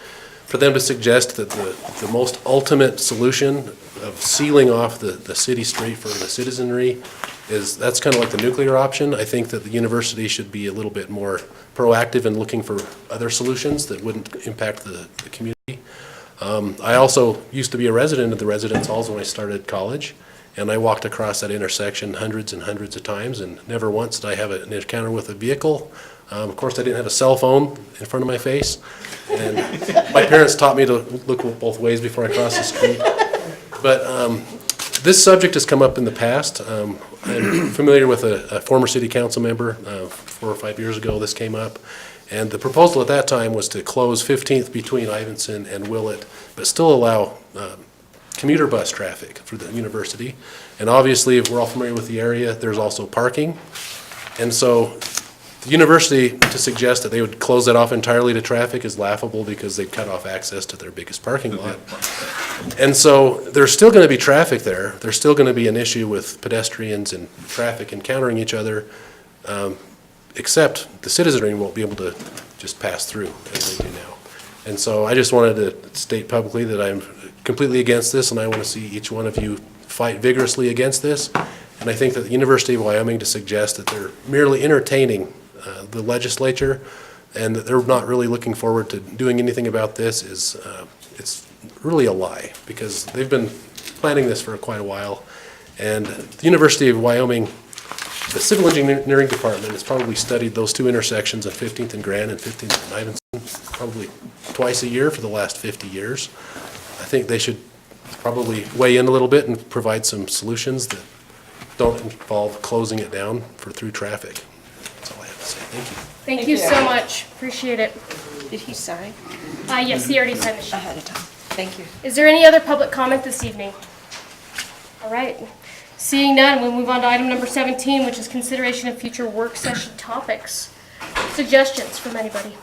for them to suggest that the most ultimate solution of sealing off the city street for the citizenry that's kind of like the nuclear option. I think that the university should be a little bit more proactive in looking for other solutions that wouldn't impact the community. I also used to be a resident of the residence halls when I started college, and I walked across that intersection hundreds and hundreds of times, and never once did I have an encounter with a vehicle. Of course, I didn't have a cell phone in front of my face, and my parents taught me to look both ways before I crossed the street. But this subject has come up in the past. I'm familiar with a former city council member. 4 or 5 years ago, this came up. And the proposal at that time was to close 15th between Ivinson and Willett, but still allow commuter bus traffic for the university. And obviously, if we're all familiar with the area, there's also parking. And so the university, to suggest that they would close that off entirely to traffic is laughable because they'd cut off access to their biggest parking lot. And so there's still going to be traffic there. There's still going to be an issue with pedestrians and traffic encountering each other, except the citizenry won't be able to just pass through as they do now. And so I just wanted to state publicly that I'm completely against this, and I want to see each one of you fight vigorously against this. And I think that the University of Wyoming to suggest that they're merely entertaining the legislature and that they're not really looking forward to doing anything about this is it's really a lie, because they've been planning this for quite a while. And the University of Wyoming, the civil engineering department has probably studied those two intersections of 15th and Grand and 15th and Ivinson probably twice a year for the last 50 years. I think they should probably weigh in a little bit and provide some solutions that don't involve closing it down for through traffic. That's all I have to say. Thank you. Thank you so much. Appreciate it. Did he sign? Yes, he already signed the sheet. Ahead of time. Thank you. Is there any other public comment this evening? All right. Seeing none, we'll move on to item number 17, which is consideration of future work session topics. Suggestions from anybody?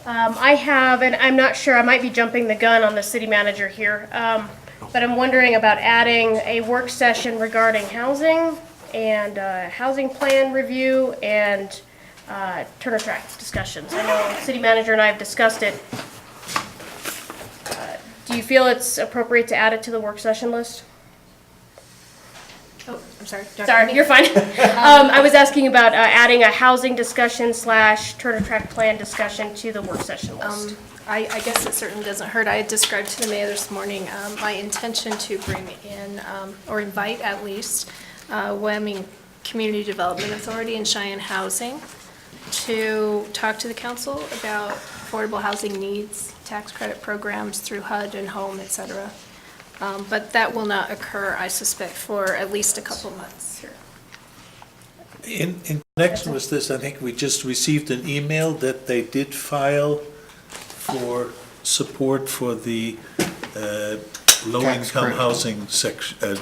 I have, and I'm not sure, I might be jumping the gun on the city manager here, but I'm wondering about adding a work session regarding housing and housing plan review and Turner Track discussions. I know city manager and I have discussed it. Do you feel it's appropriate to add it to the work session list? Oh, I'm sorry. Sorry, you're fine. I was asking about adding a housing discussion / Turner Track plan discussion to the work session list. I guess it certainly doesn't hurt. I had described to the mayor this morning my intention to bring in, or invite at least, Wyoming Community Development Authority and Cheyenne Housing to talk to the council about affordable housing needs, tax credit programs through HUD and home, et cetera. But that will not occur, I suspect, for at least a couple months. In connection with this, I think we just received an email that they did file for support for the low-income credit. housing section,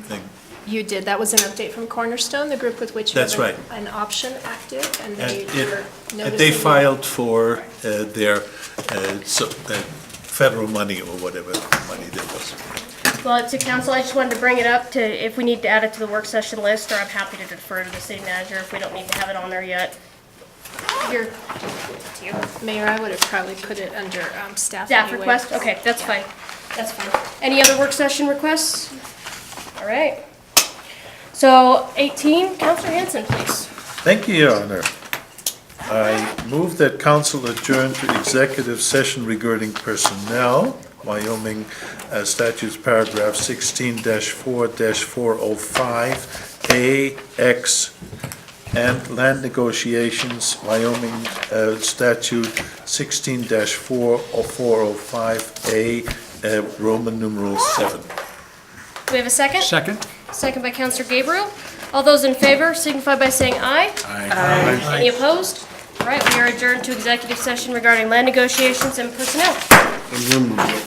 thing. You did. That was an update from Cornerstone, the group with which you That's have right. an option active, and And they were and noticing. they filed for their federal money or whatever money there was. Well, to council, I just wanted to bring it up to if we need to add it to the work session list, or I'm happy to defer to the city manager if we don't need to have it on there yet. Here, Mayor, I would have probably put it under staff Staff anyway. request? Okay, that's Yeah. fine. That's fine. Any other work session requests? All right. So 18, Councilor Hanson, please. Thank you, Your Honor. I move that council adjourn to executive session regarding personnel, Wyoming statutes paragraph 16-4-405, A, X, and land negotiations, Wyoming statute 16-4-405, A, Roman numeral 7. Do we have a second? Second? Second by Councilor Gabriel. All those in favor signify by saying aye. Aye. Any opposed? All right, we are adjourned to executive session regarding land negotiations and personnel.